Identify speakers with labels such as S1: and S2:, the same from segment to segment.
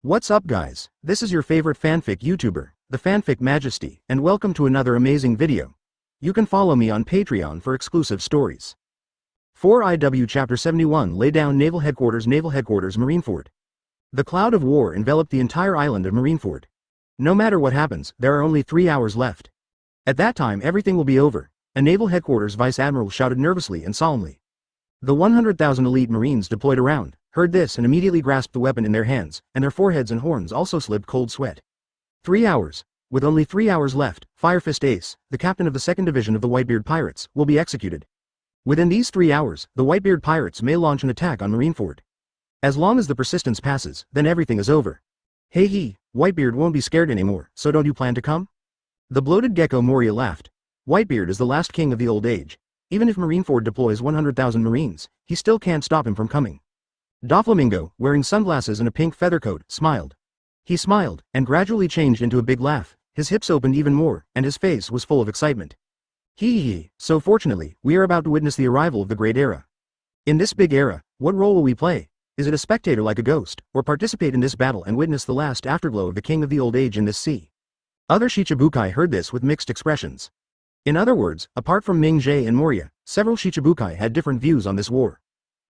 S1: What's up guys, this is your favorite fanfic YouTuber, the Fanfic Majesty, and welcome to another amazing video. You can follow me on Patreon for exclusive stories. 4IW Chapter 71 Lay down Naval Headquarters Marineford. The cloud of war enveloped the entire island of Marineford. No matter what happens, there are only 3 hours left. At that time everything will be over, a Naval Headquarters Vice Admiral shouted nervously and solemnly. The 100,000 elite Marines deployed around heard this and immediately grasped the weapon in their hands, and their foreheads and horns also slipped cold sweat. 3 hours. With only 3 hours left, Fire Fist Ace, the captain of the 2nd Division of the Whitebeard Pirates, will be executed. Within these 3 hours, the Whitebeard Pirates may launch an attack on Marineford. As long as the persistence passes, then everything is over. Hey Whitebeard won't be scared anymore, so don't you plan to come? The bloated gecko Moria laughed. Whitebeard is the last king of the old age. Even if Marineford deploys 100,000 Marines, he still can't stop him from coming. Doflamingo, wearing sunglasses and a pink feather coat, smiled. He smiled, and gradually changed into a big laugh, his hips opened even more, and his face was full of excitement. So fortunately, we are about to witness the arrival of the Great Era. In this big era, what role will we play? Is it a spectator like a ghost, or participate in this battle and witness the last afterglow of the king of the old age in this sea? Other Shichibukai heard this with mixed expressions. In other words, apart from Ming-Jie and Moria, several Shichibukai had different views on this war.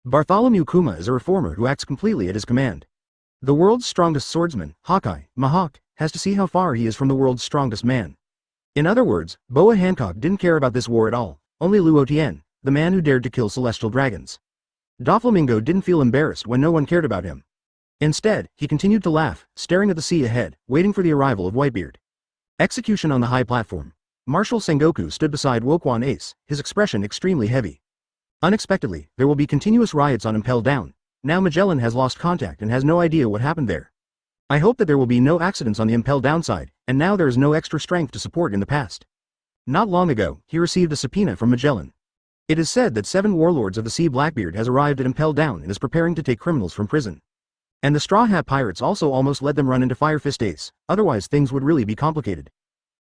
S1: Bartholomew Kuma is a reformer who acts completely at his command. The world's strongest swordsman, Haki, Mahawk, has to see how far he is from the world's strongest man. In other words, Boa Hancock didn't care about this war at all, only Luo Tian, the man who dared to kill celestial dragons. Doflamingo didn't feel embarrassed when no one cared about him. Instead, he continued to laugh, staring at the sea ahead, waiting for the arrival of Whitebeard. Execution on the high platform. Marshal Sengoku stood beside Wokuan Ace, his expression extremely heavy. Unexpectedly, there will be continuous riots on Impel Down. Now Magellan has lost contact and has no idea what happened there. I hope that there will be no accidents on the Impel Down side, and now there is no extra strength to support in the past. Not long ago, he received a subpoena from Magellan. It is said that 7 warlords of the Sea Blackbeard has arrived at Impel Down and is preparing to take criminals from prison. And the Straw Hat Pirates also almost let them run into Fire Fist Ace, otherwise things would really be complicated.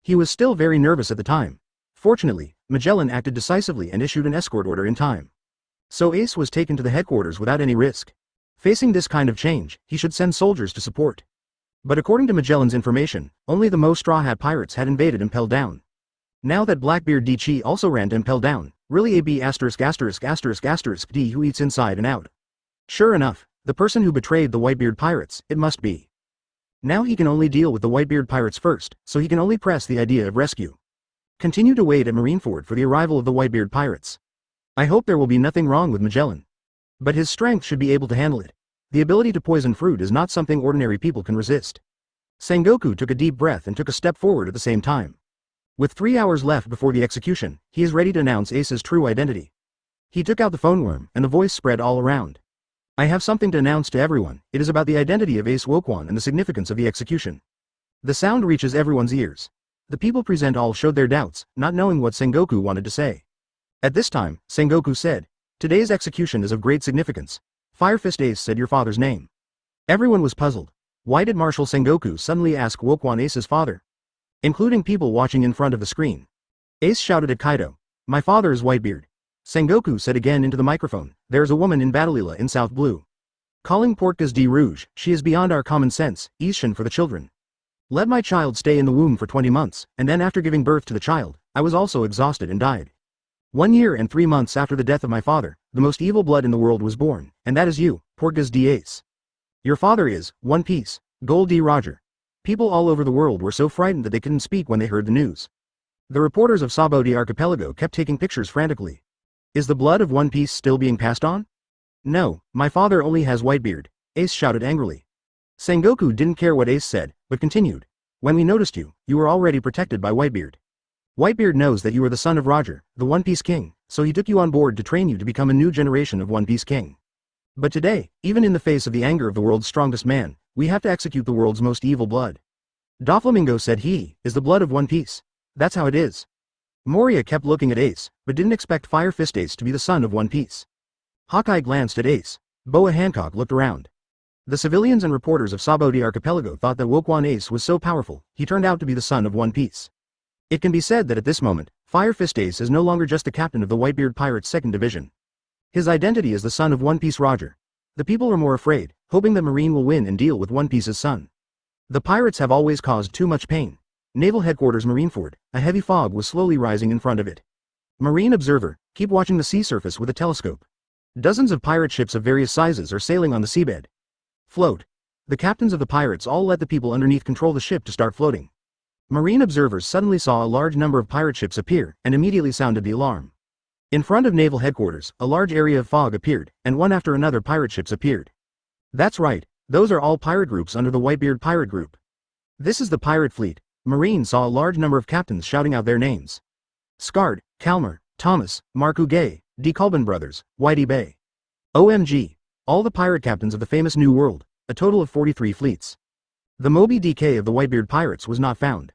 S1: He was still very nervous at the time. Fortunately, Magellan acted decisively and issued an escort order in time. So Ace was taken to the headquarters without any risk. Facing this kind of change, he should send soldiers to support. But according to Magellan's information, only the most Straw Hat Pirates had invaded Impel Down. Now that Blackbeard D also ran to Impel Down, really AB********* D who eats inside and out. Sure enough, the person who betrayed the Whitebeard Pirates, it must be. Now he can only deal with the Whitebeard Pirates first, so he can only press the idea of rescue. Continue to wait at Marineford for the arrival of the Whitebeard Pirates. I hope there will be nothing wrong with Magellan. But his strength should be able to handle it. The ability to poison fruit is not something ordinary people can resist. Sengoku took a deep breath and took a step forward at the same time. With 3 hours left before the execution, he is ready to announce Ace's true identity. He took out the phone worm, and the voice spread all around. I have something to announce to everyone. It is about the identity of Ace Wokuan and the significance of the execution. The sound reaches everyone's ears. The people present all showed their doubts, not knowing what Sengoku wanted to say. At this time, Sengoku said, "Today's execution is of great significance." Fire Fist Ace said your father's name. Everyone was puzzled. Why did Marshal Sengoku suddenly ask Wokuan Ace's father? Including people watching in front of the screen. Ace shouted at Kaido, "My father is Whitebeard." Sengoku said again into the microphone, "There is a woman in Battleila in South Blue. Calling Portgas de Rouge, she is beyond our common sense, Ishin for the children. Let my child stay in the womb for 20 months, and then after giving birth to the child, I was also exhausted and died. 1 year and 3 months after the death of my father, the most evil blood in the world was born, and that is you, Portgas de Ace. Your father is, One Piece, Gold D. Roger." People all over the world were so frightened that they couldn't speak when they heard the news. The reporters of Sabo de Archipelago kept taking pictures frantically. Is the blood of One Piece still being passed on? No, my father only has Whitebeard, Ace shouted angrily. Sengoku didn't care what Ace said, but continued. When we noticed you, you were already protected by Whitebeard. Whitebeard knows that you are the son of Roger, the One Piece King, so he took you on board to train you to become a new generation of One Piece King. But today, even in the face of the anger of the world's strongest man, we have to execute the world's most evil blood. Doflamingo said he is the blood of One Piece. That's how it is. Moria kept looking at Ace, but didn't expect Fire Fist Ace to be the son of One Piece. Hawkeye glanced at Ace. Boa Hancock looked around. The civilians and reporters of Sabo de Archipelago thought that Wokuan Ace was so powerful, he turned out to be the son of One Piece. It can be said that at this moment, Fire Fist Ace is no longer just the captain of the Whitebeard Pirates' 2nd Division. His identity is the son of One Piece Roger. The people are more afraid, hoping that Marine will win and deal with One Piece's son. The pirates have always caused too much pain. Naval Headquarters Marineford, a heavy fog was slowly rising in front of it. Marine observer, keep watching the sea surface with a telescope. Dozens of pirate ships of various sizes are sailing on the seabed. Float. The captains of the pirates all let the people underneath control the ship to start floating. Marine observers suddenly saw a large number of pirate ships appear and immediately sounded the alarm. In front of Naval Headquarters, a large area of fog appeared, and one after another pirate ships appeared. That's right, those are all pirate groups under the Whitebeard pirate group. This is the pirate fleet. Marine saw a large number of captains shouting out their names. Scard, Calmer, Thomas, Marku Gay, D. Colbin Brothers, Whitey Bay. OMG. All the pirate captains of the famous New World, a total of 43 fleets. The Moby DK of the Whitebeard pirates was not found.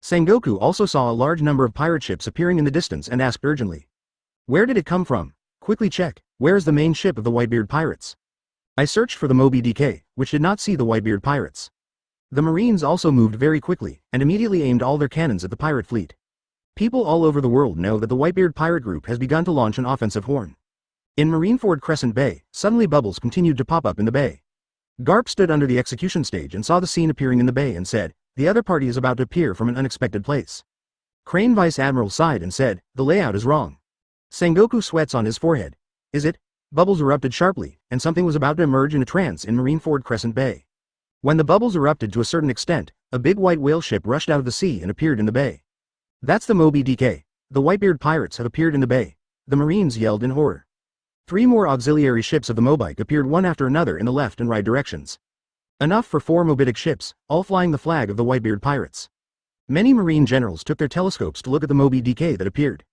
S1: Sengoku also saw a large number of pirate ships appearing in the distance and asked urgently. Where did it come from? Quickly check, where is the main ship of the Whitebeard pirates? I searched for the Moby DK, which did not see the Whitebeard pirates. The Marines also moved very quickly, and immediately aimed all their cannons at the pirate fleet. People all over the world know that the Whitebeard pirate group has begun to launch an offensive horn. In Marineford Crescent Bay, suddenly bubbles continued to pop up in the bay. Garp stood under the execution stage and saw the scene appearing in the bay and said, the other party is about to appear from an unexpected place. Crane Vice Admiral sighed and said, the layout is wrong. Sengoku sweats on his forehead. Is it? Bubbles erupted sharply, and something was about to emerge in a trance in Marineford Crescent Bay. When the bubbles erupted to a certain extent, a big white whale ship rushed out of the sea and appeared in the bay. That's the Moby DK. The Whitebeard pirates have appeared in the bay. The Marines yelled in horror. 3 more auxiliary ships of the Mobike appeared one after another in the left and right directions. Enough for 4 Mobitic ships, all flying the flag of the Whitebeard pirates. Many Marine generals took their telescopes to look at the Moby DK that appeared.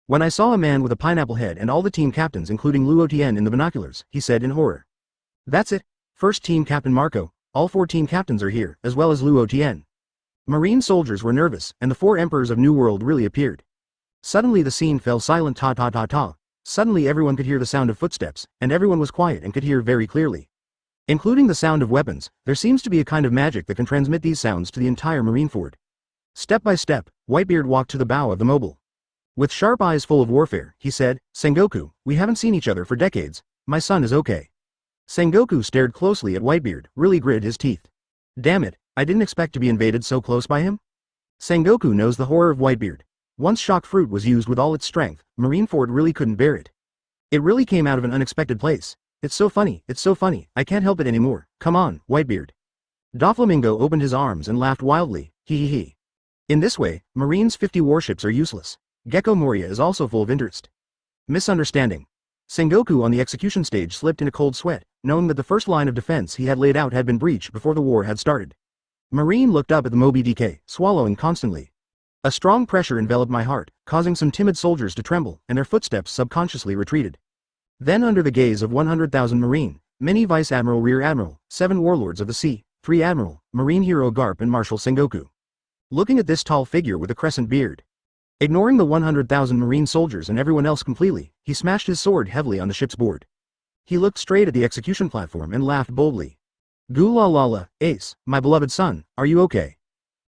S1: When I saw a man with a pineapple head and all the team captains including Luo Tian in the binoculars, he said in horror. That's it. First team captain Marco, all 4 team captains are here, as well as Luo Tian. Marine soldiers were nervous, and the 4 emperors of New World really appeared. Suddenly the scene fell silent ta-ta-ta-ta. Suddenly everyone could hear the sound of footsteps, and everyone was quiet and could hear very clearly. Including the sound of weapons, there seems to be a kind of magic that can transmit these sounds to the entire Marineford. Step by step, Whitebeard walked to the bow of the mobile. With sharp eyes full of warfare, he said, Sengoku, we haven't seen each other for decades. My son is okay. Sengoku stared closely at Whitebeard, really gritted his teeth. Damn it, I didn't expect to be invaded so close by him. Sengoku knows the horror of Whitebeard. Once shock fruit was used with all its strength, Marineford really couldn't bear it. It really came out of an unexpected place. It's so funny, I can't help it anymore. Come on, Whitebeard. Doflamingo opened his arms and laughed wildly, hee. In this way, Marine's 50 warships are useless. Gecko Moria is also full of interest. Misunderstanding. Sengoku on the execution stage slipped in a cold sweat, knowing that the first line of defense he had laid out had been breached before the war had started. Marine looked up at the Moby DK, swallowing constantly. A strong pressure enveloped my heart, causing some timid soldiers to tremble, and their footsteps subconsciously retreated. Then under the gaze of 100,000 Marine, many Vice Admiral Rear Admiral, 7 Warlords of the Sea, 3 Admiral, Marine Hero Garp and Marshal Sengoku. Looking at this tall figure with a crescent beard. Ignoring the 100,000 Marine soldiers and everyone else completely, he smashed his sword heavily on the ship's board. He looked straight at the execution platform and laughed boldly. Goo-la-la-la, Ace, my beloved son, are you okay?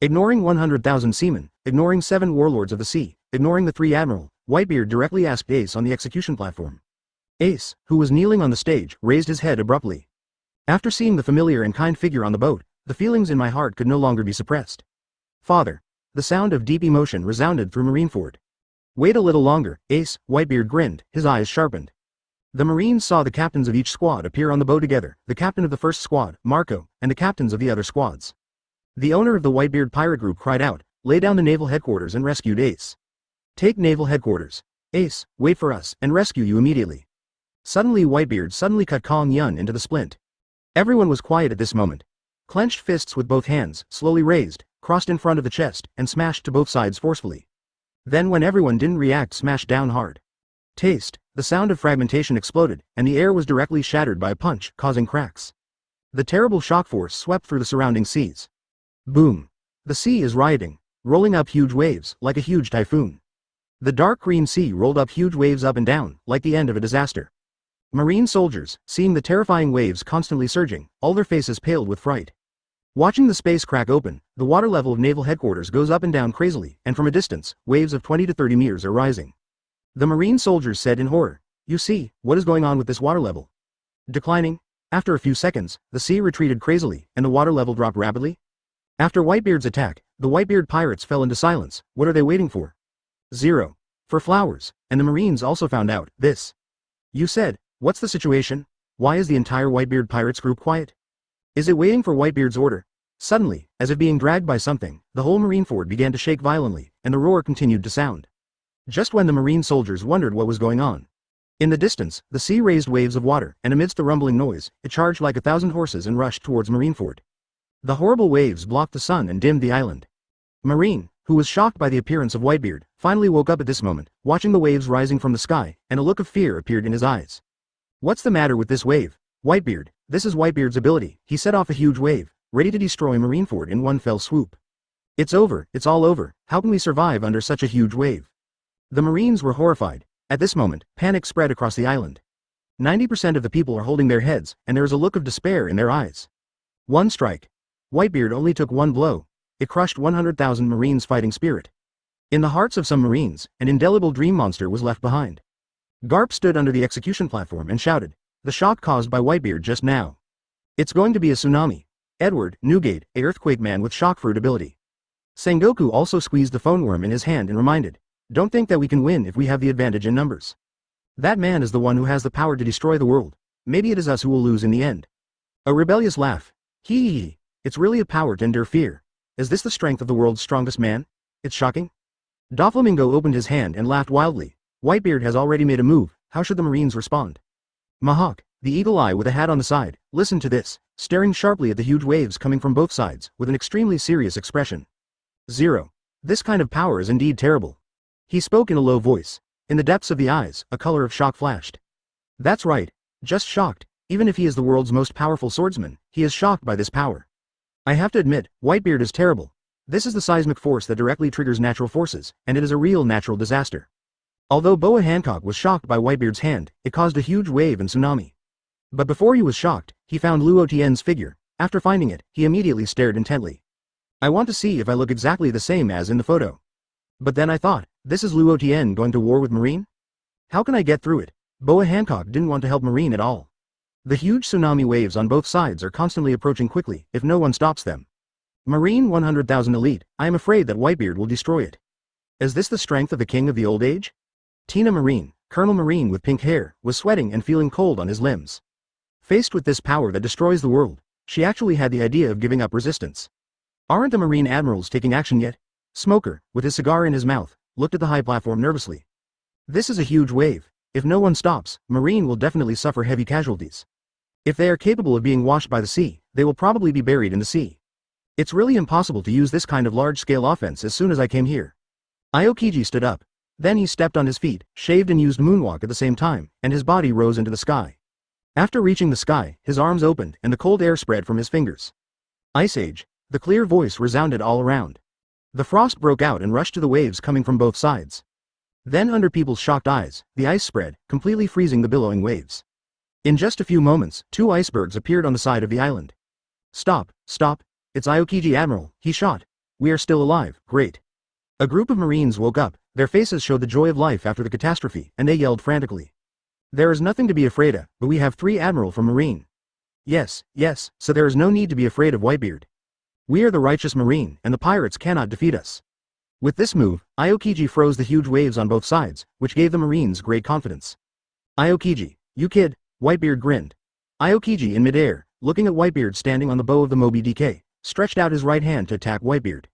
S1: Ignoring 100,000 seamen, ignoring 7 Warlords of the Sea, ignoring the 3 Admiral, Whitebeard directly asked Ace on the execution platform. Ace, who was kneeling on the stage, raised his head abruptly. After seeing the familiar and kind figure on the boat, the feelings in my heart could no longer be suppressed. Father. The sound of deep emotion resounded through Marineford. Wait a little longer, Ace, Whitebeard grinned, his eyes sharpened. The Marines saw the captains of each squad appear on the boat together, the captain of the first squad, Marco, and the captains of the other squads. The owner of the Whitebeard pirate group cried out, lay down the naval headquarters and rescued Ace. Take naval headquarters. Ace, wait for us, and rescue you immediately. Suddenly Whitebeard suddenly cut Kong Yun into the splint. Everyone was quiet at this moment. Clenched fists with both hands, slowly raised, crossed in front of the chest, and smashed to both sides forcefully. Then when everyone didn't react, smashed down hard. Taste, the sound of fragmentation exploded, and the air was directly shattered by a punch, causing cracks. The terrible shock force swept through the surrounding seas. Boom. The sea is rioting, rolling up huge waves, like a huge typhoon. The dark green sea rolled up huge waves up and down, like the end of a disaster. Marine soldiers, seeing the terrifying waves constantly surging, all their faces paled with fright. Watching the space crack open, the water level of naval headquarters goes up and down crazily, and from a distance, waves of 20 to 30 meters are rising. The Marine soldiers said in horror, you see, what is going on with this water level? Declining? After a few seconds, the sea retreated crazily, and the water level dropped rapidly. After Whitebeard's attack, the Whitebeard pirates fell into silence. What are they waiting for? 0. For flowers, and the Marines also found out this. You said, what's the situation? Why is the entire Whitebeard pirates group quiet? Is it waiting for Whitebeard's order? Suddenly, as if being dragged by something, the whole Marineford began to shake violently, and the roar continued to sound. Just when the Marine soldiers wondered what was going on. In the distance, the sea raised waves of water, and amidst the rumbling noise, it charged like 1,000 horses and rushed towards Marineford. The horrible waves blocked the sun and dimmed the island. Marine, who was shocked by the appearance of Whitebeard, finally woke up at this moment, watching the waves rising from the sky, and a look of fear appeared in his eyes. What's the matter with this wave? Whitebeard, this is Whitebeard's ability. He set off a huge wave, ready to destroy Marineford in one fell swoop. It's over, it's all over. How can we survive under such a huge wave? The Marines were horrified. At this moment, panic spread across the island. 90% of the people are holding their heads, and there is a look of despair in their eyes. One strike. Whitebeard only took one blow. It crushed 100,000 Marines' fighting spirit. In the hearts of some Marines, an indelible dream monster was left behind. Garp stood under the execution platform and shouted, the shock caused by Whitebeard just now. It's going to be a tsunami. Edward, Newgate, a earthquake man with shock fruit ability. Sengoku also squeezed the phone worm in his hand and reminded, don't think that we can win if we have the advantage in numbers. That man is the one who has the power to destroy the world. Maybe it is us who will lose in the end. A rebellious laugh. Hee. It's really a power to endure fear. Is this the strength of the world's strongest man? It's shocking. Doflamingo opened his hand and laughed wildly. Whitebeard has already made a move. How should the Marines respond? Mahawk, the eagle eye with a hat on the side, listened to this, staring sharply at the huge waves coming from both sides, with an extremely serious expression. 0. This kind of power is indeed terrible. He spoke in a low voice. In the depths of the eyes, a color of shock flashed. That's right. Just shocked. Even if he is the world's most powerful swordsman, he is shocked by this power. I have to admit, Whitebeard is terrible. This is the seismic force that directly triggers natural forces, and it is a real natural disaster. Although Boa Hancock was shocked by Whitebeard's hand, it caused a huge wave and tsunami. But before he was shocked, he found Luo Tian's figure. After finding it, he immediately stared intently. I want to see if I look exactly the same as in the photo. But then I thought, this is Luo Tian going to war with Marine? How can I get through it? Boa Hancock didn't want to help Marine at all. The huge tsunami waves on both sides are constantly approaching quickly, if no one stops them. Marine 100,000 elite, I am afraid that Whitebeard will destroy it. Is this the strength of the king of the old age? Tina Marine, Colonel Marine with pink hair, was sweating and feeling cold on his limbs. Faced with this power that destroys the world, she actually had the idea of giving up resistance. Aren't the Marine admirals taking action yet? Smoker, with his cigar in his mouth, looked at the high platform nervously. This is a huge wave. If no one stops, Marine will definitely suffer heavy casualties. If they are capable of being washed by the sea, they will probably be buried in the sea. It's really impossible to use this kind of large-scale offense as soon as I came here. Aokiji stood up. Then he stepped on his feet, shaved and used moonwalk at the same time, and his body rose into the sky. After reaching the sky, his arms opened and the cold air spread from his fingers. Ice Age. The clear voice resounded all around. The frost broke out and rushed to the waves coming from both sides. Then under people's shocked eyes, the ice spread, completely freezing the billowing waves. In just a few moments, 2 icebergs appeared on the side of the island. Stop, stop. It's Aokiji Admiral, he shot. We are still alive, great. A group of Marines woke up, their faces showed the joy of life after the catastrophe, and they yelled frantically. There is nothing to be afraid of, but we have 3 Admiral from Marine. Yes, so there is no need to be afraid of Whitebeard. We are the righteous Marine, and the pirates cannot defeat us. With this move, Aokiji froze the huge waves on both sides, which gave the Marines great confidence. Aokiji, you kid, Whitebeard grinned. Aokiji in midair, looking at Whitebeard standing on the bow of the Moby DK, stretched out his right hand to attack Whitebeard.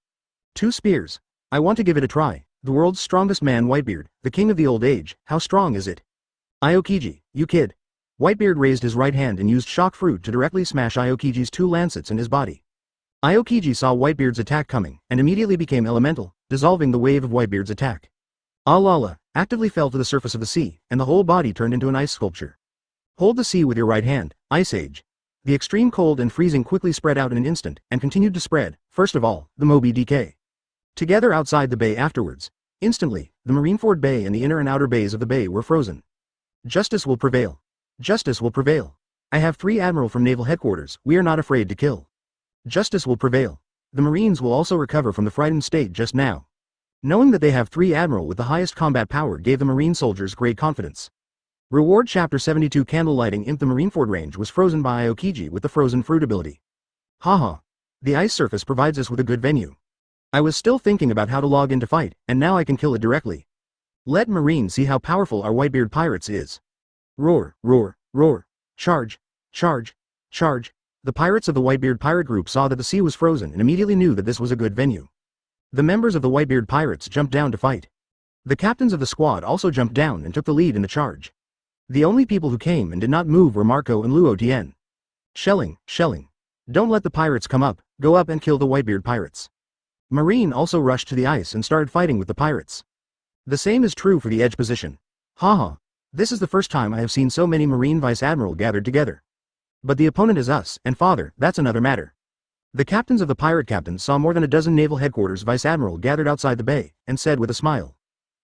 S1: 2 spears. I want to give it a try. The world's strongest man Whitebeard, the king of the old age, how strong is it? Aokiji, you kid. Whitebeard raised his right hand and used shock fruit to directly smash Aokiji's 2 lancets in his body. Aokiji saw Whitebeard's attack coming, and immediately became elemental, dissolving the wave of Whitebeard's attack. Alala actively fell to the surface of the sea, and the whole body turned into an ice sculpture. Hold the sea with your right hand, Ice Age. The extreme cold and freezing quickly spread out in an instant, and continued to spread, first of all, the Moby DK. Together outside the bay afterwards. Instantly, the Marineford Bay and the inner and outer bays of the bay were frozen. Justice will prevail. Justice will prevail. I have 3 Admiral from Naval Headquarters, we are not afraid to kill. Justice will prevail. The Marines will also recover from the frightened state just now. Knowing that they have 3 Admiral with the highest combat power gave the Marine soldiers great confidence. Reward Chapter 72 Candle Lighting Imp. The Marineford range was frozen by Aokiji with the Frozen Fruit ability. Haha. The ice surface provides us with a good venue. I was still thinking about how to log in to fight, and now I can kill it directly. Let Marine see how powerful our Whitebeard pirates is. Roar, roar, roar. Charge, charge, charge. The pirates of the Whitebeard pirate group saw that the sea was frozen and immediately knew that this was a good venue. The members of the Whitebeard pirates jumped down to fight. The captains of the squad also jumped down and took the lead in the charge. The only people who came and did not move were Marco and Luo Tian. Shelling, shelling. Don't let the pirates come up, go up and kill the Whitebeard pirates. Marine also rushed to the ice and started fighting with the pirates. The same is true for the edge position. Haha. This is the first time I have seen so many Marine Vice Admiral gathered together. But the opponent is us, and father, that's another matter. The captains of the pirate captains saw more than a dozen naval headquarters Vice Admiral gathered outside the bay, and said with a smile.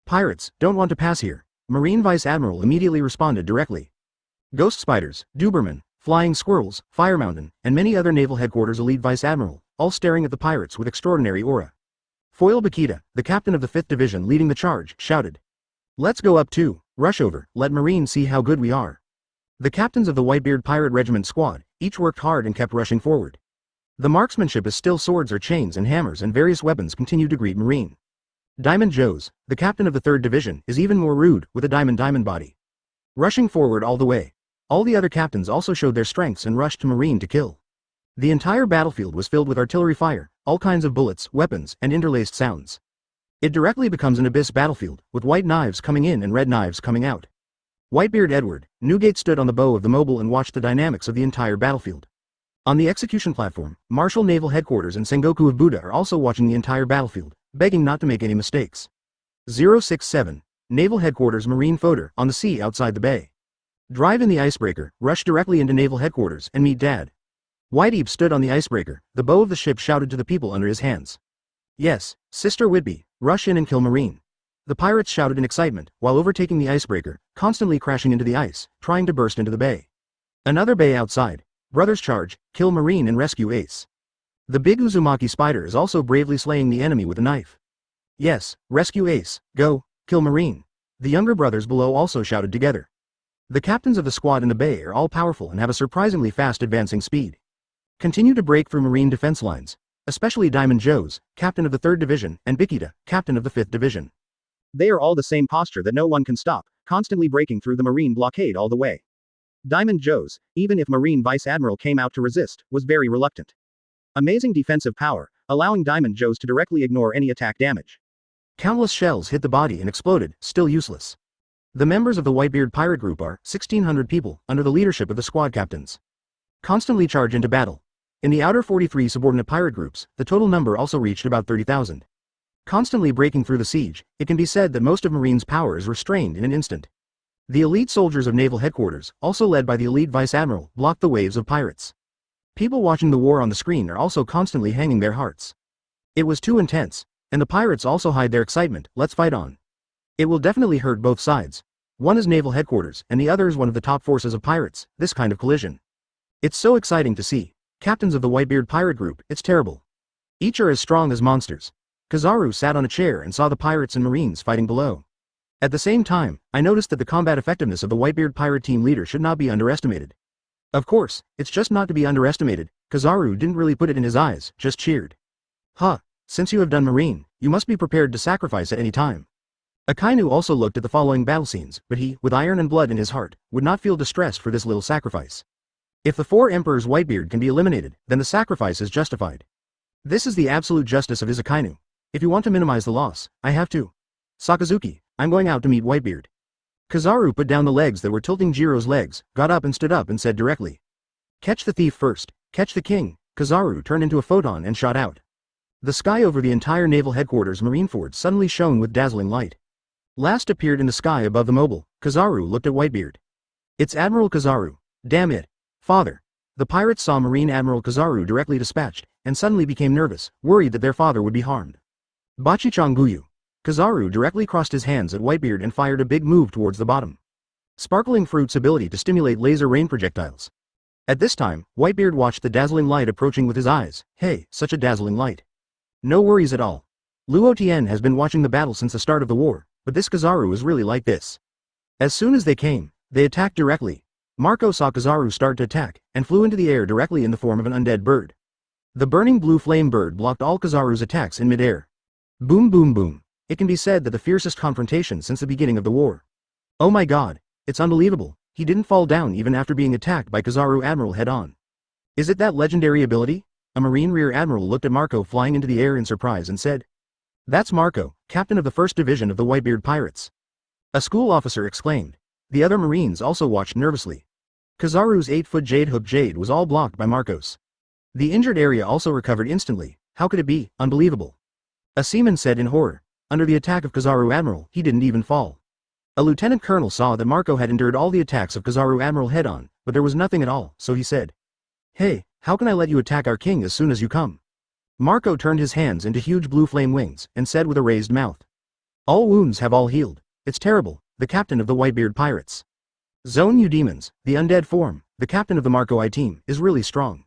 S1: Pirates, don't want to pass here. Marine Vice Admiral immediately responded directly. Ghost Spiders, Duberman, Flying Squirrels, Fire Mountain, and many other naval headquarters elite Vice Admiral, all staring at the pirates with extraordinary aura. Foil Bakita, the captain of the 5th Division leading the charge, shouted. Let's go up too, rush over, let Marine see how good we are. The captains of the Whitebeard Pirate Regiment squad, each worked hard and kept rushing forward. The marksmanship is still swords or chains and hammers and various weapons continued to greet Marine. Diamond Joe's, the captain of the 3rd Division, is even more rude, with a diamond body. Rushing forward all the way. All the other captains also showed their strengths and rushed to Marine to kill. The entire battlefield was filled with artillery fire, all kinds of bullets, weapons, and interlaced sounds. It directly becomes an abyss battlefield, with white knives coming in and red knives coming out. Whitebeard Edward, Newgate stood on the bow of the mobile and watched the dynamics of the entire battlefield. On the execution platform, Marshal Naval Headquarters and Sengoku of Buddha are also watching the entire battlefield, begging not to make any mistakes. 067. Naval Headquarters Marine Fodder, on the sea outside the bay. Drive in the icebreaker, rush directly into Naval Headquarters and meet Dad. Whitebeard stood on the icebreaker, the bow of the ship shouted to the people under his hands. Yes, Sister Whitby, rush in and kill Marine. The pirates shouted in excitement, while overtaking the icebreaker, constantly crashing into the ice, trying to burst into the bay. Another bay outside. Brothers charge, kill Marine and rescue Ace. The big Uzumaki spider is also bravely slaying the enemy with a knife. Yes, rescue Ace, go, kill Marine. The younger brothers below also shouted together. The captains of the squad in the bay are all powerful and have a surprisingly fast advancing speed. Continue to break through Marine defense lines, especially Diamond Joe's, captain of the 3rd Division, and Bikita, captain of the 5th Division. They are all the same posture that no one can stop, constantly breaking through the Marine blockade all the way. Diamond Joe's, even if Marine Vice Admiral came out to resist, was very reluctant. Amazing defensive power, allowing Diamond Joe's to directly ignore any attack damage. Countless shells hit the body and exploded, still useless. The members of the Whitebeard pirate group are 1,600 people, under the leadership of the squad captains. Constantly charge into battle. In the outer 43 subordinate pirate groups, the total number also reached about 30,000. Constantly breaking through the siege, it can be said that most of Marine's power is restrained in an instant. The elite soldiers of Naval Headquarters, also led by the elite Vice Admiral, blocked the waves of pirates. People watching the war on the screen are also constantly hanging their hearts. It was too intense, and the pirates also hide their excitement. Let's fight on. It will definitely hurt both sides. One is Naval Headquarters, and the other is one of the top forces of pirates, this kind of collision. It's so exciting to see. Captains of the Whitebeard pirate group, it's terrible. Each are as strong as monsters. Kizaru sat on a chair and saw the pirates and Marines fighting below. At the same time, I noticed that the combat effectiveness of the Whitebeard pirate team leader should not be underestimated. Of course, it's just not to be underestimated. Kizaru didn't really put it in his eyes, just cheered. Huh, since you have done Marine, you must be prepared to sacrifice at any time. Akainu also looked at the following battle scenes, but he, with iron and blood in his heart, would not feel distressed for this little sacrifice. If the 4 Emperors Whitebeard can be eliminated, then the sacrifice is justified. This is the absolute justice of Akainu. If you want to minimize the loss, I have to. Sakazuki, I'm going out to meet Whitebeard. Kizaru put down the legs that were tilting Jiro's legs, got up and stood up and said directly. Catch the thief first, catch the king. Kizaru turned into a photon and shot out. The sky over the entire Naval Headquarters Marineford suddenly shone with dazzling light. Last appeared in the sky above the mobile. Kizaru looked at Whitebeard. It's Admiral Kizaru. Damn it. Father. The pirates saw Marine Admiral Kizaru directly dispatched, and suddenly became nervous, worried that their father would be harmed. Bachichang Guyu. Kizaru directly crossed his hands at Whitebeard and fired a big move towards the bottom. Sparkling Fruit's ability to stimulate laser rain projectiles. At this time, Whitebeard watched the dazzling light approaching with his eyes. Hey, such a dazzling light. No worries at all. Luo Tian has been watching the battle since the start of the war, but this Kizaru is really like this. As soon as they came, They attacked directly. Marco saw Kizaru start to attack, and flew into the air directly in the form of an undead bird. The burning blue flame bird blocked all Kizaru's attacks in midair. Boom boom boom. It can be said that the fiercest confrontation since the beginning of the war. Oh my god, it's unbelievable, he didn't fall down even after being attacked by Kizaru Admiral head-on. Is it that legendary ability? A Marine Rear Admiral looked at Marco flying into the air in surprise and said, "That's Marco, captain of the 1st Division of the Whitebeard Pirates." A school officer exclaimed. The other Marines also watched nervously. Kizaru's 8-foot jade hook jade was all blocked by Marco's. The injured area also recovered instantly. How could it be? Unbelievable. A seaman said in horror. Under the attack of Kizaru Admiral, he didn't even fall. A lieutenant colonel saw that Marco had endured all the attacks of Kizaru Admiral head-on, but there was nothing at all, so he said, "Hey, how can I let you attack our king as soon as you come?" Marco turned his hands into huge blue flame wings, and said with a raised mouth, "All wounds have all healed. It's terrible, the captain of the Whitebeard Pirates. Zone you demons, the undead form, the captain of the Marco I team, is really strong."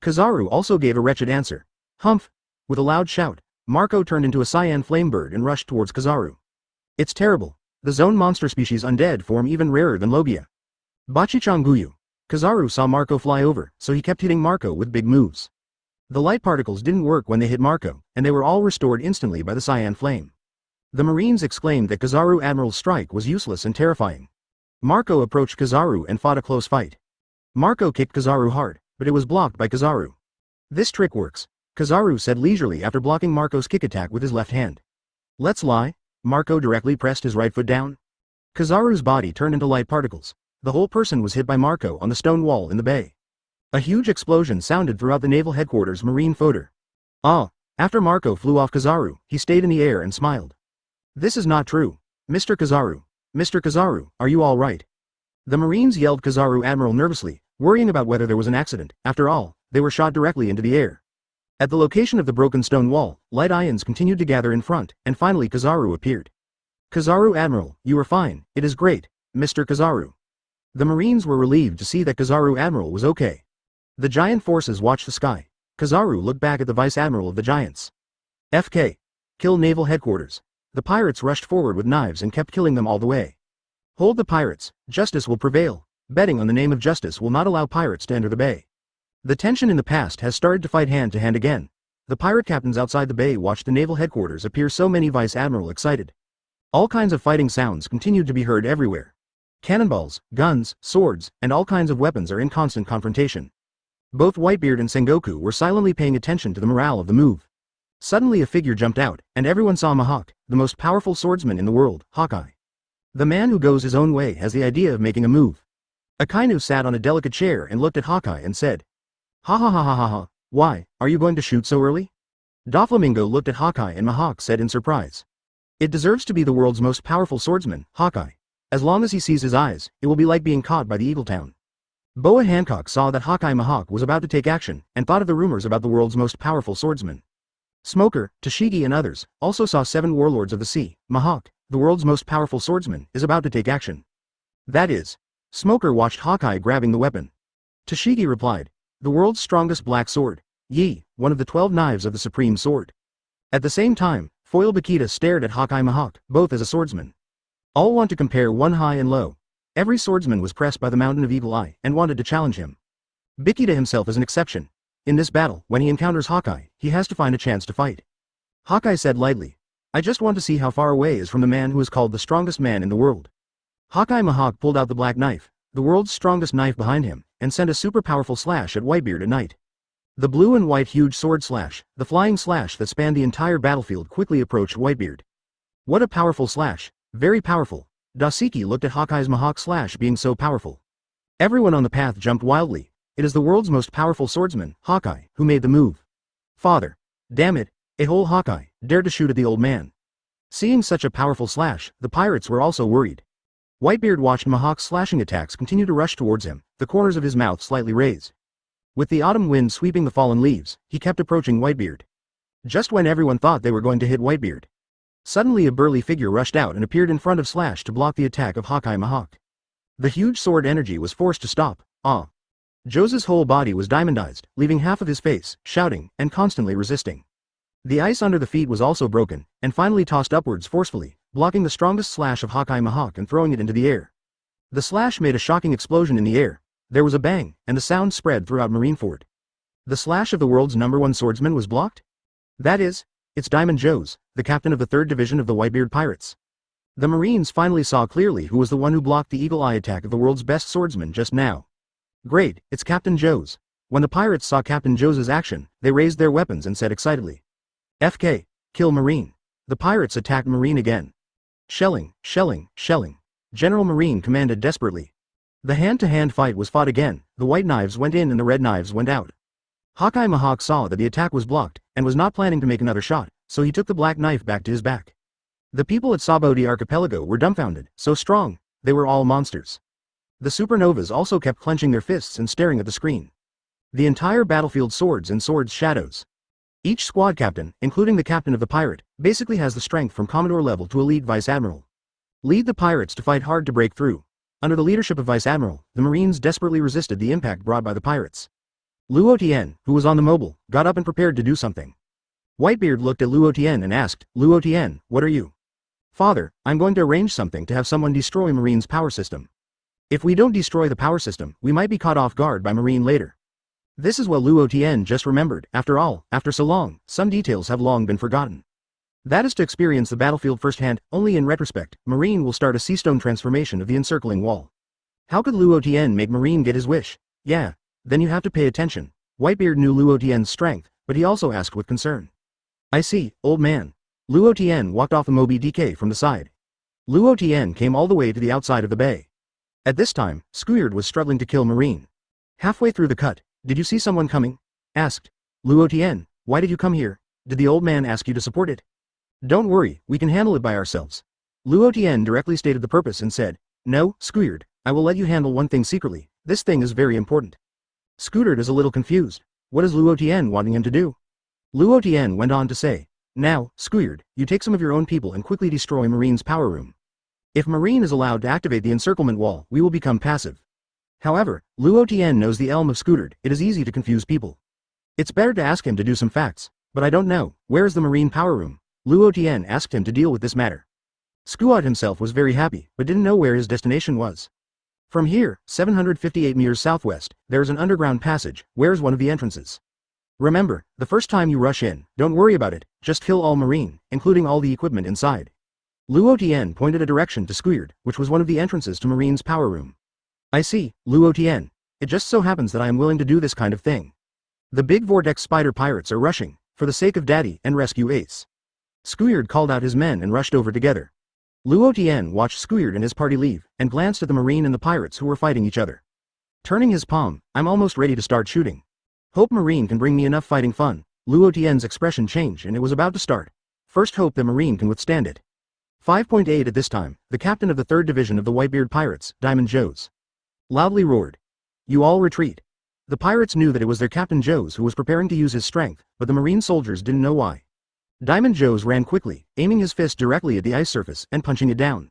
S1: Kizaru also gave a wretched answer. Humph! With a loud shout, Marco turned into a cyan flame bird and rushed towards Kizaru. It's terrible. The zone monster species undead form even rarer than Logia. Bachichanguyu. Kizaru saw Marco fly over, so he kept hitting Marco with big moves. The light particles didn't work when they hit Marco, and they were all restored instantly by the cyan flame. The Marines exclaimed that Kizaru Admiral's strike was useless and terrifying. Marco approached Kizaru and fought a close fight. Marco kicked Kizaru hard, but it was blocked by Kizaru. This trick works, Kizaru said leisurely after blocking Marco's kick attack with his left hand. Let's lie. Marco directly pressed his right foot down. Kizaru's body turned into light particles. The whole person was hit by Marco on the stone wall in the bay. A huge explosion sounded throughout the naval headquarters marine fodder. After Marco flew off Kizaru, he stayed in the air and smiled. This is not true. Mr. Kizaru. Mr. Kizaru, are you all right? The Marines yelled Kizaru Admiral nervously, worrying about whether there was an accident. After all, they were shot directly into the air. At the location of the broken stone wall, light ions continued to gather in front, and finally Kizaru appeared. Kizaru Admiral, you are fine, it is great, Mr. Kizaru. The Marines were relieved to see that Kizaru Admiral was okay. The giant forces watched the sky. Kizaru looked back at the Vice Admiral of the Giants. FK. Kill naval headquarters. The pirates rushed forward with knives and kept killing them all the way. Hold the pirates, justice will prevail. Betting on the name of justice will not allow pirates to enter the bay. The tension in the past has started to fight hand to hand again. The pirate captains outside the bay watched the naval headquarters appear, so many Vice Admiral excited. All kinds of fighting sounds continued to be heard everywhere. Cannonballs, guns, swords, and all kinds of weapons are in constant confrontation. Both Whitebeard and Sengoku were silently paying attention to the morale of the move. Suddenly a figure jumped out, and everyone saw Mihawk, the most powerful swordsman in the world, Hawkeye. The man who goes his own way has the idea of making a move. Akainu sat on a delicate chair and looked at Hawkeye and said, "Ha ha ha ha ha ha, why, are you going to shoot so early?" Doflamingo looked at Hawkeye and Mihawk said in surprise, "It deserves to be the world's most powerful swordsman, Hawkeye. As long as he sees his eyes, it will be like being caught by the Eagle Town." Boa Hancock saw that Hawkeye Mihawk was about to take action, and thought of the rumors about the world's most powerful swordsman. Smoker, Tashigi and others, also saw 7 warlords of the sea. Mihawk, the world's most powerful swordsman, is about to take action. That is. Smoker watched Hawkeye grabbing the weapon. Tashigi replied, "The world's strongest black sword. Yi, one of the 12 knives of the supreme sword." At the same time, Foil Bakita stared at Hawkeye Mihawk, both as a swordsman. All want to compare one high and low. Every swordsman was pressed by the Mountain of Eagle Eye, and wanted to challenge him. Bakita himself is an exception. In this battle, when he encounters Hawkeye, he has to find a chance to fight. Hawkeye said lightly, "I just want to see how far away is from the man who is called the strongest man in the world." Hawkeye Mihawk pulled out the black knife, the world's strongest knife behind him, and sent a super powerful slash at Whitebeard at night. The blue and white huge sword slash, the flying slash that spanned the entire battlefield, quickly approached Whitebeard. What a powerful slash, very powerful. Doseki looked at Hawkeye's Mihawk slash being so powerful. Everyone on the path jumped wildly. It is the world's most powerful swordsman, Hawkeye, who made the move. Father. Damn it, a whole Hawkeye dared to shoot at the old man. Seeing such a powerful slash, the pirates were also worried. Whitebeard watched Mihawk's slashing attacks continue to rush towards him, the corners of his mouth slightly raised. With the autumn wind sweeping the fallen leaves, he kept approaching Whitebeard. Just when everyone thought they were going to hit Whitebeard, suddenly a burly figure rushed out and appeared in front of Slash to block the attack of Hawkeye Mihawk. The huge sword energy was forced to stop. Jose's whole body was diamondized, leaving half of his face, shouting, and constantly resisting. The ice under the feet was also broken, and finally tossed upwards forcefully, blocking the strongest slash of Hawkeye Mihawk and throwing it into the air. The slash made a shocking explosion in the air. There was a bang, and the sound spread throughout Marineford. The slash of the world's #1 swordsman was blocked? That is, it's Diamond Joe's, the captain of the 3rd Division of the Whitebeard Pirates. The Marines finally saw clearly who was the one who blocked the eagle eye attack of the world's best swordsman just now. Great, it's Captain Joe's. When the pirates saw Captain Joe's action, they raised their weapons and said excitedly, "FK, kill Marine." The pirates attacked Marine again. Shelling, shelling, shelling. General Marine commanded desperately. The hand-to-hand fight was fought again, the white knives went in and the red knives went out. Hawkeye Mahawk saw that the attack was blocked, and was not planning to make another shot, so he took the black knife back to his back. The people at Sabodi Archipelago were dumbfounded, so strong, they were all monsters. The supernovas also kept clenching their fists and staring at the screen. The entire battlefield swords and swords shadows. Each squad captain, including the captain of the pirate, basically has the strength from Commodore level to elite Vice Admiral. Lead the pirates to fight hard to break through. Under the leadership of Vice Admiral, the Marines desperately resisted the impact brought by the pirates. Luo Tian, who was on the mobile, got up and prepared to do something. Whitebeard looked at Luo Tian and asked, "Luo Tian, what are you?" "Father, I'm going to arrange something to have someone destroy Marine's power system. If we don't destroy the power system, we might be caught off guard by Marine later." This is what Luo Tian just remembered. After all, after so long, some details have long been forgotten. That is to experience the battlefield firsthand. Only in retrospect, Marine will start a sea stone transformation of the encircling wall. How could Luo Tian make Marine get his wish? Yeah, then you have to pay attention. Whitebeard knew Luo Tian's strength, but he also asked with concern. "I see, old man." Luo Tian walked off the Moby DK from the side. Luo Tian came all the way to the outside of the bay. At this time, Squeard was struggling to kill Marine. Halfway through the cut, "Did you see someone coming?" asked Luo Tian. "Why did you come here? Did the old man ask you to support it?" "Don't worry, we can handle it by ourselves." Luo Tian directly stated the purpose and said, "No, Squeard, I will let you handle one thing secretly. This thing is very important." Squeard is a little confused. What is Luo Tian wanting him to do? Luo Tian went on to say, "Now, Squeard, you take some of your own people and quickly destroy Marine's power room. If Marine is allowed to activate the encirclement wall, we will become passive." However, Luo Tian knows the elm of Squeard. It is easy to confuse people. It's better to ask him to do some facts. "But I don't know, where is the Marine power room?" Luo Tian asked him to deal with this matter. Squeard himself was very happy, but didn't know where his destination was. From here, 758 meters southwest, there is an underground passage. Where's one of the entrances? Remember, the first time you rush in, don't worry about it, just kill all Marine, including all the equipment inside. Luo Tian pointed a direction to Squeard, which was one of the entrances to Marine's power room. "I see, Luo Tian. It just so happens that I am willing to do this kind of thing. The big Vortex Spider pirates are rushing, for the sake of Daddy, and rescue Ace." Squeard called out his men and rushed over together. Luo Tian watched Squeard and his party leave, and glanced at the Marine and the pirates who were fighting each other. Turning his palm, "I'm almost ready to start shooting. Hope Marine can bring me enough fighting fun." Luo Tian's expression changed and it was about to start. First hope the Marine can withstand it. 5.8 At this time, the captain of the 3rd Division of the Whitebeard Pirates, Diamond Joe's, loudly roared, "You all retreat." The pirates knew that it was their Captain Joe's who was preparing to use his strength, but the Marine soldiers didn't know why. Diamond Joe's ran quickly, aiming his fist directly at the ice surface and punching it down.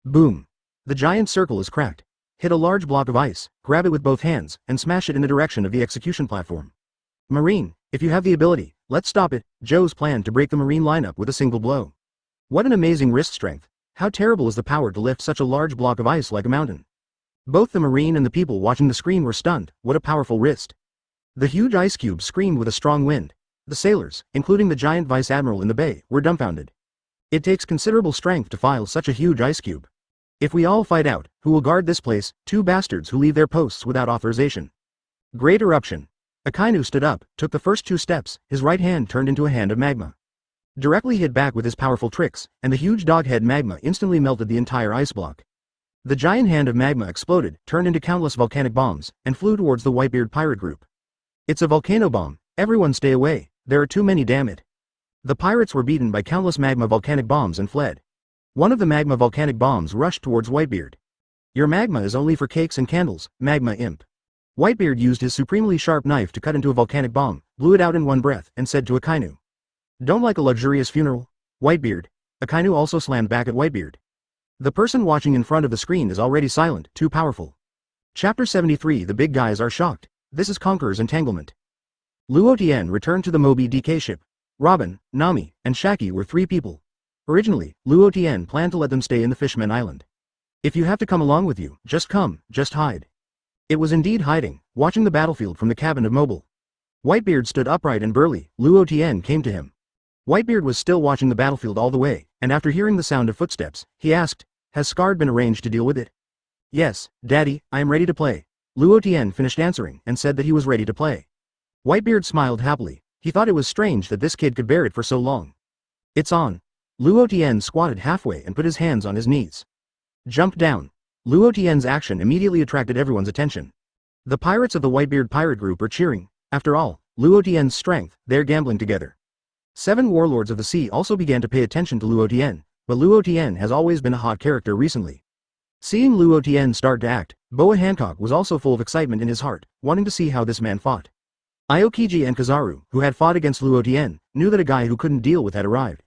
S1: Boom! The giant circle is cracked. Hit a large block of ice, grab it with both hands, and smash it in the direction of the execution platform. "Marine, if you have the ability, let's stop it." Joe's planned to break the Marine lineup with a single blow. What an amazing wrist strength. How terrible is the power to lift such a large block of ice like a mountain. Both the Marine and the people watching the screen were stunned. What a powerful wrist. The huge ice cube screamed with a strong wind. The sailors, including the giant Vice Admiral in the bay, were dumbfounded. It takes considerable strength to file such a huge ice cube. If we all fight out, who will guard this place? Two bastards who leave their posts without authorization. Great eruption. Akainu stood up, took the first 2 steps, his right hand turned into a hand of magma. Directly hit back with his powerful tricks, and the huge doghead magma instantly melted the entire ice block. The giant hand of magma exploded, turned into countless volcanic bombs, and flew towards the Whitebeard pirate group. "It's a volcano bomb. Everyone stay away. There are too many, damn it." The pirates were beaten by countless magma volcanic bombs and fled. One of the magma volcanic bombs rushed towards Whitebeard. "Your magma is only for cakes and candles, magma imp." Whitebeard used his supremely sharp knife to cut into a volcanic bomb, blew it out in one breath, and said to Akainu, "Don't like a luxurious funeral, Whitebeard?" Akainu also slammed back at Whitebeard. The person watching in front of the screen is already silent, too powerful. Chapter 73 The big guys are shocked. This is Conqueror's Entanglement. Luo Tian returned to the Moby DK ship. Robin, Nami, and Shaki were 3 people. Originally, Luo Tian planned to let them stay in the Fishman Island. If you have to come along with you, just come, just hide. It was indeed hiding, watching the battlefield from the cabin of Mobile. Whitebeard stood upright and burly. Luo Tian came to him. Whitebeard was still watching the battlefield all the way, and after hearing the sound of footsteps, he asked, "Has Scarred been arranged to deal with it?" "Yes, Daddy, I am ready to play." Luo Tian finished answering and said that he was ready to play. Whitebeard smiled happily. He thought it was strange that this kid could bear it for so long. "It's on." Luo Tian squatted halfway and put his hands on his knees. "Jump down." Luo Tian's action immediately attracted everyone's attention. The pirates of the Whitebeard pirate group are cheering. After all, Luo Tian's strength, they're gambling together. 7 warlords of the sea also began to pay attention to Luo Tian, but Luo Tian has always been a hot character recently. Seeing Luo Tian start to act, Boa Hancock was also full of excitement in his heart, wanting to see how this man fought. Aokiji and Kizaru, who had fought against Luo Tian, knew that a guy who couldn't deal with had arrived.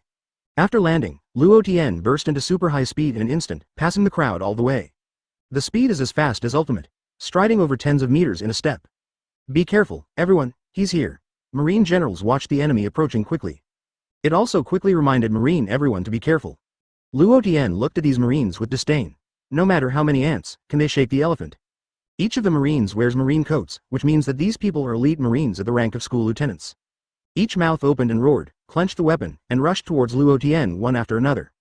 S1: After landing, Luo Tian burst into super high speed in an instant, passing the crowd all the way. The speed is as fast as ultimate, striding over tens of meters in a step. "Be careful, everyone, he's here." Marine generals watched the enemy approaching quickly. It also quickly reminded Marine everyone to be careful. Luo Tian looked at these Marines with disdain. No matter how many ants, can they shake the elephant? Each of the Marines wears Marine coats, which means that these people are elite Marines at the rank of school lieutenants. Each mouth opened and roared, clenched the weapon, and rushed towards Luo Tian one after another.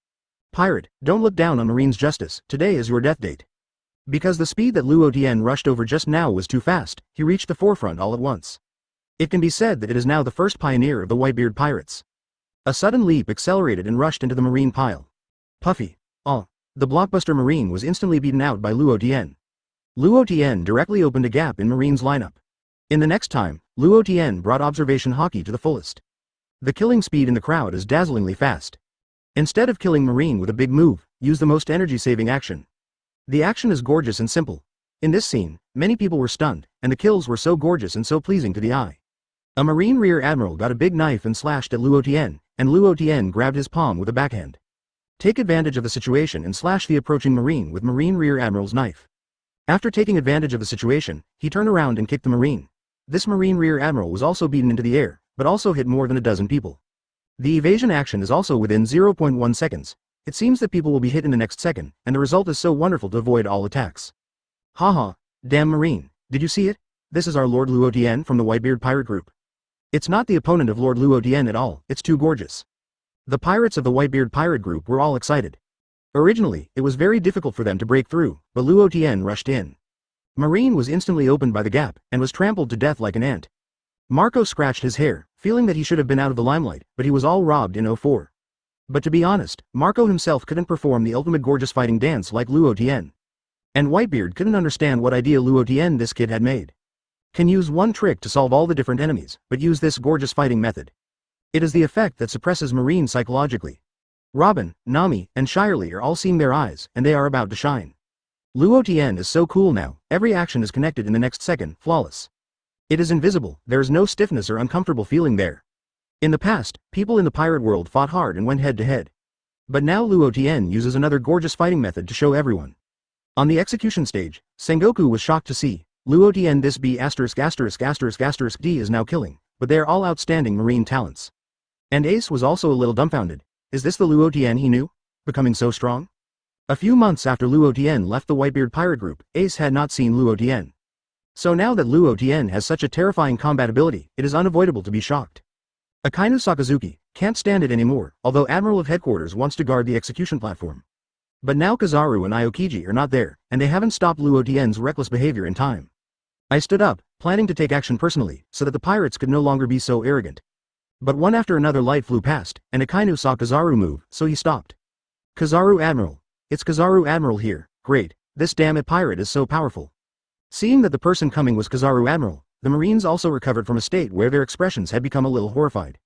S1: "Pirate, don't look down on Marine's justice, today is your death date." Because the speed that Luo Tian rushed over just now was too fast, he reached the forefront all at once. It can be said that it is now the first pioneer of the Whitebeard pirates. A sudden leap accelerated and rushed into the Marine pile. Puffy. Oh. The blockbuster Marine was instantly beaten out by Luo Tian. Luo Tian directly opened a gap in Marine's lineup. In the next time, Luo Tian brought observation Haki to the fullest. The killing speed in the crowd is dazzlingly fast. Instead of killing Marine with a big move, use the most energy-saving action. The action is gorgeous and simple. In this scene, many people were stunned, and the kills were so gorgeous and so pleasing to the eye. A Marine Rear Admiral got a big knife and slashed at Luo Tian, and Luo Tian grabbed his palm with a backhand. Take advantage of the situation and slash the approaching Marine with Marine Rear Admiral's knife. After taking advantage of the situation, he turned around and kicked the Marine. This Marine Rear Admiral was also beaten into the air, but also hit more than a dozen people. The evasion action is also within 0.1 seconds. It seems that people will be hit in the next second, and the result is so wonderful to avoid all attacks. Haha, damn Marine, did you see it? This is our Lord Luo Tian from the Whitebeard pirate group. It's not the opponent of Lord Luo Tian at all, it's too gorgeous. The pirates of the Whitebeard pirate group were all excited. Originally, it was very difficult for them to break through, but Luo Tian rushed in. Marine was instantly opened by the gap, and was trampled to death like an ant. Marco scratched his hair, feeling that he should have been out of the limelight, but he was all robbed in 04. But to be honest, Marco himself couldn't perform the ultimate gorgeous fighting dance like Luo Tian. And Whitebeard couldn't understand what idea Luo Tian this kid had made. Can use one trick to solve all the different enemies, but use this gorgeous fighting method. It is the effect that suppresses Marine psychologically. Robin, Nami, and Shirley are all seeing their eyes, and they are about to shine. Luo Tian is so cool now, every action is connected in the next second, flawless. It is invisible, there is no stiffness or uncomfortable feeling there. In the past, people in the pirate world fought hard and went head to head. But now Luo Tian uses another gorgeous fighting method to show everyone. On the execution stage, Sengoku was shocked to see Luo Tian this B********* D is now killing, but they are all outstanding Marine talents. And Ace was also a little dumbfounded. Is this the Luo Tian he knew? Becoming so strong? A few months after Luo Tian left the Whitebeard pirate group, Ace had not seen Luo Tian. So now that Luo Tian has such a terrifying combat ability, it is unavoidable to be shocked. Akainu Sakazuki can't stand it anymore, although Admiral of Headquarters wants to guard the execution platform. But now Kizaru and Aokiji are not there, and they haven't stopped Luo Tian's reckless behavior in time. I stood up, planning to take action personally, so that the pirates could no longer be so arrogant. But one after another light flew past, and Akainu saw Kizaru move, so he stopped. Kizaru Admiral. It's Kizaru Admiral here, great, this damn it pirate is so powerful. Seeing that the person coming was Kizaru Admiral, the Marines also recovered from a state where their expressions had become a little horrified.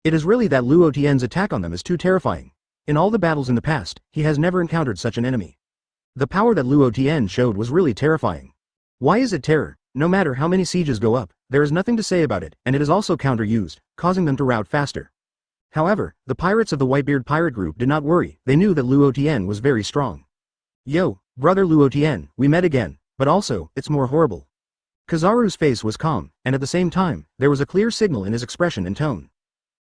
S1: It is really that Luo Tian's attack on them is too terrifying. In all the battles in the past, he has never encountered such an enemy. The power that Luo Tian showed was really terrifying. Why is it terror? No matter how many sieges go up, there is nothing to say about it, and it is also counter-used, causing them to rout faster. However, the pirates of the Whitebeard pirate group did not worry, they knew that Luo Tian was very strong. Yo, brother Luo Tian, we met again, but also, it's more horrible. Kizaru's face was calm, and at the same time, there was a clear signal in his expression and tone.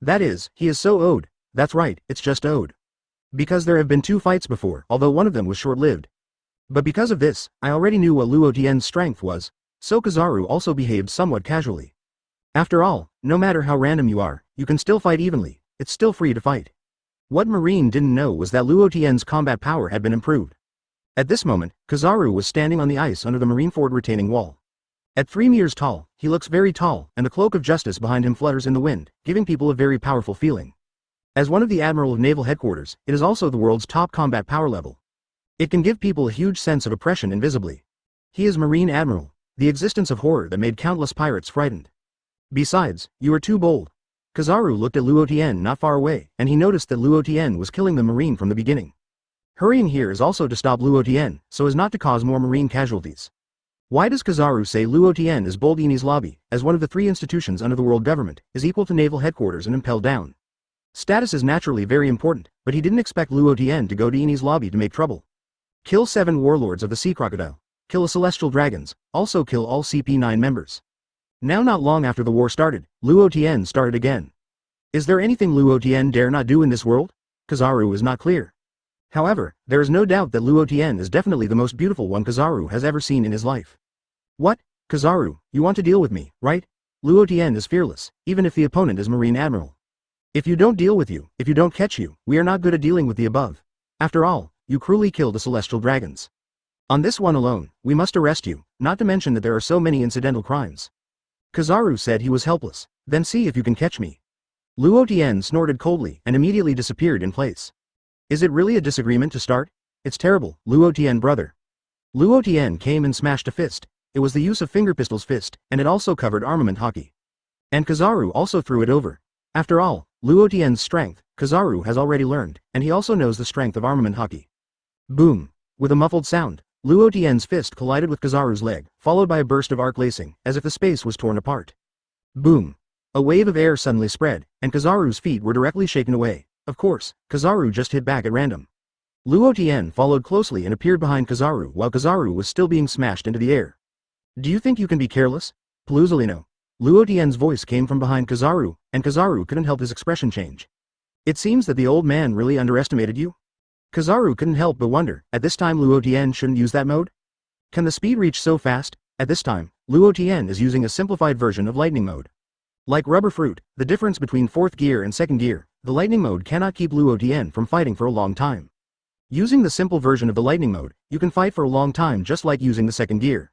S1: That is, he is so owed, that's right, it's just owed. Because there have been 2 fights before, although one of them was short-lived. But because of this, I already knew what Luo Tian's strength was, so Kizaru also behaved somewhat casually. After all, no matter how random you are, you can still fight evenly, it's still free to fight. What Marine didn't know was that Luo Tian's combat power had been improved. At this moment, Kizaru was standing on the ice under the Marineford retaining wall. At 3 meters tall, he looks very tall, and the cloak of justice behind him flutters in the wind, giving people a very powerful feeling. As one of the Admiral of Naval Headquarters, it is also the world's top combat power level. It can give people a huge sense of oppression invisibly. He is Marine Admiral, the existence of horror that made countless pirates frightened. Besides, you are too bold. Kizaru looked at Luo Tian not far away, and he noticed that Luo Tian was killing the Marine from the beginning. Hurrying here is also to stop Luo Tian, so as not to cause more Marine casualties. Why does Kizaru say Luo Tian is bold? Eni's lobby, as one of the 3 institutions under the world government, is equal to naval headquarters and impelled down. Status is naturally very important, but he didn't expect Luo Tian to go to Eni's lobby to make trouble. Kill 7 warlords of the sea crocodile. Kill a celestial dragons, also kill all CP9 members. Now not long after the war started, Luo Tian started again. Is there anything Luo Tian dare not do in this world? Kizaru is not clear. However, there is no doubt that Luo Tian is definitely the most beautiful one Kizaru has ever seen in his life. What? Kizaru, you want to deal with me, right? Luo Tian is fearless, even if the opponent is Marine Admiral. If you don't deal with you, if you don't catch you, we are not good at dealing with the above. After all, you cruelly killed the celestial dragons. On this one alone, we must arrest you, not to mention that there are so many incidental crimes. Kizaru said he was helpless, then see if you can catch me. Luo Tian snorted coldly and immediately disappeared in place. Is it really a disagreement to start? It's terrible, Luo Tian brother. Luo Tian came and smashed a fist. It was the use of finger pistol's fist, and it also covered armament Haki. And Kizaru also threw it over. After all, Luo Tian's strength, Kizaru has already learned, and he also knows the strength of armament Haki. Boom! With a muffled sound, Luo Tian's fist collided with Kizaru's leg, followed by a burst of arc lacing, as if the space was torn apart. Boom! A wave of air suddenly spread, and Kizaru's feet were directly shaken away. Of course, Kizaru just hit back at random. Luo Tian followed closely and appeared behind Kizaru while Kizaru was still being smashed into the air. Do you think you can be careless? Paluzolino. Luo Tian's voice came from behind Kizaru, and Kizaru couldn't help his expression change. It seems that the old man really underestimated you? Kizaru couldn't help but wonder, at this time Luo Tian shouldn't use that mode? Can the speed reach so fast? At this time, Luo Tian is using a simplified version of lightning mode. Like rubber fruit, the difference between 4th gear and 2nd gear, the lightning mode cannot keep Luo Tian from fighting for a long time. Using the simple version of the lightning mode, you can fight for a long time just like using the 2nd gear.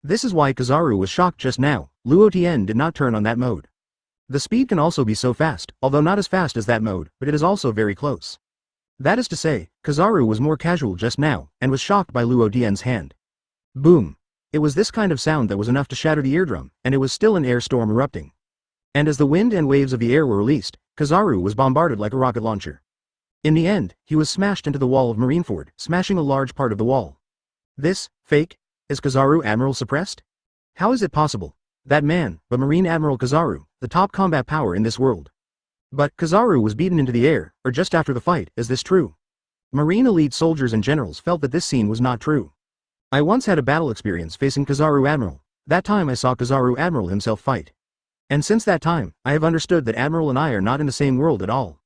S1: This is why Kizaru was shocked just now. Luo Tian did not turn on that mode. The speed can also be so fast, although not as fast as that mode, but it is also very close. That is to say, Kizaru was more casual just now, and was shocked by Luo Tian's hand. Boom! It was this kind of sound that was enough to shatter the eardrum, and it was still an air storm erupting. And as the wind and waves of the air were released, Kizaru was bombarded like a rocket launcher. In the end, he was smashed into the wall of Marineford, smashing a large part of the wall. This, fake? Is Kizaru Admiral suppressed? How is it possible? That man, but Marine Admiral Kizaru, the top combat power in this world. But Kizaru was beaten into the air, or just after the fight, is this true? Marine elite soldiers and generals felt that this scene was not true. I once had a battle experience facing Kizaru Admiral. That time I saw Kizaru Admiral himself fight. And since that time, I have understood that Admiral and I are not in the same world at all.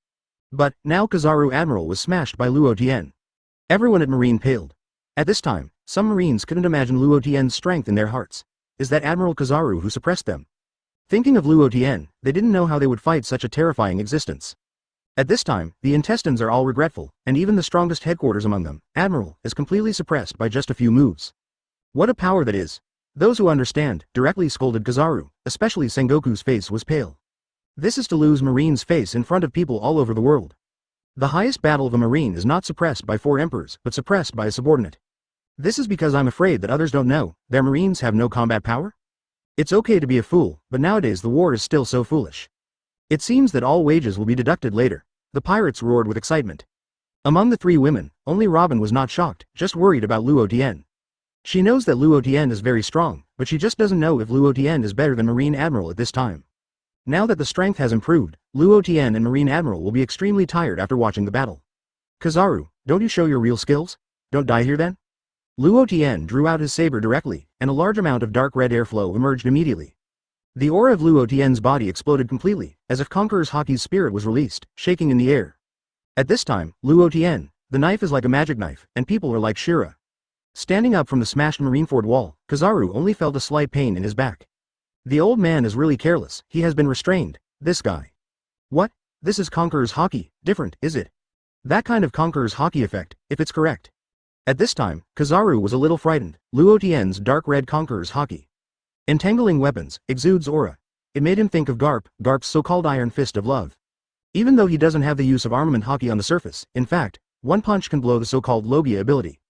S1: But, now Kizaru Admiral was smashed by Luo Tian. Everyone at Marine paled. At this time, some Marines couldn't imagine Luo Tian's strength in their hearts. Is that Admiral Kizaru who suppressed them? Thinking of Luo Tian, they didn't know how they would fight such a terrifying existence. At this time, the intestines are all regretful, and even the strongest headquarters among them, Admiral, is completely suppressed by just a few moves. What a power that is! Those who understand, directly scolded Kizaru, especially Sengoku's face was pale. This is to lose Marine's face in front of people all over the world. The highest battle of a Marine is not suppressed by 4 emperors, but suppressed by a subordinate. This is because I'm afraid that others don't know, their Marines have no combat power? It's okay to be a fool, but nowadays the war is still so foolish. It seems that all wages will be deducted later. The pirates roared with excitement. Among the 3 women, only Robin was not shocked, just worried about Luo Tian. She knows that Luo Tian is very strong, but she just doesn't know if Luo Tian is better than Marine Admiral at this time. Now that the strength has improved, Luo Tian and Marine Admiral will be extremely tired after watching the battle. Kizaru, don't you show your real skills? Don't die here then? Luo Tian drew out his saber directly, and a large amount of dark red airflow emerged immediately. The aura of Luo Tian's body exploded completely, as if Conqueror's Haki's spirit was released, shaking in the air. At this time, Luo Tian, the knife is like a magic knife, and people are like Shira. Standing up from the smashed Marineford wall, Kizaru only felt a slight pain in his back. The old man is really careless, he has been restrained, this guy. What? This is Conqueror's Haki, different, is it? That kind of Conqueror's Haki effect, if it's correct. At this time, Kizaru was a little frightened. Luo Tian's dark red Conqueror's Haki. Entangling weapons, exudes aura. It made him think of Garp's so-called Iron Fist of Love. Even though he doesn't have the use of armament Haki on the surface, in fact, one punch can blow the so-called Logia ability.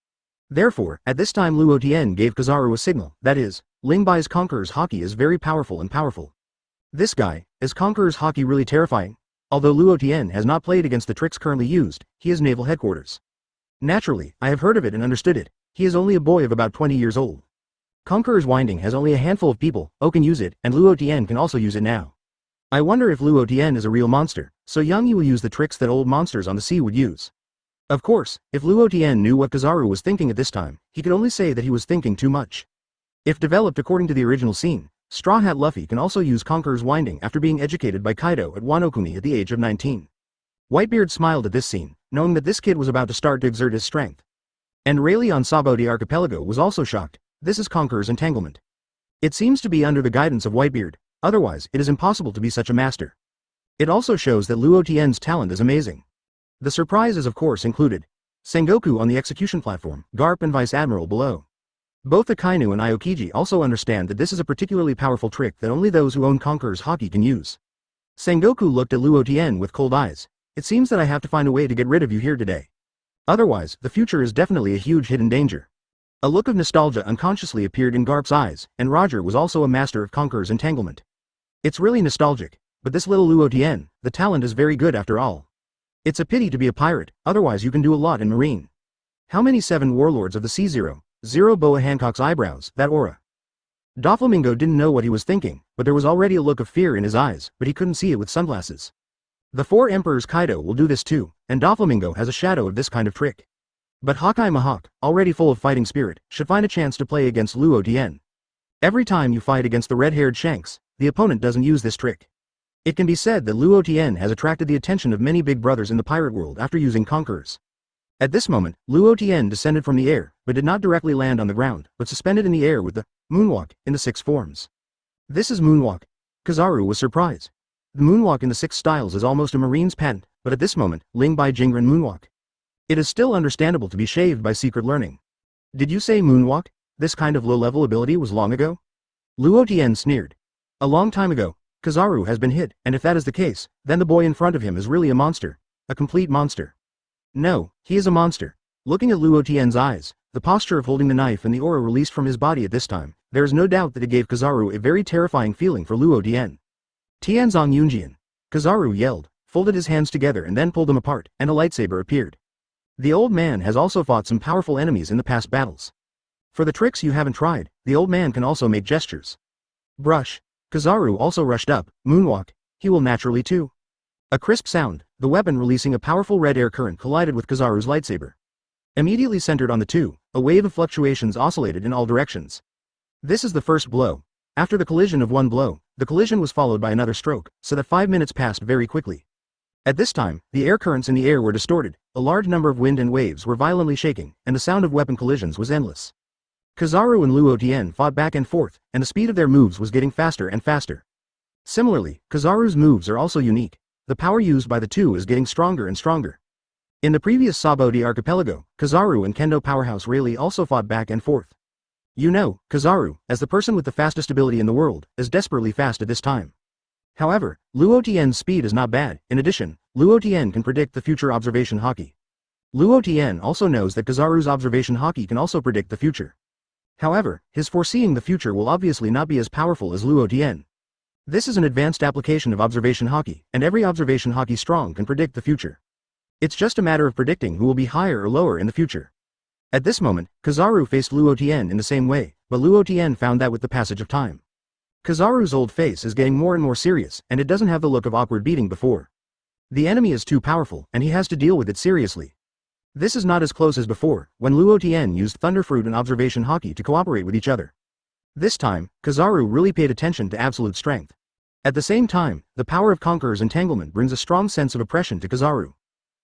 S1: Therefore, at this time Luo Tian gave Kizaru a signal, that is, Ling Bai's Conqueror's Haki is very powerful and powerful. This guy, is Conqueror's Haki really terrifying? Although Luo Tian has not played against the tricks currently used, he is naval headquarters. Naturally, I have heard of it and understood it, he is only a boy of about 20 years old. Conqueror's Winding has only a handful of people, can use it, and Luo Tian can also use it now. I wonder if Luo Tian is a real monster, so young he will use the tricks that old monsters on the sea would use. Of course, if Luo Tian knew what Kizaru was thinking at this time, he could only say that he was thinking too much. If developed according to the original scene, Straw Hat Luffy can also use Conqueror's Winding after being educated by Kaido at Wano Kuni at the age of 19. Whitebeard smiled at this scene, knowing that this kid was about to start to exert his strength. And Rayleigh on Sabo de Archipelago was also shocked. This is Conqueror's Entanglement. It seems to be under the guidance of Whitebeard, otherwise it is impossible to be such a master. It also shows that Luo Tian's talent is amazing. The surprises of course included Sengoku on the execution platform, Garp and Vice Admiral below. Both Akainu and Aokiji also understand that this is a particularly powerful trick that only those who own Conqueror's Haki can use. Sengoku looked at Luo Tian with cold eyes. It seems that I have to find a way to get rid of you here today. Otherwise, the future is definitely a huge hidden danger. A look of nostalgia unconsciously appeared in Garp's eyes, and Roger was also a master of Conqueror's Entanglement. It's really nostalgic, but this little Luo Tian, the talent is very good after all. It's a pity to be a pirate, otherwise you can do a lot in Marine. How many 7 warlords of the C0? Zero Boa Hancock's eyebrows, that aura. Doflamingo didn't know what he was thinking, but there was already a look of fear in his eyes, but he couldn't see it with sunglasses. The 4 Emperors Kaido will do this too, and Doflamingo has a shadow of this kind of trick. But Hawkeye Mahawk, already full of fighting spirit, should find a chance to play against Luo Tian. Every time you fight against the red-haired Shanks, the opponent doesn't use this trick. It can be said that Luo Tian has attracted the attention of many big brothers in the pirate world after using Conquerors. At this moment, Luo Tian descended from the air, but did not directly land on the ground, but suspended in the air with the moonwalk in the 6 forms. This is moonwalk. Kizaru was surprised. The moonwalk in the 6 styles is almost a marine's patent, but at this moment, Ling Bai Jingren moonwalk. It is still understandable to be shaved by secret learning. Did you say moonwalk? This kind of low-level ability was long ago? Luo Tian sneered. A long time ago, Kizaru has been hit, and if that is the case, then the boy in front of him is really a monster. A complete monster. No, he is a monster. Looking at Luo Tian's eyes, the posture of holding the knife and the aura released from his body at this time, there is no doubt that it gave Kizaru a very terrifying feeling for Luo Tian. Tianzong Yunjian. Kizaru yelled, folded his hands together and then pulled them apart, and a lightsaber appeared. The old man has also fought some powerful enemies in the past battles. For the tricks you haven't tried, the old man can also make gestures. Brush. Kizaru also rushed up, moonwalk, he will naturally too. A crisp sound, the weapon releasing a powerful red air current collided with Kizaru's lightsaber. Immediately centered on the two, a wave of fluctuations oscillated in all directions. This is the first blow. After the collision of one blow, the collision was followed by another stroke, so that 5 minutes passed very quickly. At this time, the air currents in the air were distorted, a large number of wind and waves were violently shaking, and the sound of weapon collisions was endless. Kizaru and Luo Tian fought back and forth, and the speed of their moves was getting faster and faster. Similarly, Kizaru's moves are also unique. The power used by the two is getting stronger and stronger. In the previous Sabo de Archipelago, Kizaru and Kendo powerhouse Rayleigh also fought back and forth. You know, Kizaru, as the person with the fastest ability in the world, is desperately fast at this time. However, Luo Tian's speed is not bad. In addition, Luo Tian can predict the future observation Haki. Luo Tian also knows that Kizaru's observation Haki can also predict the future. However, his foreseeing the future will obviously not be as powerful as Luo Tian. This is an advanced application of observation Haki, and every observation Haki strong can predict the future. It's just a matter of predicting who will be higher or lower in the future. At this moment, Kizaru faced Luo Tian in the same way, but Luo Tian found that with the passage of time. Kizaru's old face is getting more and more serious, and it doesn't have the look of awkward beating before. The enemy is too powerful, and he has to deal with it seriously. This is not as close as before, when Luo Tian used Thunderfruit and Observation Haki to cooperate with each other. This time, Kizaru really paid attention to absolute strength. At the same time, the power of Conqueror's Entanglement brings a strong sense of oppression to Kizaru.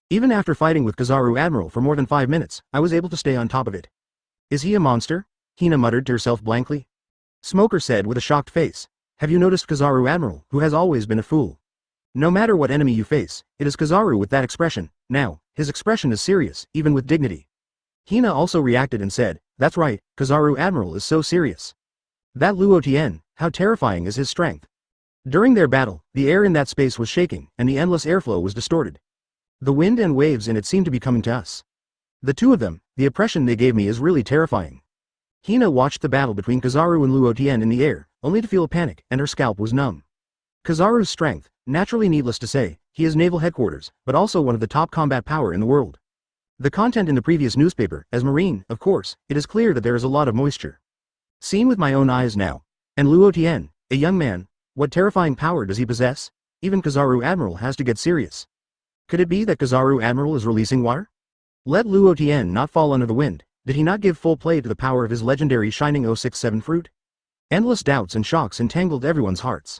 S1: Even after fighting with Kizaru Admiral for more than 5 minutes, I was able to stay on top of it. Is he a monster? Hina muttered to herself blankly. Smoker said with a shocked face. Have you noticed Kizaru Admiral, who has always been a fool? No matter what enemy you face, it is Kizaru with that expression. Now, his expression is serious, even with dignity. Hina also reacted and said, that's right, Kizaru Admiral is so serious. That Luo Tian, how terrifying is his strength. During their battle, the air in that space was shaking, and the endless airflow was distorted. The wind and waves in it seemed to be coming to us. The two of them, the oppression they gave me is really terrifying. Hina watched the battle between Kizaru and Luo Tian in the air, only to feel a panic, and her scalp was numb. Kizaru's strength, naturally needless to say, he is naval headquarters, but also one of the top combat power in the world. The content in the previous newspaper, as marine, of course, it is clear that there is a lot of moisture. Seen with my own eyes now. And Luo Tian, a young man, what terrifying power does he possess? Even Kizaru Admiral has to get serious. Could it be that Kizaru Admiral is releasing water? Let Luo Tian not fall under the wind. Did he not give full play to the power of his legendary Shining 067 fruit? Endless doubts and shocks entangled everyone's hearts.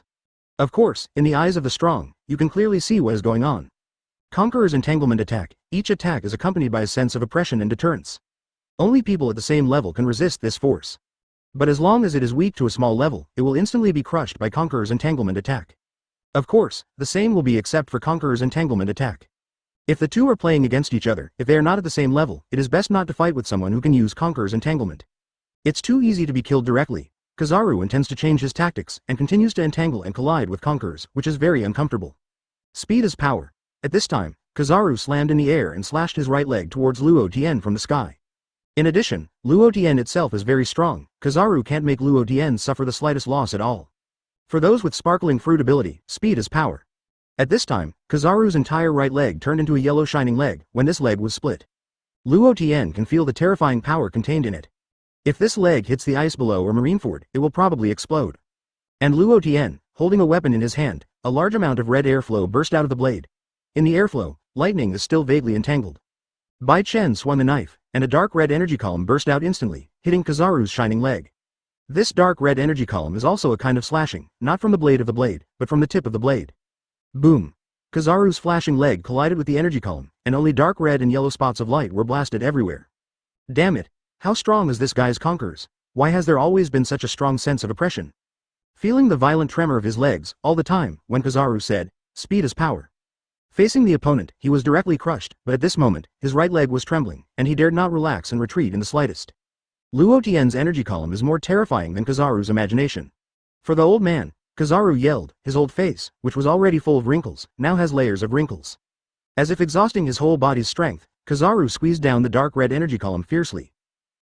S1: Of course, in the eyes of the strong, you can clearly see what is going on. Conqueror's entanglement attack. Each attack is accompanied by a sense of oppression and deterrence. Only people at the same level can resist this force. But as long as it is weak to a small level, it will instantly be crushed by Conqueror's entanglement attack. Of course, the same will be except for Conqueror's entanglement attack. If the two are playing against each other, if they are not at the same level, it is best not to fight with someone who can use Conqueror's entanglement. It's too easy to be killed directly. Kizaru intends to change his tactics, and continues to entangle and collide with Conquerors, which is very uncomfortable. Speed is power. At this time, Kizaru slammed in the air and slashed his right leg towards Luo Tian from the sky. In addition, Luo Tian itself is very strong. Kizaru can't make Luo Tian suffer the slightest loss at all. For those with sparkling fruit ability, speed is power. At this time, Kizaru's entire right leg turned into a yellow shining leg, when this leg was split. Luo Tian can feel the terrifying power contained in it. If this leg hits the ice below or Marineford, it will probably explode. And Luo Tian, holding a weapon in his hand, a large amount of red airflow burst out of the blade. In the airflow, lightning is still vaguely entangled. Bai Chen swung the knife, and a dark red energy column burst out instantly, hitting Kizaru's shining leg. This dark red energy column is also a kind of slashing, not from the blade of the blade, but from the tip of the blade. Boom! Kizaru's flashing leg collided with the energy column, and only dark red and yellow spots of light were blasted everywhere. Damn it! How strong is this guy's conquerors? Why has there always been such a strong sense of oppression? Feeling the violent tremor of his legs, all the time, when Kizaru said, speed is power. Facing the opponent, he was directly crushed, but at this moment, his right leg was trembling, and he dared not relax and retreat in the slightest. Luo Tian's energy column is more terrifying than Kizaru's imagination. For the old man, Kizaru yelled, his old face, which was already full of wrinkles, now has layers of wrinkles. As if exhausting his whole body's strength, Kizaru squeezed down the dark red energy column fiercely.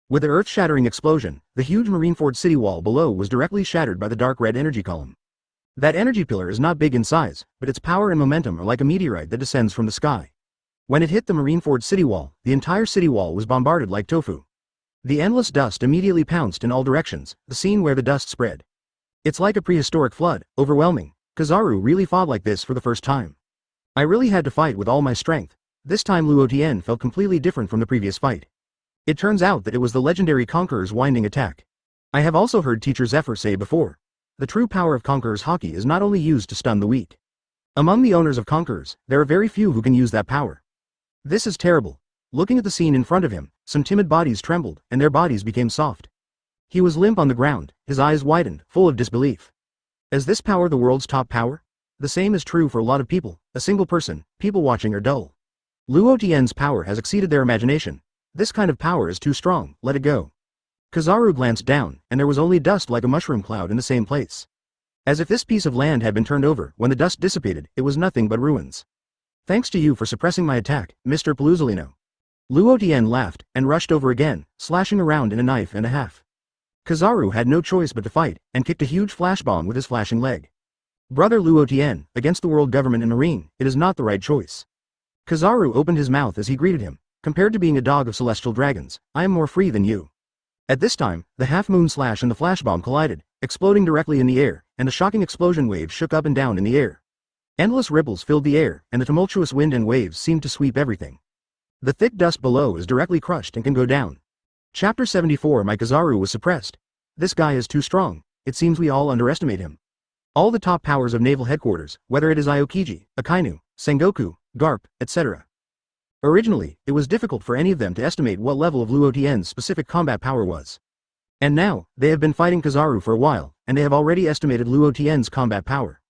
S1: With the earth-shattering explosion, the huge Marineford city wall below was directly shattered by the dark red energy column. That energy pillar is not big in size, but its power and momentum are like a meteorite that descends from the sky. When it hit the Marineford city wall, the entire city wall was bombarded like tofu. The endless dust immediately pounced in all directions, the scene where the dust spread. It's like a prehistoric flood, overwhelming. Kizaru really fought like this for the first time. I really had to fight with all my strength. This time Luo Tian felt completely different from the previous fight. It turns out that it was the legendary Conqueror's winding attack. I have also heard Teacher Zephyr say before. The true power of Conqueror's Haki is not only used to stun the weak. Among the owners of Conquerors, there are very few who can use that power. This is terrible. Looking at the scene in front of him, some timid bodies trembled, and their bodies became soft. He was limp on the ground, his eyes widened, full of disbelief. Is this power the world's top power? The same is true for a lot of people, a single person, people watching are dull. Luo Tian's power has exceeded their imagination. This kind of power is too strong, let it go. Kizaru glanced down, and there was only dust like a mushroom cloud in the same place. As if this piece of land had been turned over, when the dust dissipated, it was nothing but ruins. Thanks to you for suppressing my attack, Mr. Paluzolino. Luo Tian laughed, and rushed over again, slashing around in a knife and a half. Kizaru had no choice but to fight, and kicked a huge flash bomb with his flashing leg. Brother Luo Tian, against the world government and marine, it is not the right choice. Kizaru opened his mouth as he greeted him. Compared to being a dog of celestial dragons, I am more free than you. At this time, the half-moon slash and the flash bomb collided, exploding directly in the air, and a shocking explosion wave shook up and down in the air. Endless ripples filled the air, and the tumultuous wind and waves seemed to sweep everything. The thick dust below is directly crushed and can go down. Chapter 74. My Kizaru was suppressed. This guy is too strong. It seems we all underestimate him. All the top powers of naval headquarters, whether it is Aokiji, Akainu, Sengoku, Garp, etc. Originally, it was difficult for any of them to estimate what level of Luo Tian's specific combat power was. And now, they have been fighting Kizaru for a while, and they have already estimated Luo Tian's combat power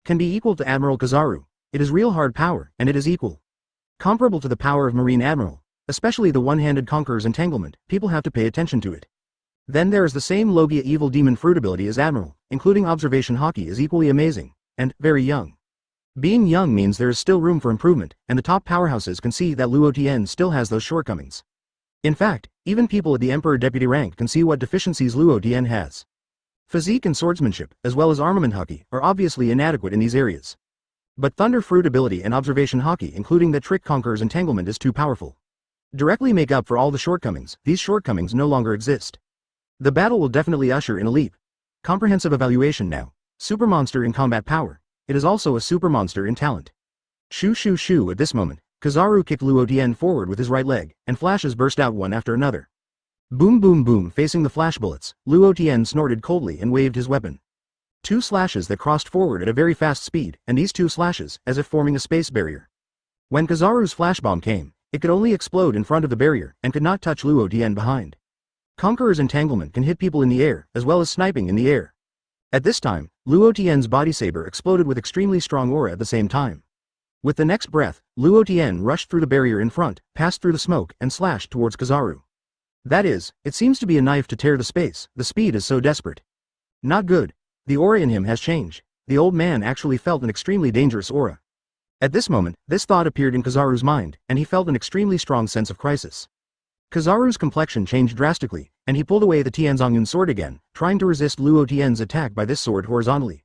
S1: can be equal to Admiral Kizaru. It is real hard power, and it is equal. Comparable to the power of Marine Admiral, especially the one-handed Conqueror's entanglement, people have to pay attention to it. Then there is the same Logia Evil Demon Fruit ability as Admiral, including Observation Haki is equally amazing, and very young. Being young means there is still room for improvement, and the top powerhouses can see that Luo Tian still has those shortcomings. In fact, even people at the Emperor Deputy rank can see what deficiencies Luo Tian has. Physique and swordsmanship, as well as armament Haki, are obviously inadequate in these areas. But Thunder Fruit ability and Observation Haki, including that Trick Conqueror's entanglement, is too powerful. Directly make up for all the shortcomings. These shortcomings no longer exist. The battle will definitely usher in a leap. Comprehensive evaluation now. Super monster in combat power. It is also a super monster in talent. Shoo shoo shoo. At this moment, Kizaru kicked Luo Tian forward with his right leg, and flashes burst out one after another. Boom boom boom. Facing the flash bullets, Luo Tian snorted coldly and waved his weapon. Two slashes that crossed forward at a very fast speed, and these two slashes, as if forming a space barrier. When Kizaru's flash bomb came, it could only explode in front of the barrier, and could not touch Luo Tian behind. Conqueror's entanglement can hit people in the air, as well as sniping in the air. At this time, Luo Tian's body saber exploded with extremely strong aura at the same time. With the next breath, Luo Tian rushed through the barrier in front, passed through the smoke, and slashed towards Kizaru. That is, it seems to be a knife to tear the space, the speed is so desperate. Not good. The aura in him has changed. The old man actually felt an extremely dangerous aura. At this moment, this thought appeared in Kizaru's mind, and he felt an extremely strong sense of crisis. Kizaru's complexion changed drastically, and he pulled away the Tianzongyun sword again, trying to resist Luo Tian's attack by this sword horizontally.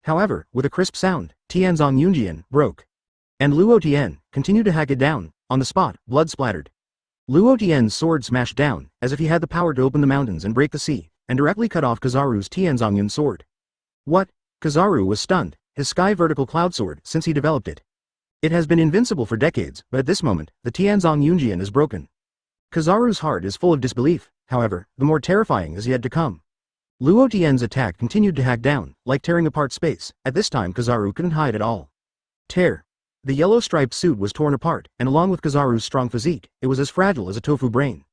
S1: However, with a crisp sound, Tianzongyun broke. And Luo Tian continued to hack it down. On the spot, blood splattered. Luo Tian's sword smashed down, as if he had the power to open the mountains and break the sea, and directly cut off Kizaru's Tianzongyun sword. What? Kizaru was stunned. His sky vertical cloud sword, since he developed it. It has been invincible for decades, but at this moment, the Tianzongyun is broken. Kizaru's heart is full of disbelief. However, the more terrifying is yet to come. Luo Tian's attack continued to hack down, like tearing apart space. At this time Kizaru couldn't hide at all. Tear. The yellow striped suit was torn apart, and along with Kizaru's strong physique, it was as fragile as a tofu brain.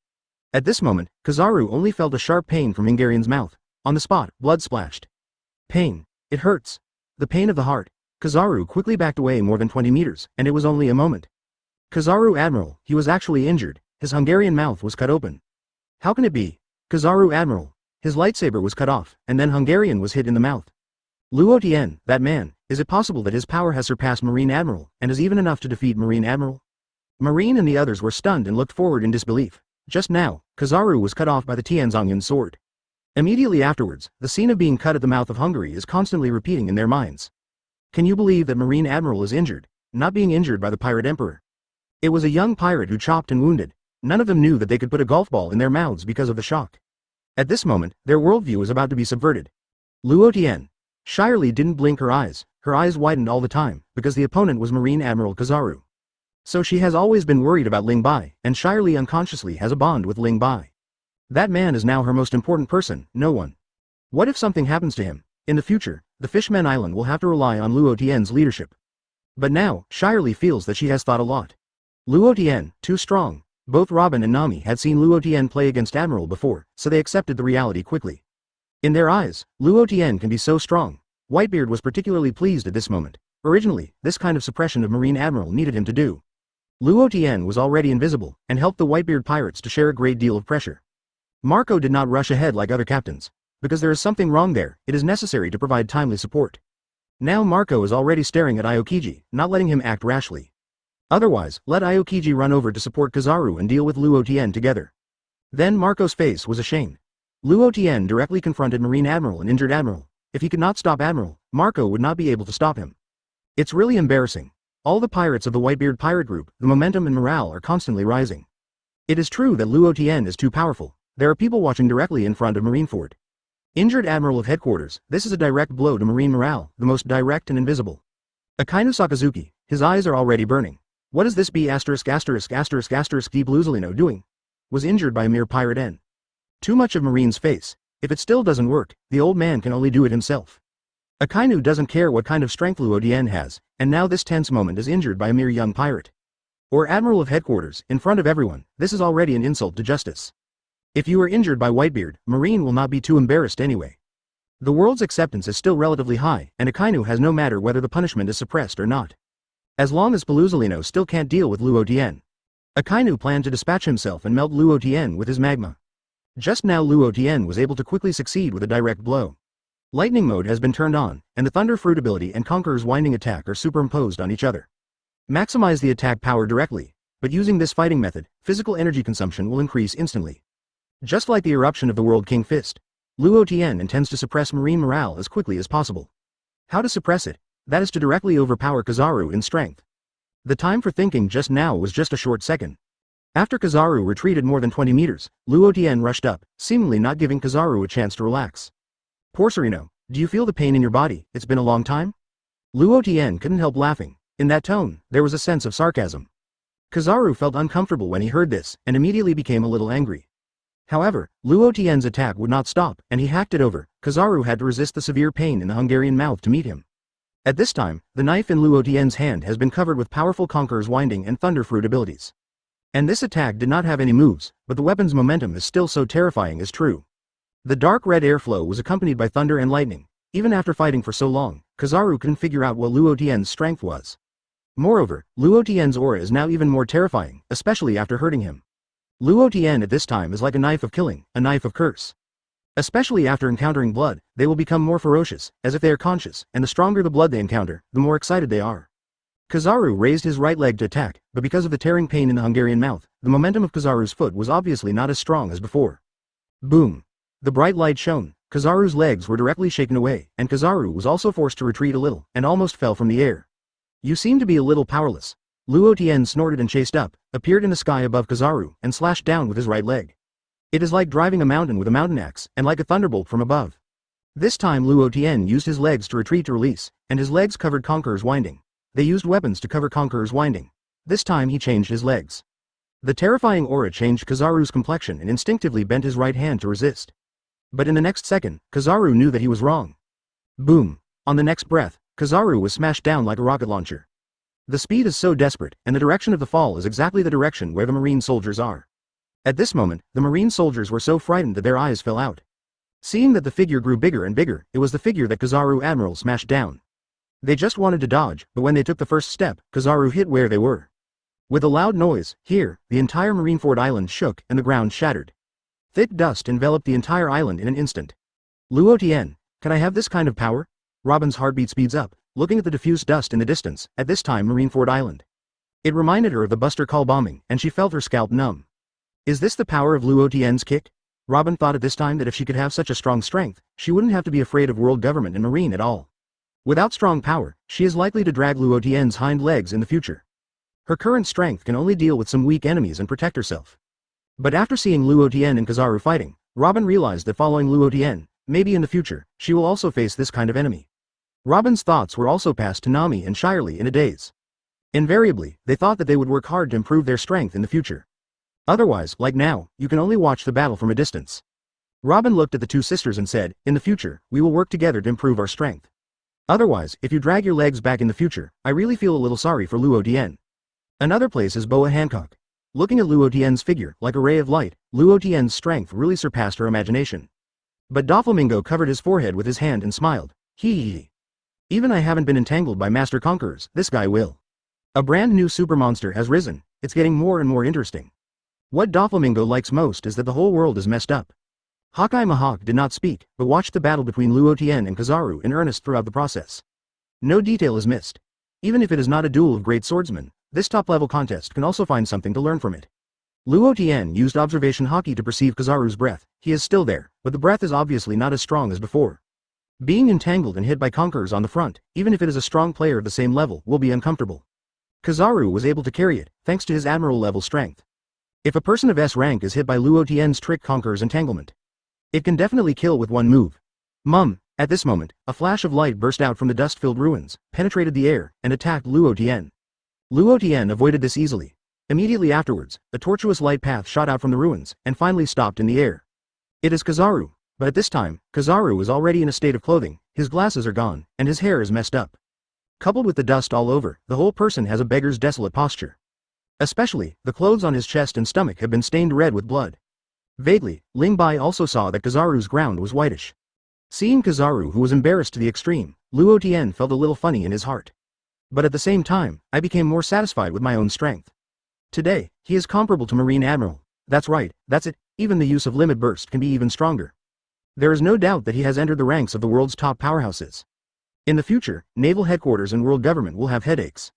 S1: At this moment, Kizaru only felt a sharp pain from Hungarian's mouth. On the spot, blood splashed. Pain. It hurts. The pain of the heart. Kizaru quickly backed away more than 20 meters, and it was only a moment. Kizaru Admiral, he was actually injured. His Hungarian mouth was cut open. How can it be? Kizaru Admiral. His lightsaber was cut off, and then Hungarian was hit in the mouth. Luo Tian, that man, is it possible that his power has surpassed Marine Admiral, and is even enough to defeat Marine Admiral? Marine and the others were stunned and looked forward in disbelief. Just now, Kizaru was cut off by the Tianzongyun sword. Immediately afterwards, the scene of being cut at the mouth of Hungary is constantly repeating in their minds. Can you believe that Marine Admiral is injured, not being injured by the Pirate Emperor? It was a young pirate who chopped and wounded. None of them knew that they could put a golf ball in their mouths because of the shock. At this moment, their worldview was about to be subverted. Luo Tian. Shirley didn't blink her eyes widened all the time, because the opponent was Marine Admiral Kizaru. So she has always been worried about Ling Bai, and Shirley unconsciously has a bond with Ling Bai. That man is now her most important person, no one. What if something happens to him? In the future, the Fishmen Island will have to rely on Luo Tian's leadership. But now, Shirley feels that she has thought a lot. Luo Tian, too strong. Both Robin and Nami had seen Luo Tian play against Admiral before, so they accepted the reality quickly. In their eyes, Luo Tian can be so strong. Whitebeard was particularly pleased at this moment. Originally, this kind of suppression of Marine Admiral needed him to do. Luo Tian was already invisible, and helped the Whitebeard pirates to share a great deal of pressure. Marco did not rush ahead like other captains. Because there is something wrong there, it is necessary to provide timely support. Now Marco is already staring at Aokiji, not letting him act rashly. Otherwise, let Aokiji run over to support Kizaru and deal with Luo Tian together. Then Marco's face was ashamed. Luo Tian directly confronted Marine Admiral and injured Admiral. If he could not stop Admiral, Marco would not be able to stop him. It's really embarrassing. All the pirates of the Whitebeard pirate group, the momentum and morale are constantly rising. It is true that Luo Tian is too powerful. There are people watching directly in front of Marineford. Injured Admiral of Headquarters, this is a direct blow to Marine morale, the most direct and invisible. Akainu Sakazuki, his eyes are already burning. What is this B*** Deep Luzolino doing? Was injured by a mere pirate N. Too much of Marine's face. If it still doesn't work, the old man can only do it himself. Akainu doesn't care what kind of strength Luo Tian has, and now this tense moment is injured by a mere young pirate. Or Admiral of Headquarters, in front of everyone, this is already an insult to justice. If you are injured by Whitebeard, Marine will not be too embarrassed anyway. The world's acceptance is still relatively high, and Akainu has no matter whether the punishment is suppressed or not. As long as Paluzolino still can't deal with Luo Tian. Akainu planned to dispatch himself and melt Luo Tian with his magma. Just now Luo Tian was able to quickly succeed with a direct blow. Lightning mode has been turned on, and the Thunder Fruit ability and Conqueror's Winding attack are superimposed on each other. Maximize the attack power directly, but using this fighting method, physical energy consumption will increase instantly. Just like the eruption of the World King Fist, Luo Tian intends to suppress Marine morale as quickly as possible. How to suppress it? That is to directly overpower Kizaru in strength. The time for thinking just now was just a short second. After Kizaru retreated more than 20 meters, Luo Tian rushed up, seemingly not giving Kizaru a chance to relax. Porcerino, do you feel the pain in your body? It's been a long time? Luo Tian couldn't help laughing. In that tone, there was a sense of sarcasm. Kizaru felt uncomfortable when he heard this, and immediately became a little angry. However, Luo Tian's attack would not stop, and he hacked it over. Kizaru had to resist the severe pain in the Hungarian mouth to meet him. At this time, the knife in Luo Tian's hand has been covered with powerful Conqueror's Winding and Thunder Fruit abilities. And this attack did not have any moves, but the weapon's momentum is still so terrifying as true. The dark red airflow was accompanied by thunder and lightning. Even after fighting for so long, Kizaru couldn't figure out what Luo Tian's strength was. Moreover, Luo Tian's aura is now even more terrifying, especially after hurting him. Luo Tian at this time is like a knife of killing, a knife of curse. Especially after encountering blood, they will become more ferocious, as if they are conscious, and the stronger the blood they encounter, the more excited they are. Kizaru raised his right leg to attack, but because of the tearing pain in the Hungarian mouth, the momentum of Kizaru's foot was obviously not as strong as before. Boom! The bright light shone, Kizaru's legs were directly shaken away, and Kizaru was also forced to retreat a little, and almost fell from the air. You seem to be a little powerless. Luo Tian snorted and chased up, appeared in the sky above Kizaru, and slashed down with his right leg. It is like driving a mountain with a mountain axe, and like a thunderbolt from above. This time Luo Tian used his legs to retreat to release, and his legs covered Conqueror's Winding. They used weapons to cover Conqueror's Winding. This time he changed his legs. The terrifying aura changed Kizaru's complexion and instinctively bent his right hand to resist. But in the next second, Kizaru knew that he was wrong. Boom! On the next breath, Kizaru was smashed down like a rocket launcher. The speed is so desperate, and the direction of the fall is exactly the direction where the Marine soldiers are. At this moment, the Marine soldiers were so frightened that their eyes fell out. Seeing that the figure grew bigger and bigger, it was the figure that Kizaru Admiral smashed down. They just wanted to dodge, but when they took the first step, Kizaru hit where they were. With a loud noise, here, the entire Marineford Island shook and the ground shattered. Thick dust enveloped the entire island in an instant. Luo Tian, can I have this kind of power? Robin's heartbeat speeds up, looking at the diffused dust in the distance, at this time Marineford Island. It reminded her of the Buster Call bombing, and she felt her scalp numb. Is this the power of Luo Tian's kick? Robin thought at this time that if she could have such a strong strength, she wouldn't have to be afraid of world government and Marine at all. Without strong power, she is likely to drag Luo Tian's hind legs in the future. Her current strength can only deal with some weak enemies and protect herself. But after seeing Luo Tian and Kizaru fighting, Robin realized that following Luo Tian, maybe in the future, she will also face this kind of enemy. Robin's thoughts were also past Tsunami and Shirley in a daze. Invariably, they thought that they would work hard to improve their strength in the future. Otherwise, like now, you can only watch the battle from a distance. Robin looked at the two sisters and said, in the future, we will work together to improve our strength. Otherwise, if you drag your legs back in the future, I really feel a little sorry for Luo Tian. Another place is Boa Hancock. Looking at Luo Tian's figure, like a ray of light, Luo Tian's strength really surpassed her imagination. But Doflamingo covered his forehead with his hand and smiled. Hee. Even I haven't been entangled by Master Conquerors, this guy will. A brand new super monster has risen, it's getting more and more interesting. What Doflamingo likes most is that the whole world is messed up. Haki Mahawk did not speak, but watched the battle between Luo Tian and Kizaru in earnest throughout the process. No detail is missed. Even if it is not a duel of great swordsmen, this top-level contest can also find something to learn from it. Luo Tian used observation Haki to perceive Kizaru's breath. He is still there, but the breath is obviously not as strong as before. Being entangled and hit by conquerors on the front, even if it is a strong player of the same level, will be uncomfortable. Kizaru was able to carry it, thanks to his admiral-level strength. If a person of S rank is hit by Luo Tian's trick conqueror's entanglement, it can definitely kill with one move. At this moment, a flash of light burst out from the dust-filled ruins, penetrated the air, and attacked Luo Tian. Luo Tian avoided this easily. Immediately afterwards, a tortuous light path shot out from the ruins, and finally stopped in the air. It is Kizaru, but at this time, Kizaru is already in a state of clothing, his glasses are gone, and his hair is messed up. Coupled with the dust all over, the whole person has a beggar's desolate posture. Especially, the clothes on his chest and stomach have been stained red with blood. Vaguely, Ling Bai also saw that Kizaru's ground was whitish. Seeing Kizaru, who was embarrassed to the extreme, Luo Tian felt a little funny in his heart. But at the same time, I became more satisfied with my own strength. Today, he is comparable to Marine Admiral. That's right, that's it, even the use of limit burst can be even stronger. There is no doubt that he has entered the ranks of the world's top powerhouses. In the future, naval headquarters and world government will have headaches.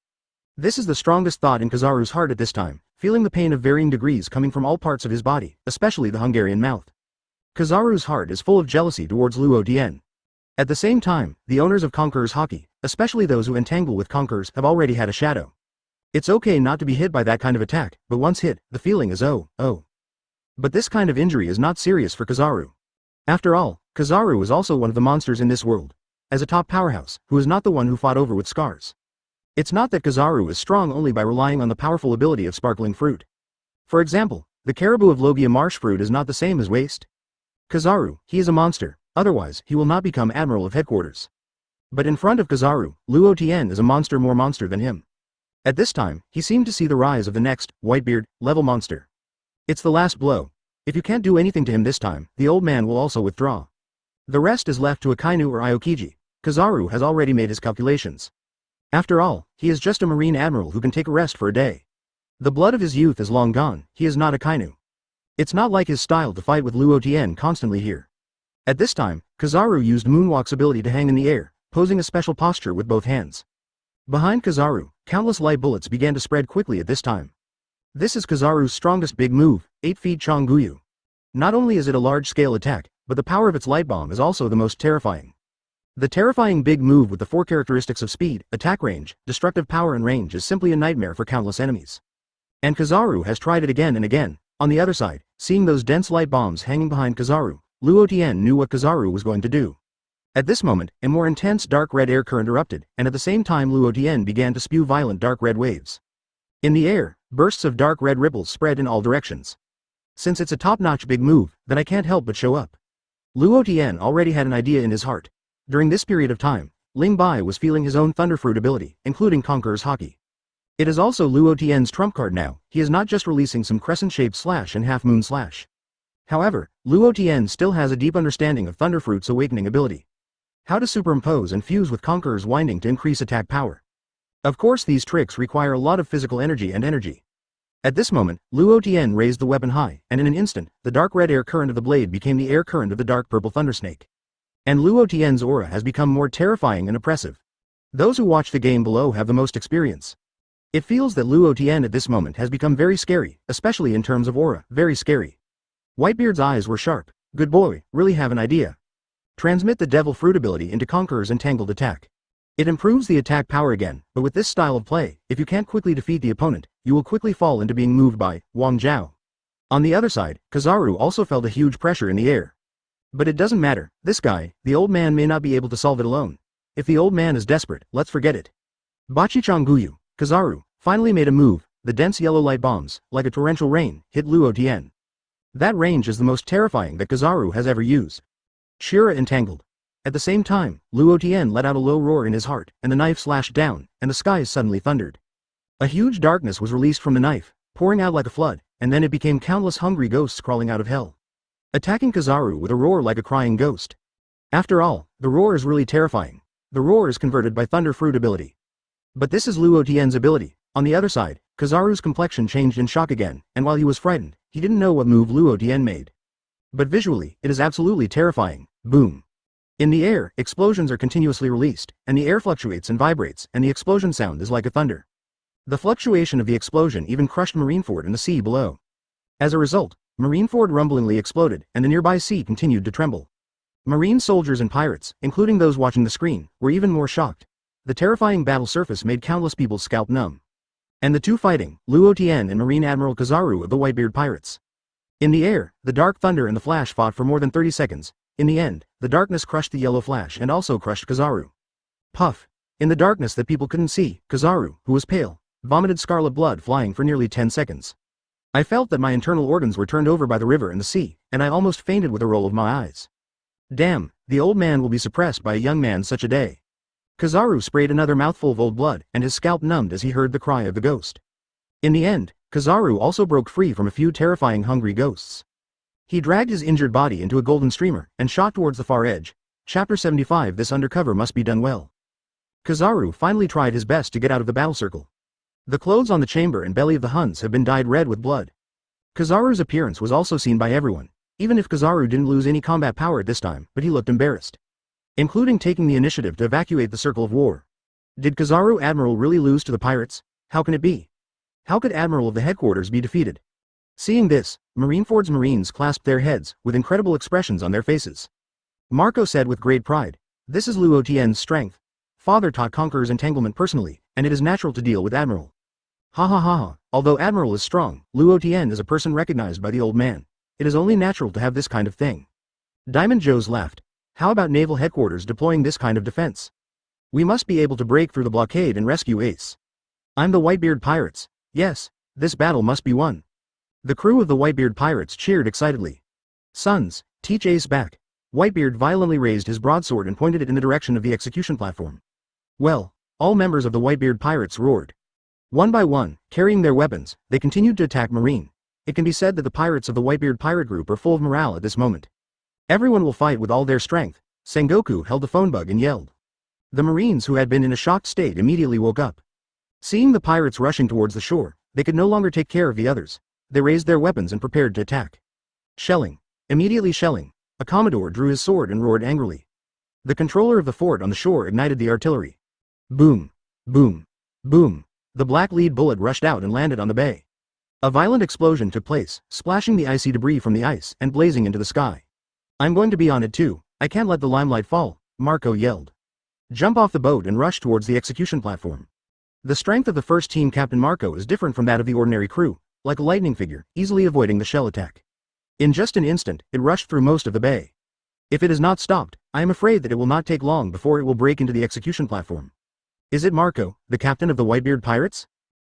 S1: This is the strongest thought in Kizaru's heart at this time, feeling the pain of varying degrees coming from all parts of his body, especially the Hungarian mouth. Kizaru's heart is full of jealousy towards Luo Tian. At the same time, the owners of Conqueror's Haki, especially those who entangle with Conquerors, have already had a shadow. It's okay not to be hit by that kind of attack, but once hit, the feeling is oh. But this kind of injury is not serious for Kizaru. After all, Kizaru is also one of the monsters in this world. As a top powerhouse, who is not the one who fought over with scars. It's not that Kizaru is strong only by relying on the powerful ability of sparkling fruit. For example, the caribou of Logia marsh fruit is not the same as waste. Kizaru, he is a monster, otherwise he will not become Admiral of Headquarters. But in front of Kizaru, Luo Tian is a monster more monster than him. At this time, he seemed to see the rise of the next, Whitebeard, level monster. It's the last blow. If you can't do anything to him this time, the old man will also withdraw. The rest is left to a Kainu or Aokiji. Kizaru has already made his calculations. After all, he is just a Marine Admiral who can take a rest for a day. The blood of his youth is long gone, he is not a Kainu. It's not like his style to fight with Luo Tian constantly here. At this time, Kizaru used Moonwalk's ability to hang in the air, posing a special posture with both hands. Behind Kizaru, countless light bullets began to spread quickly at this time. This is Kizaru's strongest big move, 8 feet Chonguyu. Not only is it a large-scale attack, but the power of its light bomb is also the most terrifying. The terrifying big move with the 4 characteristics of speed, attack range, destructive power and range is simply a nightmare for countless enemies. And Kizaru has tried it again and again. On the other side, seeing those dense light bombs hanging behind Kizaru, Luo Tian knew what Kizaru was going to do. At this moment, a more intense dark red air current erupted, and at the same time Luo Tian began to spew violent dark red waves. In the air, bursts of dark red ripples spread in all directions. Since it's a top-notch big move, then I can't help but show up. Luo Tian already had an idea in his heart. During this period of time, Ling Bai was feeling his own Thunderfruit ability, including Conqueror's Haki. It is also Luo Tian's trump card now, he is not just releasing some crescent-shaped slash and half-moon slash. However, Luo Tian still has a deep understanding of Thunderfruit's awakening ability. How to superimpose and fuse with Conqueror's winding to increase attack power. Of course these tricks require a lot of physical energy and energy. At this moment, Luo Tian raised the weapon high, and in an instant, the dark red air current of the blade became the air current of the dark purple thundersnake. And Luo Tian's aura has become more terrifying and oppressive. Those who watch the game below have the most experience. It feels that Luo Tian at this moment has become very scary, especially in terms of aura, very scary. Whitebeard's eyes were sharp. Good boy, really have an idea. Transmit the Devil Fruit ability into Conqueror's entangled attack. It improves the attack power again, but with this style of play, if you can't quickly defeat the opponent, you will quickly fall into being moved by Wang Zhao. On the other side, Kizaru also felt a huge pressure in the air. But it doesn't matter, this guy, the old man may not be able to solve it alone. If the old man is desperate, let's forget it. Bachi-chan-guyu, Kizaru, finally made a move. The dense yellow light bombs, like a torrential rain, hit Luo Tian. That range is the most terrifying that Kizaru has ever used. Shira entangled. At the same time, Luo Tian let out a low roar in his heart, and the knife slashed down, and the skies suddenly thundered. A huge darkness was released from the knife, pouring out like a flood, and then it became countless hungry ghosts crawling out of hell. Attacking Kizaru with a roar like a crying ghost. After all, the roar is really terrifying. The roar is converted by Thunder Fruit ability. But this is Luo Tian's ability. On the other side, Kizaru's complexion changed in shock again, and while he was frightened, he didn't know what move Luo Tian made. But visually, it is absolutely terrifying. Boom. In the air, explosions are continuously released, and the air fluctuates and vibrates, and the explosion sound is like a thunder. The fluctuation of the explosion even crushed Marineford in the sea below. As a result, Marineford rumblingly exploded, and the nearby sea continued to tremble. Marine soldiers and pirates, including those watching the screen, were even more shocked. The terrifying battle surface made countless people's scalp numb. And the two fighting, Luo Tian and Marine Admiral Kizaru of the Whitebeard pirates. In the air, the Dark Thunder and the Flash fought for more than 30 seconds. In the end, the darkness crushed the Yellow Flash and also crushed Kizaru. Puff. In the darkness that people couldn't see, Kizaru, who was pale, vomited scarlet blood flying for nearly 10 seconds. I felt that my internal organs were turned over by the river and the sea, and I almost fainted with a roll of my eyes. Damn, the old man will be suppressed by a young man such a day. Kizaru sprayed another mouthful of old blood, and his scalp numbed as he heard the cry of the ghost. In the end, Kizaru also broke free from a few terrifying hungry ghosts. He dragged his injured body into a golden streamer and shot towards the far edge. Chapter 75. This undercover must be done well. Kizaru finally tried his best to get out of the battle circle. The clothes on the chamber and belly of the Huns have been dyed red with blood. Kizaru's appearance was also seen by everyone, even if Kizaru didn't lose any combat power at this time, but he looked embarrassed. Including taking the initiative to evacuate the circle of war. Did Kizaru Admiral really lose to the pirates? How can it be? How could Admiral of the headquarters be defeated? Seeing this, Marineford's Marines clasped their heads, with incredible expressions on their faces. Marco said with great pride, "This is Luo Tian's strength. Father taught Conqueror's entanglement personally, and it is natural to deal with Admiral." Ha ha ha ha, although Admiral is strong, Luo Tian is a person recognized by the old man. It is only natural to have this kind of thing. Diamond Joe's laughed. How about naval headquarters deploying this kind of defense? We must be able to break through the blockade and rescue Ace. I'm the Whitebeard pirates. Yes, this battle must be won. The crew of the Whitebeard pirates cheered excitedly. Sons, teach Ace back. Whitebeard violently raised his broadsword and pointed it in the direction of the execution platform. Well, all members of the Whitebeard pirates roared. One by one, carrying their weapons, they continued to attack Marine. It can be said that the pirates of the Whitebeard pirate group are full of morale at this moment. Everyone will fight with all their strength. Sengoku held the phone bug and yelled. The Marines who had been in a shocked state immediately woke up. Seeing the pirates rushing towards the shore, they could no longer take care of the others. They raised their weapons and prepared to attack. Shelling. Immediately shelling. A Commodore drew his sword and roared angrily. The controller of the fort on the shore ignited the artillery. Boom. Boom. Boom. The black lead bullet rushed out and landed on the bay. A violent explosion took place, splashing the icy debris from the ice and blazing into the sky. I'm going to be on it too. I can't let the limelight fall, Marco yelled. Jump off the boat and rush towards the execution platform. The strength of the first team Captain Marco is different from that of the ordinary crew, like a lightning figure, easily avoiding the shell attack. In just an instant, it rushed through most of the bay. If it is not stopped, I am afraid that it will not take long before it will break into the execution platform. Is it Marco, the captain of the Whitebeard pirates?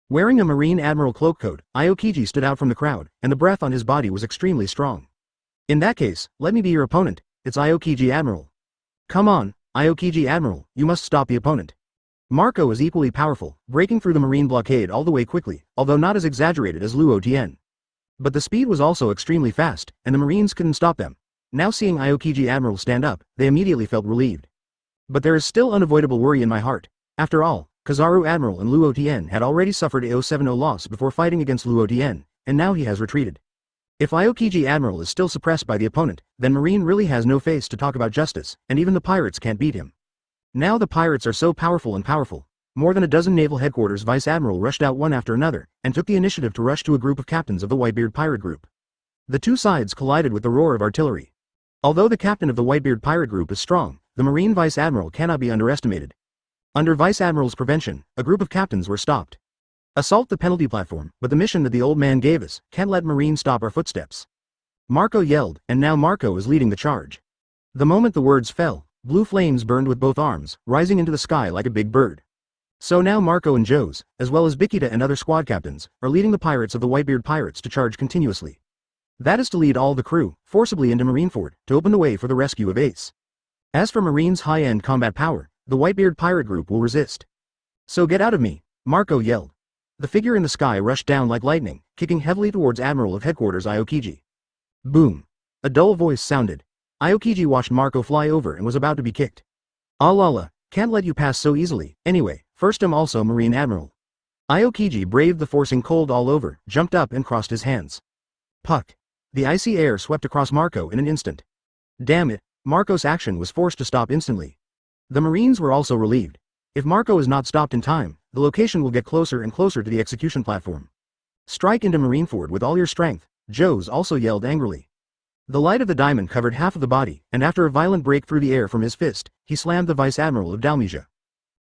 S1: Wearing a Marine Admiral cloak coat, Aokiji stood out from the crowd, and the breath on his body was extremely strong. In that case, let me be your opponent. It's Aokiji Admiral. Come on, Aokiji Admiral, you must stop the opponent. Marco is equally powerful, breaking through the Marine blockade all the way quickly, although not as exaggerated as Luo Tian. But the speed was also extremely fast, and the Marines couldn't stop them. Now seeing Aokiji Admiral stand up, they immediately felt relieved. But there is still unavoidable worry in my heart. After all, Kizaru Admiral and Luo Tian had already suffered a 070 loss before fighting against Luo Tian, and now he has retreated. If Aokiji Admiral is still suppressed by the opponent, then Marine really has no face to talk about justice, and even the pirates can't beat him. Now the pirates are so powerful and powerful. More than a dozen naval headquarters vice admiral rushed out one after another, and took the initiative to rush to a group of captains of the Whitebeard pirate group. The two sides collided with the roar of artillery. Although the captain of the Whitebeard pirate group is strong, the Marine vice admiral cannot be underestimated. Under vice admiral's prevention, a group of captains were stopped. Assault the penalty platform, but the mission that the old man gave us can't let Marine stop our footsteps. Marco yelled, and now Marco is leading the charge. The moment the words fell, blue flames burned with both arms, rising into the sky like a big bird. So now Marco and Joes, as well as Bikita and other squad captains, are leading the pirates of the Whitebeard pirates to charge continuously. That is to lead all the crew, forcibly into Marineford, to open the way for the rescue of Ace. As for Marine's high-end combat power, the Whitebeard pirate group will resist. So get out of me, Marco yelled. The figure in the sky rushed down like lightning, kicking heavily towards Admiral of Headquarters Aokiji. Boom. A dull voice sounded. Aokiji watched Marco fly over and was about to be kicked. Ah la la, can't let you pass so easily. Anyway, first I'm also Marine Admiral. Aokiji braved the forcing cold all over, jumped up and crossed his hands. Puck. The icy air swept across Marco in an instant. Damn it, Marco's action was forced to stop instantly. The Marines were also relieved. If Marco is not stopped in time, the location will get closer and closer to the execution platform. Strike into Marineford with all your strength, Joes also yelled angrily. The light of the diamond covered half of the body, and after a violent break through the air from his fist, he slammed the Vice Admiral of Dalmesia.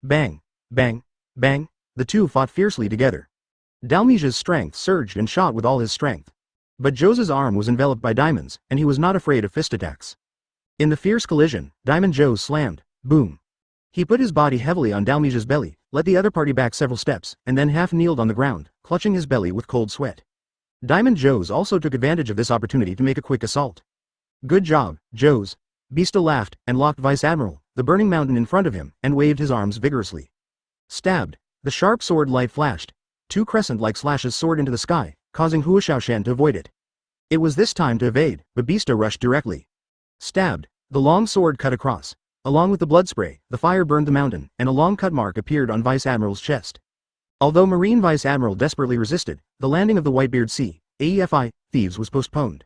S1: Bang, bang, bang, the two fought fiercely together. Dalmesia's strength surged and shot with all his strength. But Joe's arm was enveloped by diamonds, and he was not afraid of fist attacks. In the fierce collision, Diamond Joe slammed. Boom. He put his body heavily on Dalmesia's belly, led the other party back several steps, and then half-kneeled on the ground, clutching his belly with cold sweat. Diamond Joes also took advantage of this opportunity to make a quick assault. Good job, Joes. Beasta laughed, and locked Vice Admiral, the burning mountain in front of him, and waved his arms vigorously. Stabbed. The sharp sword light flashed. Two crescent-like slashes soared into the sky, causing Hua Xiaoshan to avoid it. It was this time to evade, but Beasta rushed directly. Stabbed. The long sword cut across. Along with the blood spray, the fire burned the mountain, and a long cut mark appeared on Vice Admiral's chest. Although Marine Vice Admiral desperately resisted, the landing of the Whitebeard Sea, AEFI, thieves was postponed.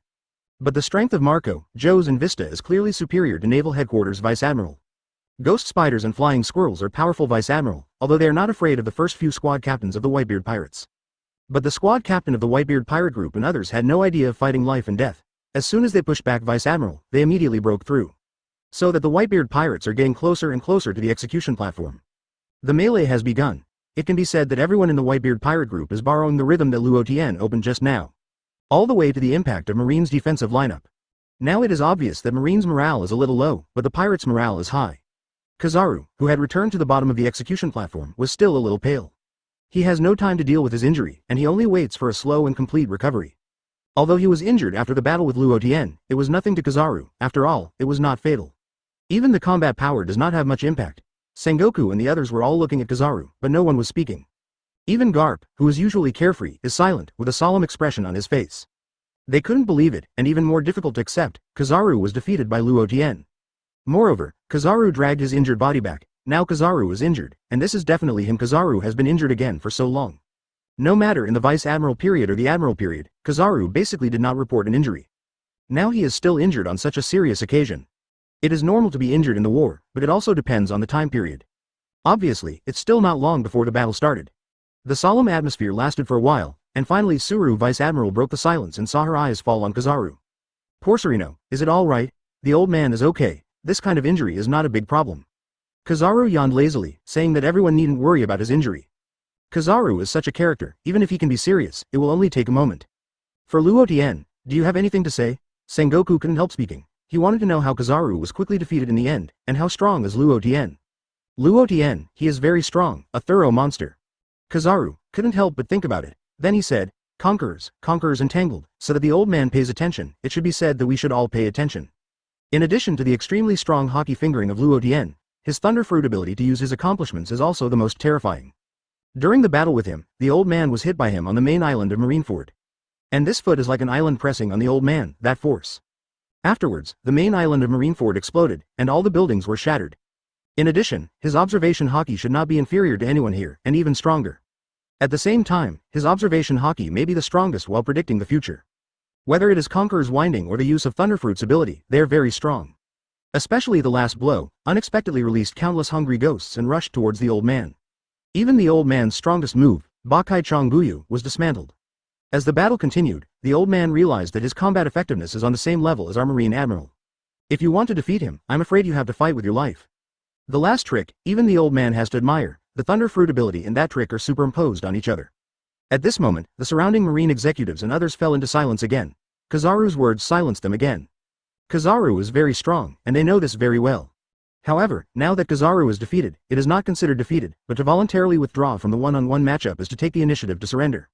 S1: But the strength of Marco, Joe's and Vista is clearly superior to Naval Headquarters Vice Admiral. Ghost spiders and flying squirrels are powerful Vice Admiral, although they are not afraid of the first few squad captains of the Whitebeard Pirates. But the squad captain of the Whitebeard Pirate Group and others had no idea of fighting life and death. As soon as they pushed back Vice Admiral, they immediately broke through. So that the Whitebeard Pirates are getting closer and closer to the execution platform. The melee has begun. It can be said that everyone in the Whitebeard Pirate Group is borrowing the rhythm that Luo Tian opened just now. All the way to the impact of Marine's defensive lineup. Now it is obvious that Marine's morale is a little low, but the pirates' morale is high. Kizaru, who had returned to the bottom of the execution platform, was still a little pale. He has no time to deal with his injury, and he only waits for a slow and complete recovery. Although he was injured after the battle with Luo Tian, it was nothing to Kizaru. After all, it was not fatal. Even the combat power does not have much impact. Sengoku and the others were all looking at Kizaru, but no one was speaking. Even Garp, who is usually carefree, is silent, with a solemn expression on his face. They couldn't believe it, and even more difficult to accept, Kizaru was defeated by Luo Tian. Moreover, Kizaru dragged his injured body back. Now Kizaru is injured, and this is definitely him. Kizaru has been injured again for so long. No matter in the Vice Admiral period or the Admiral period, Kizaru basically did not report an injury. Now he is still injured on such a serious occasion. It is normal to be injured in the war, but it also depends on the time period. Obviously, it's still not long before the battle started. The solemn atmosphere lasted for a while, and finally Suru Vice Admiral broke the silence and saw her eyes fall on Kizaru. Porcerino, is it all right? The old man is okay. This kind of injury is not a big problem. Kizaru yawned lazily, saying that everyone needn't worry about his injury. Kizaru is such a character, even if he can be serious, it will only take a moment. For Luo Tian, do you have anything to say? Sengoku couldn't help speaking. He wanted to know how Kizaru was quickly defeated in the end, and how strong is Luo Tian. Luo Tian, he is very strong, a thorough monster. Kizaru couldn't help but think about it. Then he said, conquerors entangled, so that the old man pays attention. It should be said that we should all pay attention. In addition to the extremely strong Haki fingering of Luo Tian, his thunder fruit ability to use his accomplishments is also the most terrifying. During the battle with him, the old man was hit by him on the main island of Marineford. And this foot is like an island pressing on the old man, that force. Afterwards, the main island of Marineford exploded, and all the buildings were shattered. In addition, his observation Haki should not be inferior to anyone here, and even stronger. At the same time, his observation Haki may be the strongest while predicting the future. Whether it is Conqueror's winding or the use of Thunderfruit's ability, they are very strong. Especially the last blow, unexpectedly released countless hungry ghosts and rushed towards the old man. Even the old man's strongest move, Bakai Chongguyu, was dismantled. As the battle continued, the old man realized that his combat effectiveness is on the same level as our Marine Admiral. If you want to defeat him, I'm afraid you have to fight with your life. The last trick, even the old man has to admire. The Thunder Fruit ability and that trick are superimposed on each other. At this moment, the surrounding Marine executives and others fell into silence again. Kizaru's words silenced them again. Kizaru is very strong, and they know this very well. However, now that Kizaru is defeated, it is not considered defeated, but to voluntarily withdraw from the one-on-one matchup is to take the initiative to surrender.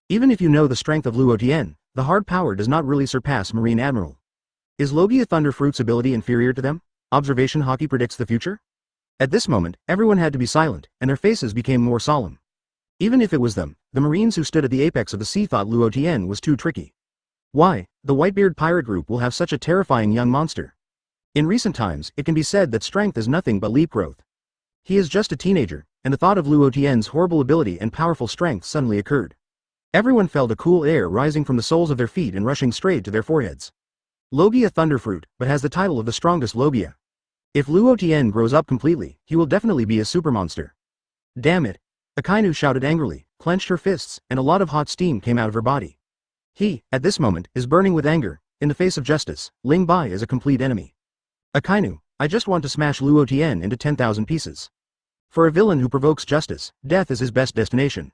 S1: Even if you know the strength of Luo Tian, the hard power does not really surpass Marine Admiral. Is Logia Thunder Fruit's ability inferior to them? Observation Haki predicts the future? At this moment, everyone had to be silent, and their faces became more solemn. Even if it was them, the Marines who stood at the apex of the sea thought Luo Tian was too tricky. Why, the Whitebeard Pirate Group will have such a terrifying young monster. In recent times, it can be said that strength is nothing but leap growth. He is just a teenager, and the thought of Luo Tian's horrible ability and powerful strength suddenly occurred. Everyone felt a cool air rising from the soles of their feet and rushing straight to their foreheads. Logia Thunderfruit, but has the title of the strongest Logia. If Luo Tian grows up completely, he will definitely be a super monster. Damn it! Akainu shouted angrily, clenched her fists, and a lot of hot steam came out of her body. He, at this moment, is burning with anger. In the face of justice, Ling Bai is a complete enemy. Akainu, I just want to smash Luo Tian into 10,000 pieces. For a villain who provokes justice, death is his best destination.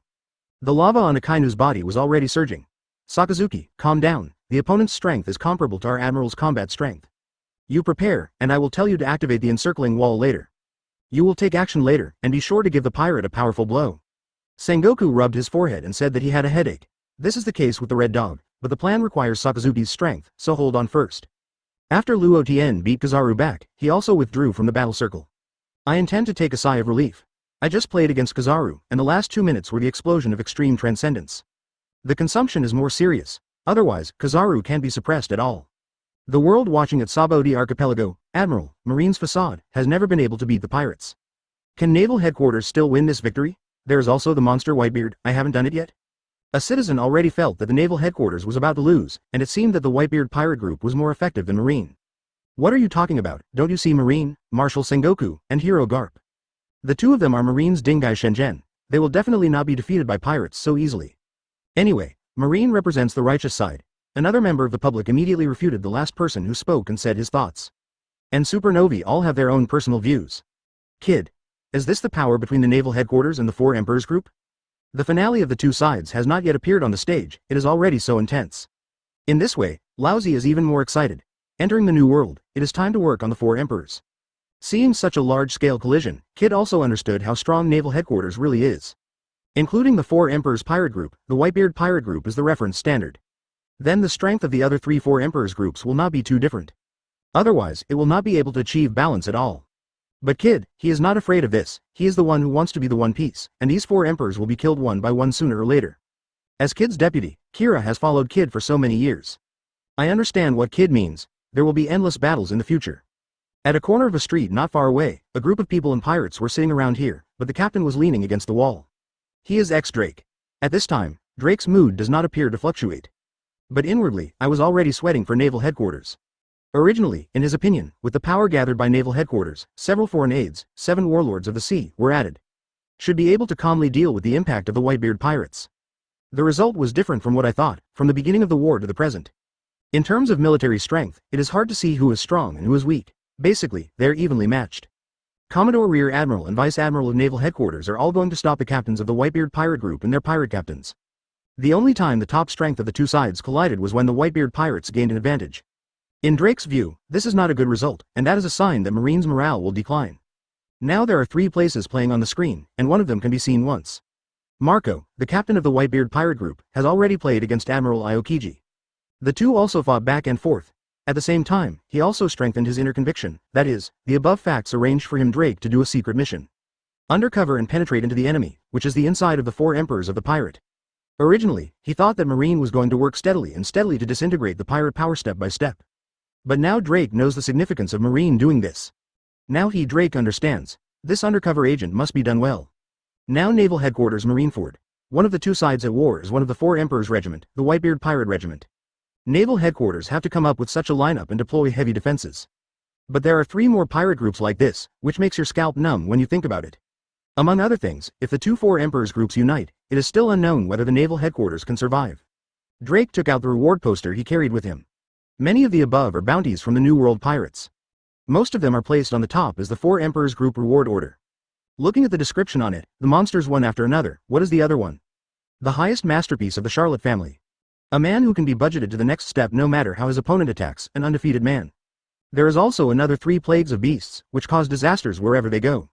S1: The lava on Akainu's body was already surging. Sakazuki, calm down. The opponent's strength is comparable to our Admiral's combat strength. You prepare, and I will tell you to activate the encircling wall later. You will take action later, and be sure to give the pirate a powerful blow. Sengoku rubbed his forehead and said that he had a headache. This is the case with the Red Dog, but the plan requires Sakazuki's strength, so hold on first. After Luo Tian beat Kizaru back, he also withdrew from the battle circle. I intend to take a sigh of relief. I just played against Kizaru, and the last 2 minutes were the explosion of extreme transcendence. The consumption is more serious. Otherwise, Kizaru can't be suppressed at all. The world watching at Sabo di Archipelago, Admiral, Marine's facade, has never been able to beat the pirates. Can Naval Headquarters still win this victory? There is also the monster Whitebeard. I haven't done it yet. A citizen already felt that the Naval Headquarters was about to lose, and it seemed that the Whitebeard pirate group was more effective than Marine. What are you talking about? Don't you see Marine, Marshal Sengoku, and Hero Garp? The two of them are Marine's Dingai Shenzhen. They will definitely not be defeated by pirates so easily. Anyway, Marine represents the righteous side. Another member of the public immediately refuted the last person who spoke and said his thoughts. And supernovae all have their own personal views. Kid. Is this the power between the Naval Headquarters and the Four Emperors group? The finale of the two sides has not yet appeared on the stage, it is already so intense. In this way, Laozi is even more excited. Entering the new world, it is time to work on the Four Emperors. Seeing such a large-scale collision, Kid also understood how strong Naval Headquarters really is. Including the Four Emperors pirate group, the Whitebeard pirate group is the reference standard. Then the strength of the other three Four Emperors groups will not be too different. Otherwise, it will not be able to achieve balance at all. But Kid, he is not afraid of this, he is the one who wants to be the One Piece, and these four emperors will be killed one by one sooner or later. As Kid's deputy, Kira has followed Kid for so many years. I understand what Kid means, there will be endless battles in the future. At a corner of a street not far away, a group of people and pirates were sitting around here, but the captain was leaning against the wall. He is ex-Drake. At this time, Drake's mood does not appear to fluctuate. But inwardly, I was already sweating for Naval Headquarters. Originally, in his opinion, with the power gathered by Naval Headquarters, several foreign aides, 7 warlords of the sea, were added. Should be able to calmly deal with the impact of the Whitebeard pirates. The result was different from what I thought, from the beginning of the war to the present. In terms of military strength, it is hard to see who is strong and who is weak. Basically, they're evenly matched. Commodore Rear Admiral and Vice Admiral of Naval Headquarters are all going to stop the captains of the Whitebeard pirate group and their pirate captains. The only time the top strength of the two sides collided was when the Whitebeard pirates gained an advantage. In Drake's view, this is not a good result, and that is a sign that Marine's morale will decline. Now there are 3 places playing on the screen, and one of them can be seen once. Marco, the captain of the Whitebeard pirate group, has already played against Admiral Aokiji. The two also fought back and forth. At the same time, he also strengthened his inner conviction, that is, the above facts arranged for him Drake to do a secret mission. Undercover and penetrate into the enemy, which is the inside of the 4 emperors of the pirate. Originally, he thought that Marine was going to work steadily to disintegrate the pirate power step by step. But now Drake knows the significance of Marine doing this. Now Drake understands. This undercover agent must be done well. Now Naval Headquarters Marineford. One of the two sides at war is one of the 4 Emperors Regiment, the Whitebeard Pirate Regiment. Naval Headquarters have to come up with such a lineup and deploy heavy defenses. But there are 3 more pirate groups like this, which makes your scalp numb when you think about it. Among other things, if the 2 Four Emperors groups unite, it is still unknown whether the Naval Headquarters can survive. Drake took out the reward poster he carried with him. Many of the above are bounties from the New World pirates. Most of them are placed on the top as the 4 Emperors group reward order. Looking at the description on it, the monsters one after another. What is the other one? The highest masterpiece of the Charlotte family. A man who can be budgeted to the next step no matter how his opponent attacks, an undefeated man. There is also another 3 plagues of beasts, which cause disasters wherever they go.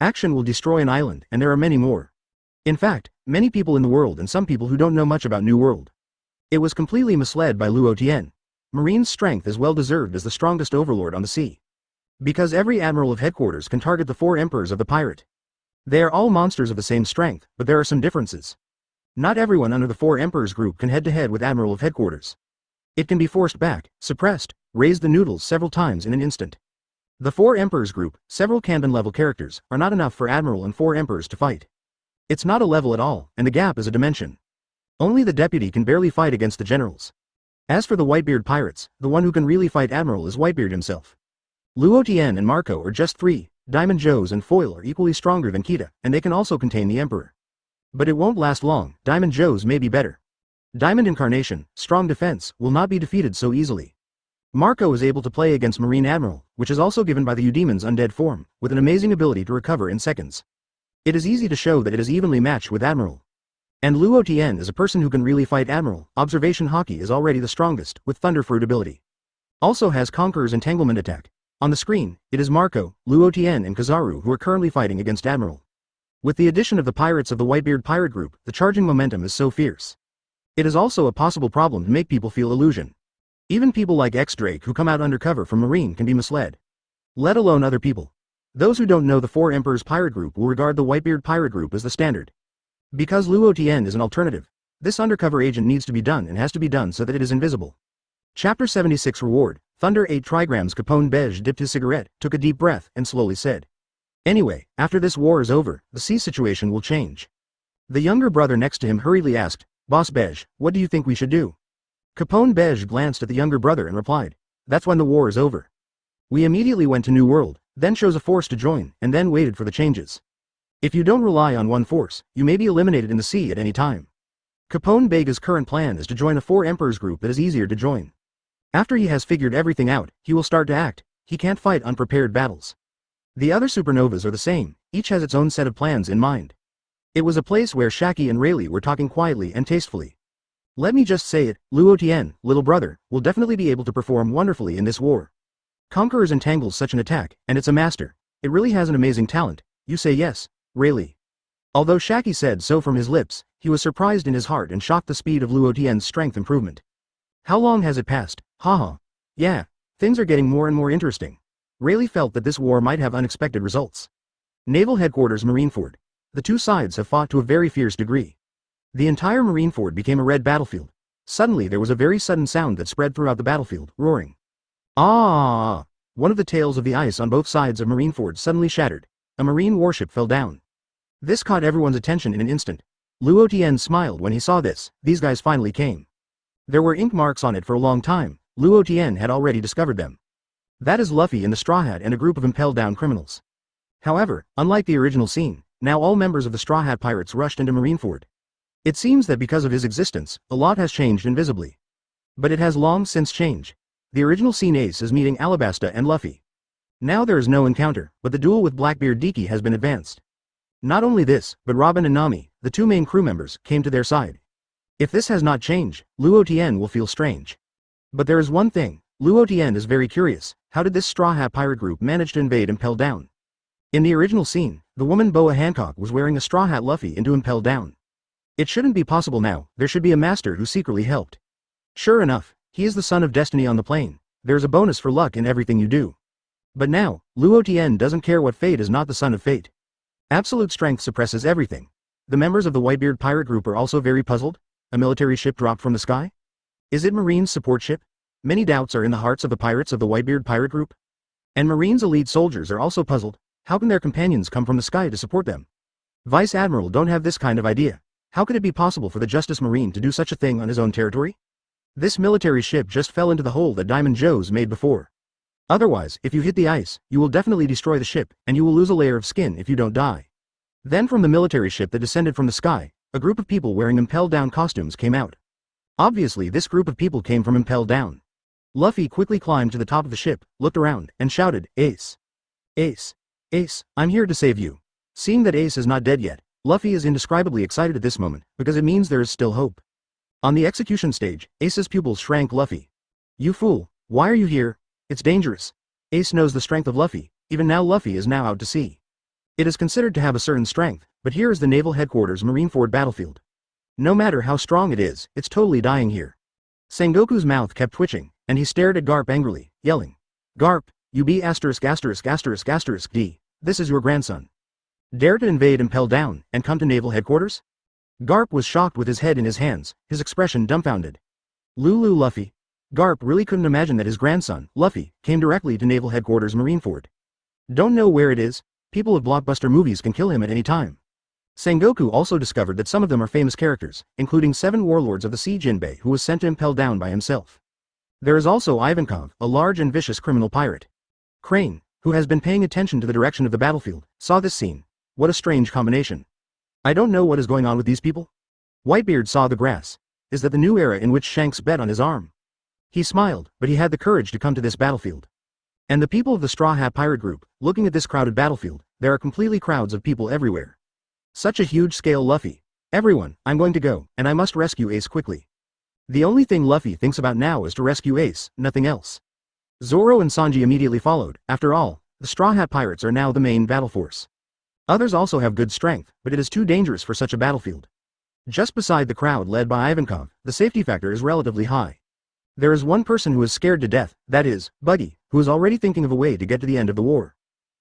S1: Action will destroy an island, and there are many more. In fact, many people in the world and some people who don't know much about New World. It was completely misled by Luo Tian. Marine's strength is well deserved as the strongest overlord on the sea. Because every admiral of headquarters can target the 4 emperors of the pirate. They are all monsters of the same strength, but there are some differences. Not everyone under the 4 emperors group can head-to-head with admiral of headquarters. It can be forced back, suppressed, raised the noodles several times in an instant. The 4 emperors group, several Kanban-level characters, are not enough for admiral and 4 emperors to fight. It's not a level at all, and the gap is a dimension. Only the deputy can barely fight against the generals. As for the Whitebeard pirates, the one who can really fight Admiral is Whitebeard himself. Luo Tian and Marco are just 3, Diamond Joes and Foil are equally stronger than Kita, and they can also contain the Emperor. But it won't last long, Diamond Joes may be better. Diamond Incarnation, strong defense, will not be defeated so easily. Marco is able to play against Marine Admiral, which is also given by the U-Demon's undead form, with an amazing ability to recover in seconds. It is easy to show that it is evenly matched with Admiral. And Luo Tian is a person who can really fight Admiral. Observation Haki is already the strongest, with Thunder Fruit ability. Also has Conqueror's Entanglement attack. On the screen, it is Marco, Luo Tian and Kizaru who are currently fighting against Admiral. With the addition of the pirates of the Whitebeard pirate group, the charging momentum is so fierce. It is also a possible problem to make people feel illusion. Even people like ex-Drake who come out undercover from Marine can be misled. Let alone other people. Those who don't know the Four Emperors Pirate Group will regard the Whitebeard Pirate Group as the standard. Because Luo Tian is an alternative, this undercover agent needs to be done and has to be done so that it is invisible. Chapter 76 Reward. Thunder 8 trigrams. Capone Beige dipped his cigarette, took a deep breath, and slowly said. Anyway, after this war is over, the sea situation will change. The younger brother next to him hurriedly asked, Boss Beige, what do you think we should do? Capone Beige glanced at the younger brother and replied, that's when the war is over. We immediately went to New World, then chose a force to join, and then waited for the changes. If you don't rely on one force, you may be eliminated in the sea at any time. Capone Beige's current plan is to join a Four Emperors group that is easier to join. After he has figured everything out, he will start to act. He can't fight unprepared battles. The other supernovas are the same, each has its own set of plans in mind. It was a place where Shaki and Rayleigh were talking quietly and tastefully. Let me just say it, Luo Tian, little brother, will definitely be able to perform wonderfully in this war. Conquerors entangles such an attack, and it's a master. It really has an amazing talent. You say yes, Rayleigh. Although Shaki said so from his lips, he was surprised in his heart and shocked the speed of Luo Tian's strength improvement. How long has it passed? Haha. Yeah, things are getting more and more interesting. Rayleigh felt that this war might have unexpected results. Naval Headquarters Marineford. The two sides have fought to a very fierce degree. The entire Marineford became a red battlefield. Suddenly there was a very sudden sound that spread throughout the battlefield, roaring. Ah! One of the tails of the ice on both sides of Marineford suddenly shattered. A marine warship fell down. This caught everyone's attention in an instant. Luo Tian smiled when he saw this. These guys finally came. There were ink marks on it for a long time. Luo Tian had already discovered them. That is Luffy in the Straw Hat and a group of impelled down criminals. However, unlike the original scene, now all members of the Straw Hat Pirates rushed into Marineford. It seems that because of his existence, a lot has changed invisibly. But it has long since changed. The original scene Ace is meeting Alabasta and Luffy. Now there is no encounter, but the duel with Blackbeard Diki has been advanced. Not only this, but Robin and Nami, the two main crew members, came to their side. If this has not changed, Luo Tian will feel strange. But there is one thing, Luo Tian is very curious, how did this Straw Hat Pirate group manage to invade Impelled Down? In the original scene, the woman Boa Hancock was wearing a Straw Hat Luffy into Impelled Down. It shouldn't be possible now, there should be a master who secretly helped. Sure enough, he is the son of destiny on the plane, there's a bonus for luck in everything you do. But now, Luo Tian doesn't care what fate is not the son of fate. Absolute strength suppresses everything. The members of the Whitebeard pirate group are also very puzzled. A military ship dropped from the sky? Is it Marine's support ship? Many doubts are in the hearts of the pirates of the Whitebeard pirate group. And Marine's elite soldiers are also puzzled. How can their companions come from the sky to support them? Vice Admiral don't have this kind of idea. How could it be possible for the Justice Marine to do such a thing on his own territory? This military ship just fell into the hole that Diamond Joe's made before. Otherwise, if you hit the ice, you will definitely destroy the ship, and you will lose a layer of skin if you don't die. Then from the military ship that descended from the sky, a group of people wearing Impelled Down costumes came out. Obviously this group of people came from Impelled Down. Luffy quickly climbed to the top of the ship, looked around, and shouted, Ace! Ace! Ace, I'm here to save you. Seeing that Ace is not dead yet, Luffy is indescribably excited at this moment, because it means there is still hope. On the execution stage, Ace's pupils shrank Luffy. You fool, why are you here? It's dangerous. Ace knows the strength of Luffy, even now Luffy is now out to sea. It is considered to have a certain strength, but here is the Naval Headquarters Marineford battlefield. No matter how strong it is, it's totally dying here. Sengoku's mouth kept twitching, and he stared at Garp angrily, yelling. Garp, you be asterisk asterisk asterisk asterisk D. This is your grandson. Dare to invade Impelled Down, and come to Naval Headquarters? Garp was shocked with his head in his hands, his expression dumbfounded. Lulu Luffy. Garp really couldn't imagine that his grandson, Luffy, came directly to Naval Headquarters Marineford. Don't know where it is, people of blockbuster movies can kill him at any time. Sengoku also discovered that some of them are famous characters, including 7 warlords of the sea Jinbei who was sent to Impelled Down by himself. There is also Ivankov, a large and vicious criminal pirate. Crane, who has been paying attention to the direction of the battlefield, saw this scene. What a strange combination. I don't know what is going on with these people. Whitebeard saw the grass. Is that the new era in which Shanks bet on his arm? He smiled, but he had the courage to come to this battlefield. And the people of the Straw Hat Pirate Group, looking at this crowded battlefield, there are completely crowds of people everywhere. Such a huge scale Luffy. Everyone, I'm going to go, and I must rescue Ace quickly. The only thing Luffy thinks about now is to rescue Ace, nothing else. Zoro and Sanji immediately followed. After all, the Straw Hat Pirates are now the main battle force. Others also have good strength, but it is too dangerous for such a battlefield. Just beside the crowd led by Ivankov, the safety factor is relatively high. There is one person who is scared to death, that is, Buggy, who is already thinking of a way to get to the end of the war.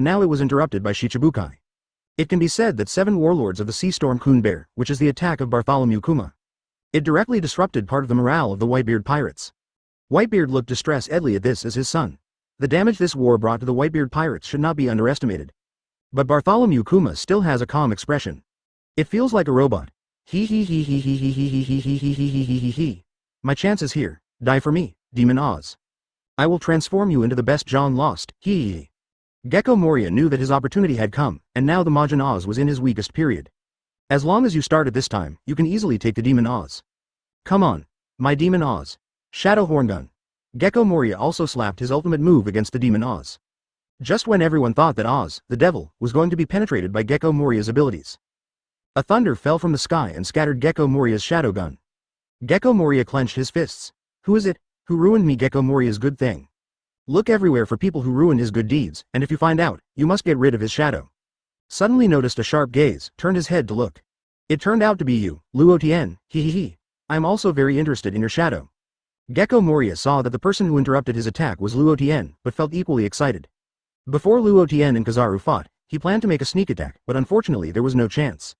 S1: but now it was interrupted by Shichibukai. It can be said that 7 warlords of the Sea Storm Kun Bear, which is the attack of Bartholomew Kuma. It directly disrupted part of the morale of the Whitebeard pirates. Whitebeard looked distressed-edly at this as his son. The damage this war brought to the Whitebeard pirates should not be underestimated. But Bartholomew Kuma still has a calm expression. It feels like a robot. He. My chance is here. Die for me, Demon Oz. I will transform you into the best John Lost. He. Gecko Moria knew that his opportunity had come, and now the Majin Oz was in his weakest period. As long as you start at this time, you can easily take the Demon Oz. Come on, my Demon Oz. Shadow Horn Gun. Gecko Moria also slapped his ultimate move against the Demon Oz. Just when everyone thought that Oz, the devil, was going to be penetrated by Gecko Moria's abilities. A thunder fell from the sky and scattered Gecko Moria's shadow gun. Gecko Moria clenched his fists. Who is it, who ruined me Gecko Moria's good thing? Look everywhere for people who ruined his good deeds, and if you find out, you must get rid of his shadow. Suddenly noticed a sharp gaze, turned his head to look. It turned out to be you, Luo Tian, I am also very interested in your shadow. Gecko Moria saw that the person who interrupted his attack was Luo Tian, but felt equally excited. Before Luo Tian and Kizaru fought, he planned to make a sneak attack, but unfortunately there was no chance.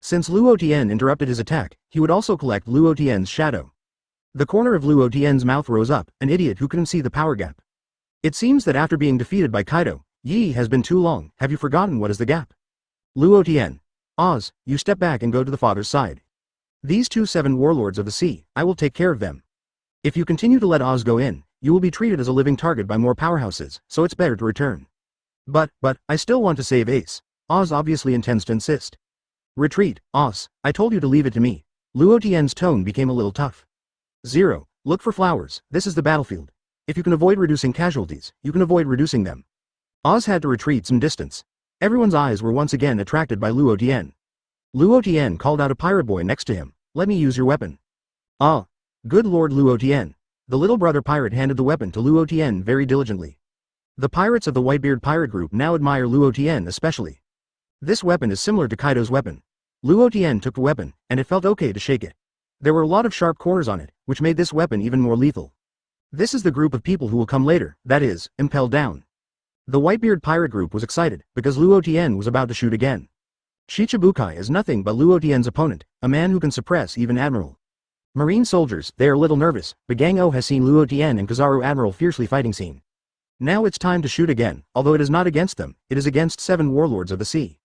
S1: Since Luo Tian interrupted his attack, he would also collect Luo Tian's shadow. The corner of Luo Tian's mouth rose up, an idiot who couldn't see the power gap. It seems that after being defeated by Kaido, Yi has been too long. Have you forgotten what is the gap? Luo Tian. Oz, you step back and go to the father's side. These 7 warlords of the sea, I will take care of them. If you continue to let Oz go in, you will be treated as a living target by more powerhouses, so it's better to return. But, I still want to save Ace. Oz obviously intends to insist. Retreat, Oz, I told you to leave it to me. Luo Tian's tone became a little tough. 0. Look for flowers, this is the battlefield. If you can avoid reducing casualties, you can avoid reducing them. Oz had to retreat some distance. Everyone's eyes were once again attracted by Luo Tian. Luo Tian called out a pirate boy next to him. "Let me use your weapon." "Ah. Good Lord Luo Tian." The little brother pirate handed the weapon to Luo Tian very diligently. The pirates of the Whitebeard pirate group now admire Luo Tian especially. This weapon is similar to Kaido's weapon. Luo Tian took the weapon, and it felt okay to shake it. There were a lot of sharp corners on it, which made this weapon even more lethal. This is the group of people who will come later, that is, impelled down. The Whitebeard pirate group was excited, because Luo Tian was about to shoot again. Shichibukai is nothing but Luo Tian's opponent, a man who can suppress even Admiral. Marine soldiers, they are a little nervous, but Gang O has seen Luo Tian and Kizaru Admiral fiercely fighting scene. Now it's time to shoot again, although it is not against them, it is against 7 warlords of the sea.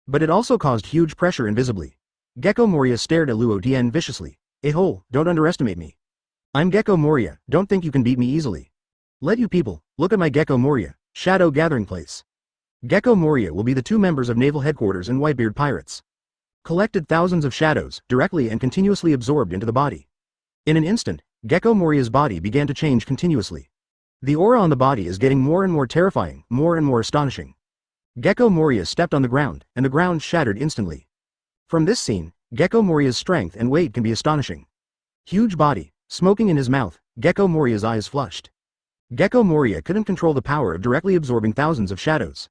S1: But it also caused huge pressure invisibly. Gecko Moria stared at Luo Tian viciously. "Hey-ho, don't underestimate me. I'm Gecko Moria, don't think you can beat me easily. Let you people, look at my Gecko Moria, shadow gathering place." Gecko Moria will be the 2 members of Naval Headquarters and Whitebeard Pirates. Collected thousands of shadows, directly and continuously absorbed into the body. In an instant, Gecko Moria's body began to change continuously. The aura on the body is getting more and more terrifying, more and more astonishing. Gecko Moria stepped on the ground, and the ground shattered instantly. From this scene, Gecko Moria's strength and weight can be astonishing. Huge body, smoking in his mouth, Gecko Moria's eyes flushed. Gecko Moria couldn't control the power of directly absorbing thousands of shadows.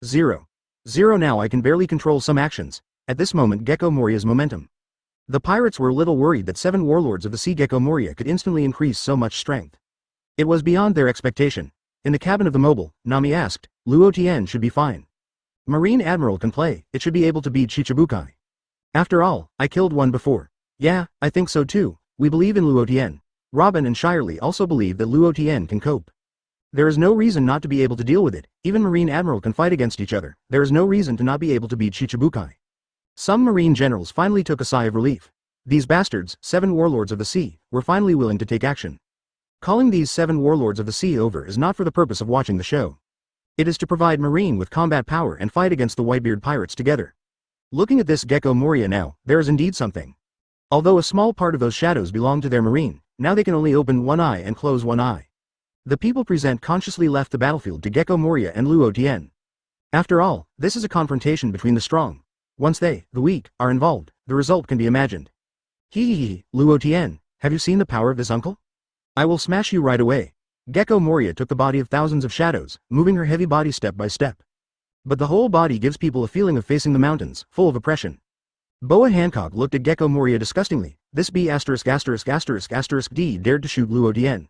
S1: Zero. Now I can barely control some actions. At this moment Gecko Moria's momentum. The pirates were a little worried that 7 warlords of the sea Gecko Moria could instantly increase so much strength. It was beyond their expectation. In the cabin of the mobile, Nami asked, "Luo Tian should be fine. Marine Admiral can play, it should be able to beat Shichibukai. After all, I killed one before." "Yeah, I think so too, we believe in Luo Tian." Robin and Shirley also believe that Luo Tian can cope. There is no reason not to be able to deal with it, even Marine Admiral can fight against each other, there is no reason to not be able to beat Shichibukai. Some Marine generals finally took a sigh of relief. These bastards, 7 warlords of the sea, were finally willing to take action. Calling these 7 warlords of the sea over is not for the purpose of watching the show. It is to provide Marine with combat power and fight against the Whitebeard pirates together. Looking at this Gecko Moria now, there is indeed something. Although a small part of those shadows belong to their Marine, now they can only open one eye and close one eye. The people present consciously left the battlefield to Gecko Moria and Luo Tian. After all, this is a confrontation between the strong. Once they, the weak, are involved, the result can be imagined. Hee, Luo Tian, have you seen the power of this uncle? I will smash you right away. Gecko Moria took the body of thousands of shadows, moving her heavy body step by step. But the whole body gives people a feeling of facing the mountains, full of oppression. Boa Hancock looked at Gecko Moria disgustingly. This B********** D dared to shoot Luo Tian.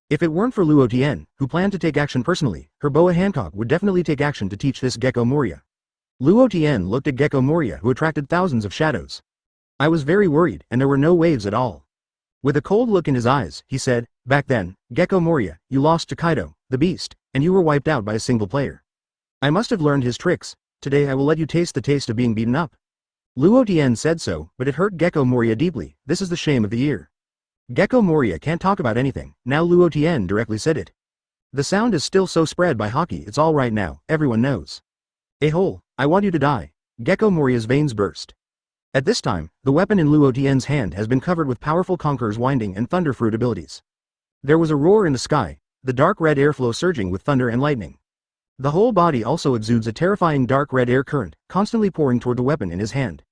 S1: If it weren't for Luo Tian, who planned to take action personally, her Boa Hancock would definitely take action to teach this Gecko Moria. Luo Tian looked at Gecko Moria who attracted thousands of shadows. I was very worried, and there were no waves at all. With a cold look in his eyes, he said, "Back then, Gecko Moria, you lost to Kaido, the beast, and you were wiped out by a single player. I must have learned his tricks. Today I will let you taste the taste of being beaten up." Luo Tian said so, but it hurt Gecko Moria deeply. This is the shame of the year. Gecko Moria can't talk about anything, now Luo Tian directly said it. The sound is still so spread by Haki, it's all right now, everyone knows. "A-hole, I want you to die." Gecko Moria's veins burst. At this time, the weapon in Luo Tian's hand has been covered with powerful Conqueror's Winding and Thunder Fruit abilities. There was a roar in the sky, the dark red airflow surging with thunder and lightning. The whole body also exudes a terrifying dark red air current, constantly pouring toward the weapon in his hand.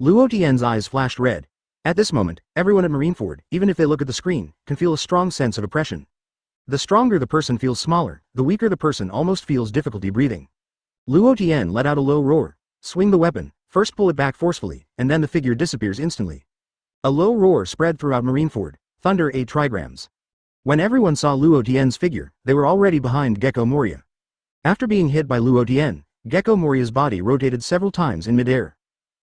S1: Luo Tian's eyes flashed red. At this moment, everyone at Marineford, even if they look at the screen, can feel a strong sense of oppression. The stronger the person feels smaller, the weaker the person almost feels difficulty breathing. Luo Tian let out a low roar. Swing the weapon, first pull it back forcefully, and then the figure disappears instantly. A low roar spread throughout Marineford, thunder 8 trigrams. When everyone saw Luo Tian's figure, they were already behind Gecko Moria. After being hit by Luo Tian, Gecko Moria's body rotated several times in midair.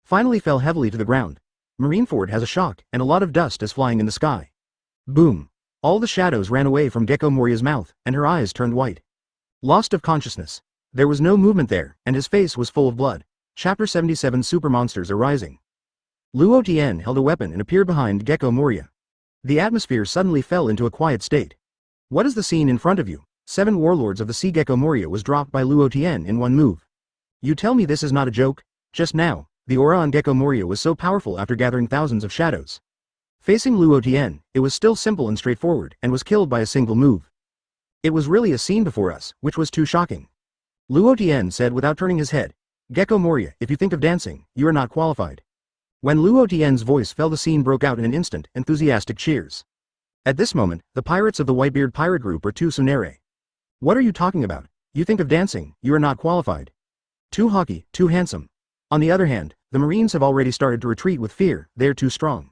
S1: Finally fell heavily to the ground. Marineford has a shock, and a lot of dust is flying in the sky. Boom. All the shadows ran away from Gecko Moria's mouth, and her eyes turned white. Lost of consciousness. There was no movement there, and his face was full of blood. Chapter 77 Super Monsters Are Rising. Luo Tian held a weapon and appeared behind Gecko Moria. The atmosphere suddenly fell into a quiet state. What is the scene in front of you? 7 warlords of the sea Gecko Moria was dropped by Luo Tian in one move. You tell me this is not a joke? Just now, the aura on Gecko Moria was so powerful after gathering thousands of shadows. Facing Luo Tian, it was still simple and straightforward, and was killed by a single move. It was really a scene before us, which was too shocking. Luo Tian said without turning his head. Gecko Moria, if you think of dancing, you are not qualified. When Luo Tian's voice fell, the scene broke out in an instant, enthusiastic cheers. At this moment, the pirates of the Whitebeard pirate group are too Tsunami. What are you talking about? You think of dancing, you are not qualified. Too Haki, too handsome. On the other hand, the Marines have already started to retreat with fear, they are too strong.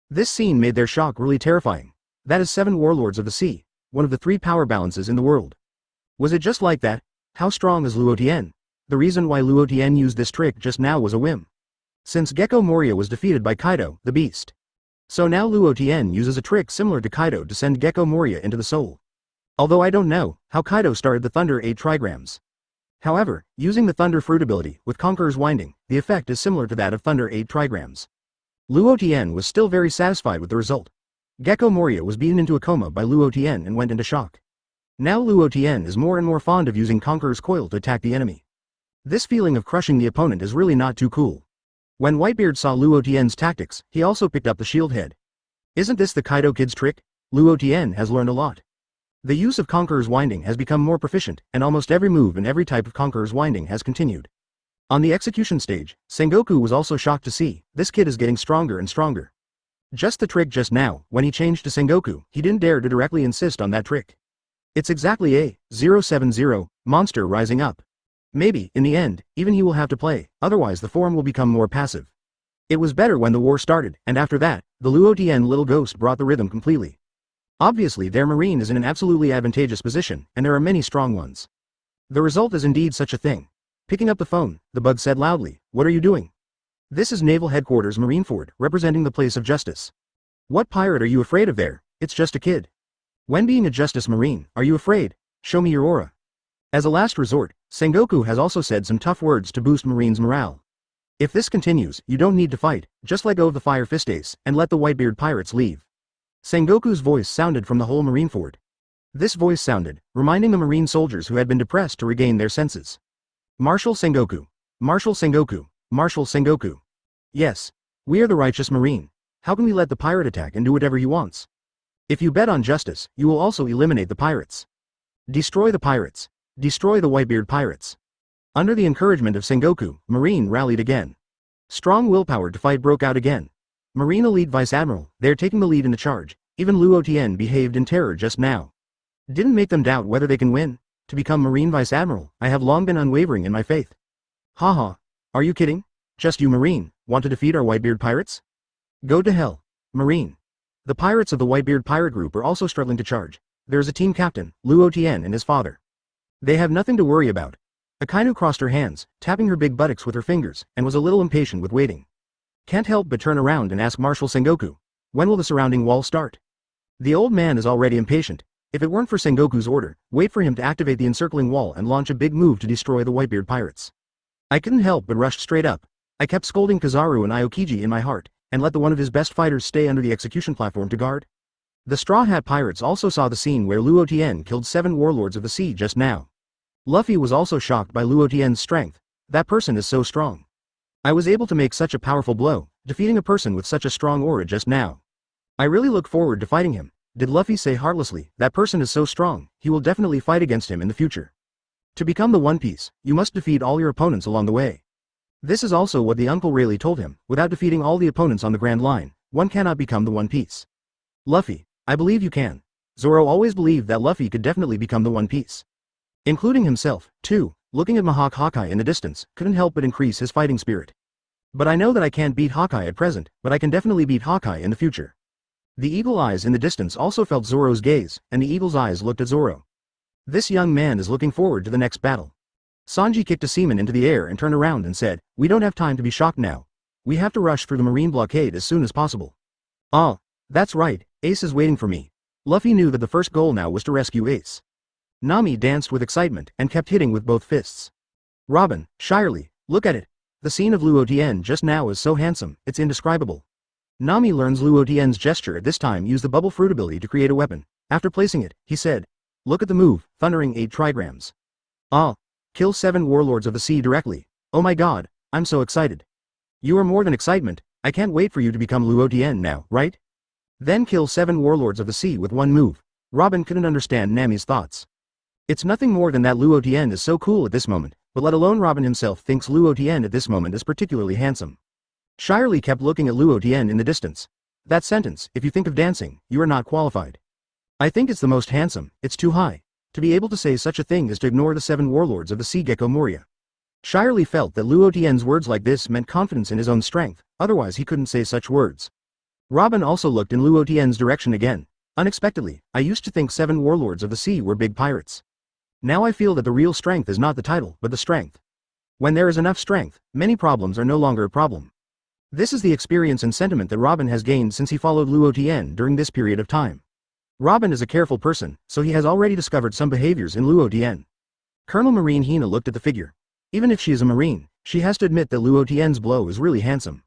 S1: This scene made their shock really terrifying. That is 7 Warlords of the Sea, one of the 3 power balances in the world. Was it just like that? How strong is Luo Tian? The reason why Luo Tian used this trick just now was a whim. Since Gecko Moria was defeated by Kaido, the beast. So now Luo Tian uses a trick similar to Kaido to send Gecko Moria into the soul. Although I don't know how Kaido started the Thunder 8 trigrams. However, using the Thunder Fruit ability with Conqueror's Winding, the effect is similar to that of Thunder 8 trigrams. Luo Tian was still very satisfied with the result. Gecko Moria was beaten into a coma by Luo Tian and went into shock. Now Luo Tian is more and more fond of using Conqueror's Coil to attack the enemy. This feeling of crushing the opponent is really not too cool. When Whitebeard saw Luo Tian's tactics, he also picked up the shield head. Isn't this the Kaido kid's trick? Luo Tian has learned a lot. The use of Conqueror's Winding has become more proficient, and almost every move in every type of Conqueror's Winding has continued. On the execution stage, Sengoku was also shocked to see, this kid is getting stronger and stronger. Just the trick just now, when he changed to Sengoku, he didn't dare to directly insist on that trick. It's exactly a 070 monster rising up. Maybe, in the end, even he will have to play, otherwise the form will become more passive. It was better when the war started, and after that, the Luo Tian little ghost brought the rhythm completely. Obviously their marine is in an absolutely advantageous position, and there are many strong ones. The result is indeed such a thing. Picking up the phone, the bug said loudly, "What are you doing?" This is Naval Headquarters Marineford, representing the place of justice. What pirate are you afraid of there? It's just a kid. When being a Justice Marine, are you afraid? Show me your aura. As a last resort, Sengoku has also said some tough words to boost Marines' morale. If this continues, you don't need to fight, just let go of the Fire Fist Ace, and let the Whitebeard pirates leave. Sengoku's voice sounded from the whole Marineford. This voice sounded, reminding the Marine soldiers who had been depressed to regain their senses. Marshal Sengoku. Marshal Sengoku. Marshal Sengoku. Yes. We are the righteous Marine. How can we let the pirate attack and do whatever he wants? If you bet on justice, you will also eliminate the pirates. Destroy the pirates. Destroy the Whitebeard pirates. Under the encouragement of Sengoku, Marine rallied again. Strong willpower to fight broke out again. Marine Elite Vice Admiral, they're taking the lead in the charge. Even Luo Tian behaved in terror just now. Didn't make them doubt whether they can win. To become Marine Vice Admiral, I have long been unwavering in my faith. Haha. Are you kidding? Just you Marine, want to defeat our Whitebeard pirates? Go to hell. Marine. The pirates of the Whitebeard pirate group are also struggling to charge. There is a team captain, Luo Tian and his father. They have nothing to worry about. Akainu crossed her hands, tapping her big buttocks with her fingers, and was a little impatient with waiting. Can't help but turn around and ask Marshal Sengoku, when will the surrounding wall start? The old man is already impatient. If it weren't for Sengoku's order, wait for him to activate the encircling wall and launch a big move to destroy the Whitebeard pirates. I couldn't help but rushed straight up. I kept scolding Kizaru and Aokiji in my heart, and let the one of his best fighters stay under the execution platform to guard. The Straw Hat Pirates also saw the scene where Luo Tian killed 7 Warlords of the Sea just now. Luffy was also shocked by Luo Tian's strength. That person is so strong. I was able to make such a powerful blow, defeating a person with such a strong aura just now. I really look forward to fighting him. Did Luffy say heartlessly, that person is so strong, he will definitely fight against him in the future. To become the One Piece, you must defeat all your opponents along the way. This is also what the Uncle Rayleigh told him, without defeating all the opponents on the Grand Line, one cannot become the One Piece. Luffy, I believe you can. Zoro always believed that Luffy could definitely become the One Piece. Including himself, too, looking at Mahawk Hawkeye in the distance, couldn't help but increase his fighting spirit. But I know that I can't beat Hawkeye at present, but I can definitely beat Hawkeye in the future. The eagle eyes in the distance also felt Zoro's gaze, and the eagle's eyes looked at Zoro. This young man is looking forward to the next battle. Sanji kicked a seaman into the air and turned around and said, we don't have time to be shocked now. We have to rush through the marine blockade as soon as possible. Ah, that's right, Ace is waiting for me. Luffy knew that the first goal now was to rescue Ace. Nami danced with excitement and kept hitting with both fists. Robin, Shirley, look at it. The scene of Luo Tian just now is so handsome, it's indescribable. Nami learns Luo Tian's gesture at this time used the bubble fruit ability to create a weapon. After placing it, he said, look at the move, thundering 8 trigrams. Ah, kill 7 Warlords of the Sea directly. Oh my god, I'm so excited. You are more than excitement, I can't wait for you to become Luo Tian now, right? Then kill 7 Warlords of the Sea with one move. Robin couldn't understand Nami's thoughts. It's nothing more than that Luo Tian is so cool at this moment, but let alone Robin himself thinks Luo Tian at this moment is particularly handsome. Shirley kept looking at Luo Tian in the distance. That sentence, if you think of dancing, you are not qualified. I think it's the most handsome, it's too high. To be able to say such a thing is to ignore the 7 warlords of the Sea Gecko Moria. Shirley felt that Luo Tian's words like this meant confidence in his own strength, otherwise he couldn't say such words. Robin also looked in Luo Tian's direction again. Unexpectedly, I used to think 7 warlords of the sea were big pirates. Now I feel that the real strength is not the title, but the strength. When there is enough strength, many problems are no longer a problem. This is the experience and sentiment that Robin has gained since he followed Luo Tian during this period of time. Robin is a careful person, so he has already discovered some behaviors in Luo Tian. Colonel Marine Hina looked at the figure. Even if she is a marine, she has to admit that Luo Tian's blow is really handsome.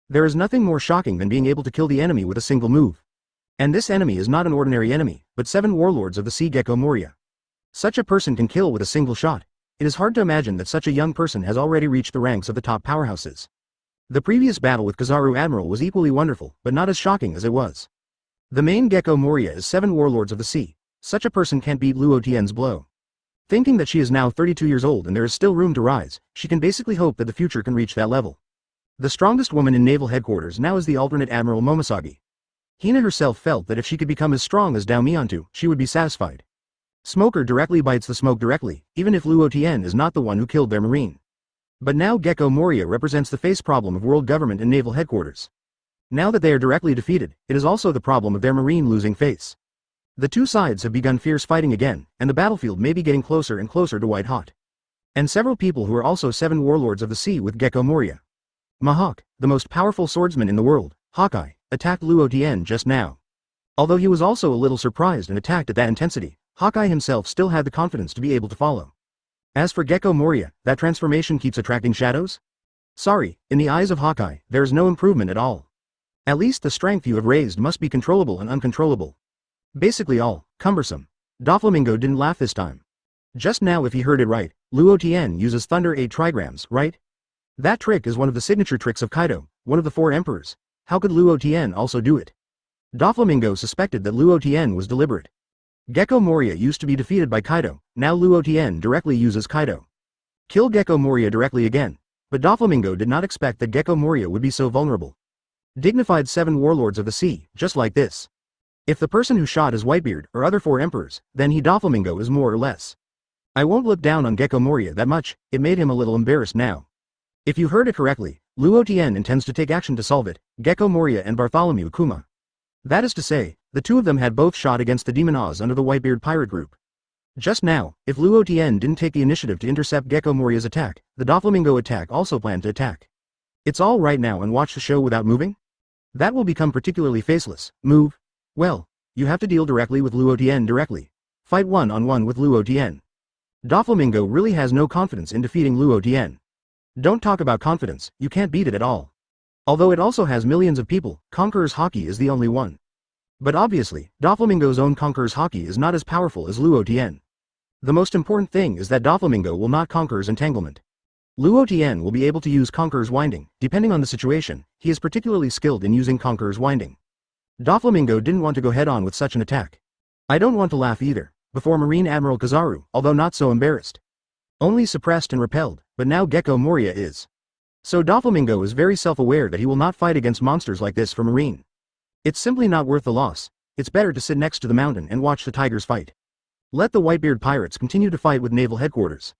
S1: There is nothing more shocking than being able to kill the enemy with a single move. And this enemy is not an ordinary enemy, but 7 warlords of the Sea Gecko Moria. Such a person can kill with a single shot. It is hard to imagine that such a young person has already reached the ranks of the top powerhouses. The previous battle with Kizaru Admiral was equally wonderful, but not as shocking as it was. The main Gecko Moria is 7 warlords of the sea. Such a person can't beat Luo Tian's blow. Thinking that she is now 32 years old and there is still room to rise, she can basically hope that the future can reach that level. The strongest woman in naval headquarters now is the alternate Admiral Momosagi. Hina herself felt that if she could become as strong as Dao Miantu, she would be satisfied. Smoker directly bites the smoke directly, even if Luo Tian is not the one who killed their marine. But now Gecko Moria represents the face problem of world government and naval headquarters. Now that they are directly defeated, it is also the problem of their marine losing face. The two sides have begun fierce fighting again, and the battlefield may be getting closer and closer to white hot. And several people who are also 7 warlords of the sea with Gecko Moria. Mahawk, the most powerful swordsman in the world, Hawkeye, attacked Luo Tian just now. Although he was also a little surprised and attacked at that intensity, Hawkeye himself still had the confidence to be able to follow. As for Gecko Moria, that transformation keeps attracting shadows? Sorry, in the eyes of Hawkeye, there is no improvement at all. At least the strength you have raised must be controllable and uncontrollable. Basically all, cumbersome. Doflamingo didn't laugh this time. Just now if he heard it right, Luo Tian uses Thunder 8 trigrams, right? That trick is one of the signature tricks of Kaido, one of the 4 emperors. How could Luo Tian also do it? Doflamingo suspected that Luo Tian was deliberate. Gecko Moria used to be defeated by Kaido, now Luo Tian directly uses Kaido. Kill Gecko Moria directly again. But Doflamingo did not expect that Gecko Moria would be so vulnerable. Dignified 7 warlords of the sea, just like this. If the person who shot is Whitebeard or other 4 emperors, then he Doflamingo is more or less. I won't look down on Gecko Moria that much, it made him a little embarrassed now. If you heard it correctly, Luo Tian intends to take action to solve it, Gecko Moria and Bartholomew Kuma. That is to say, the two of them had both shot against the Demon Oz under the Whitebeard pirate group. Just now, if Luo Tian didn't take the initiative to intercept Gecko Moria's attack, the Doflamingo attack also planned to attack. It's all right now and watch the show without moving? That will become particularly faceless. Move? Well, you have to deal directly with Luo Tian directly. Fight one-on-one with Luo Tian. Doflamingo really has no confidence in defeating Luo Tian. Don't talk about confidence, you can't beat it at all. Although it also has millions of people, Conqueror's Haki is the only one. But obviously, Doflamingo's own Conqueror's Haki is not as powerful as Luo Tian. The most important thing is that Doflamingo will not Conqueror's Entanglement. Luo Tian will be able to use Conqueror's Winding, depending on the situation, he is particularly skilled in using Conqueror's Winding. Doflamingo didn't want to go head-on with such an attack. I don't want to laugh either, before Marine Admiral Kizaru, although not so embarrassed. Only suppressed and repelled, but now Gecko Moria is. So Doflamingo is very self-aware that he will not fight against monsters like this for Marine. It's simply not worth the loss, it's better to sit next to the mountain and watch the tigers fight. Let the Whitebeard pirates continue to fight with naval headquarters.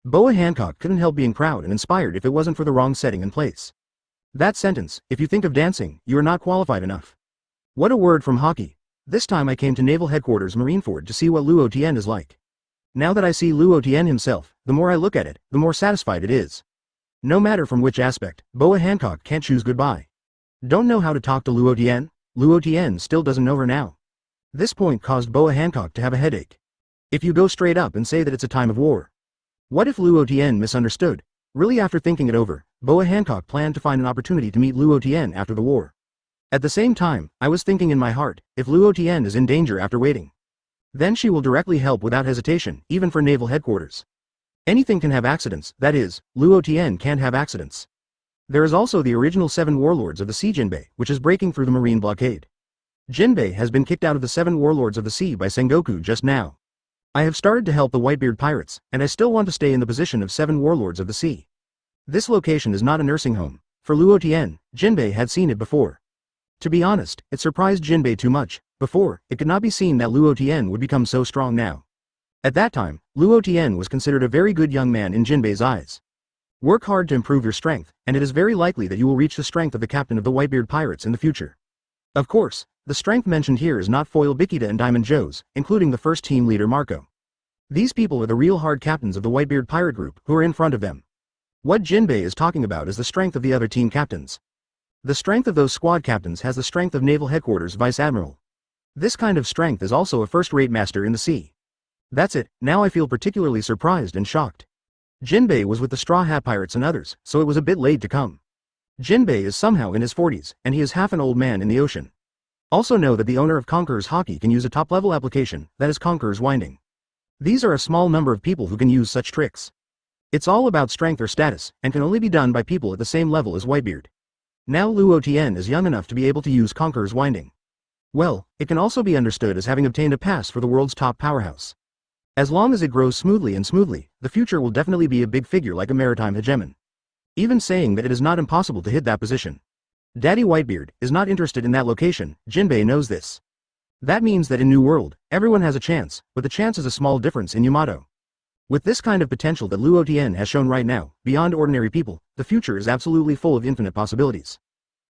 S1: Boa Hancock couldn't help being proud and inspired if it wasn't for the wrong setting and place. That sentence, if you think of dancing, you are not qualified enough. What a word from Haki. This time I came to naval headquarters Marineford to see what Luo Tian is like. Now that I see Luo Tian himself, the more I look at it, the more satisfied it is. No matter from which aspect, Boa Hancock can't choose goodbye. Don't know how to talk to Luo Tian? Luo Tian still doesn't know her now. This point caused Boa Hancock to have a headache. If you go straight up and say that it's a time of war. What if Luo Tian misunderstood? Really, after thinking it over, Boa Hancock planned to find an opportunity to meet Luo Tian after the war. At the same time, I was thinking in my heart, if Luo Tian is in danger after waiting, then she will directly help without hesitation, even for naval headquarters. Anything can have accidents, that is, Luo Tian can't have accidents. There is also the original 7 warlords of the sea Jinbei, which is breaking through the marine blockade. Jinbei has been kicked out of the 7 warlords of the sea by Sengoku just now. I have started to help the Whitebeard pirates, and I still want to stay in the position of 7 warlords of the sea. This location is not a nursing home. For Luo Tian, Jinbei had seen it before. To be honest, it surprised Jinbei too much. Before, it could not be seen that Luo Tian would become so strong now. At that time, Luo Tian was considered a very good young man in Jinbei's eyes. Work hard to improve your strength, and it is very likely that you will reach the strength of the captain of the Whitebeard pirates in the future. Of course, the strength mentioned here is not Foil Bikita and Diamond Joe's, including the first team leader Marco. These people are the real hard captains of the Whitebeard pirate group who are in front of them. What Jinbei is talking about is the strength of the other team captains. The strength of those squad captains has the strength of Naval Headquarters Vice Admiral. This kind of strength is also a first-rate master in the sea. That's it, now I feel particularly surprised and shocked. Jinbei was with the Straw Hat Pirates and others, so it was a bit late to come. Jinbei is somehow in his 40s, and he is half an old man in the ocean. Also know that the owner of Conqueror's Haki can use a top-level application, that is Conqueror's Winding. These are a small number of people who can use such tricks. It's all about strength or status, and can only be done by people at the same level as Whitebeard. Now Luo Tian is young enough to be able to use Conqueror's Winding. Well, it can also be understood as having obtained a pass for the world's top powerhouse. As long as it grows smoothly, the future will definitely be a big figure like a maritime hegemon. Even saying that it is not impossible to hit that position. Daddy Whitebeard is not interested in that location, Jinbei knows this. That means that in New World, everyone has a chance, but the chance is a small difference in Yamato. With this kind of potential that Luo Tian has shown right now, beyond ordinary people, the future is absolutely full of infinite possibilities.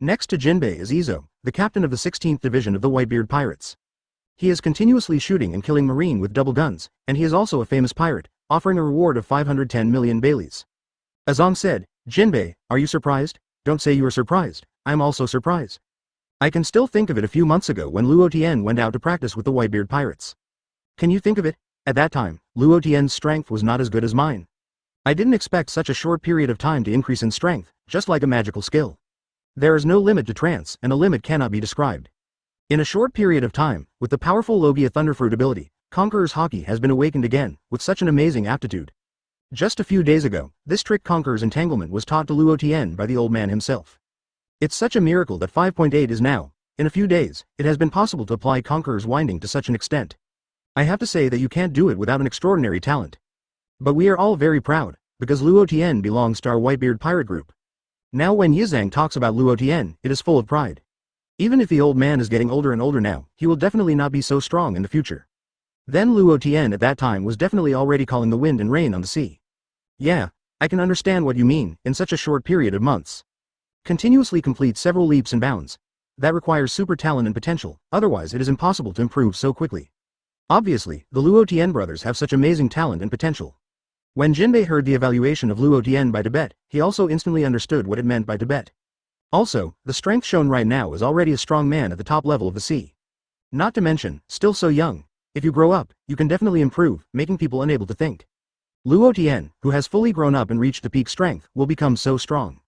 S1: Next to Jinbei is Izo, the captain of the 16th Division of the Whitebeard Pirates. He is continuously shooting and killing marine with double guns, and he is also a famous pirate, offering a reward of 510 million Baileys. Azong said, Jinbei, are you surprised? Don't say you are surprised, I am also surprised. I can still think of it a few months ago when Luo Tian went out to practice with the Whitebeard pirates. Can you think of it? At that time, Luo Tian's strength was not as good as mine. I didn't expect such a short period of time to increase in strength, just like a magical skill. There is no limit to trance, and a limit cannot be described. In a short period of time, with the powerful Logia Thunderfruit ability, Conqueror's Haki has been awakened again, with such an amazing aptitude. Just a few days ago, this trick Conqueror's Entanglement was taught to Luo Tian by the old man himself. It's such a miracle that 5.8 is now, in a few days, it has been possible to apply Conqueror's Winding to such an extent. I have to say that you can't do it without an extraordinary talent. But we are all very proud, because Luo Tian belongs to our Whitebeard pirate group. Now when Yizang talks about Luo Tian, it is full of pride. Even if the old man is getting older and older now, he will definitely not be so strong in the future. Then Luo Tian at that time was definitely already calling the wind and rain on the sea. Yeah, I can understand what you mean, in such a short period of months. Continuously complete several leaps and bounds. That requires super talent and potential, otherwise it is impossible to improve so quickly. Obviously, the Luo Tian brothers have such amazing talent and potential. When Jinbei heard the evaluation of Luo Tian by Tibet, he also instantly understood what it meant by Tibet. Also, the strength shown right now is already a strong man at the top level of the sea. Not to mention, still so young. If you grow up, you can definitely improve, making people unable to think. Luo Tian, who has fully grown up and reached the peak strength, will become so strong.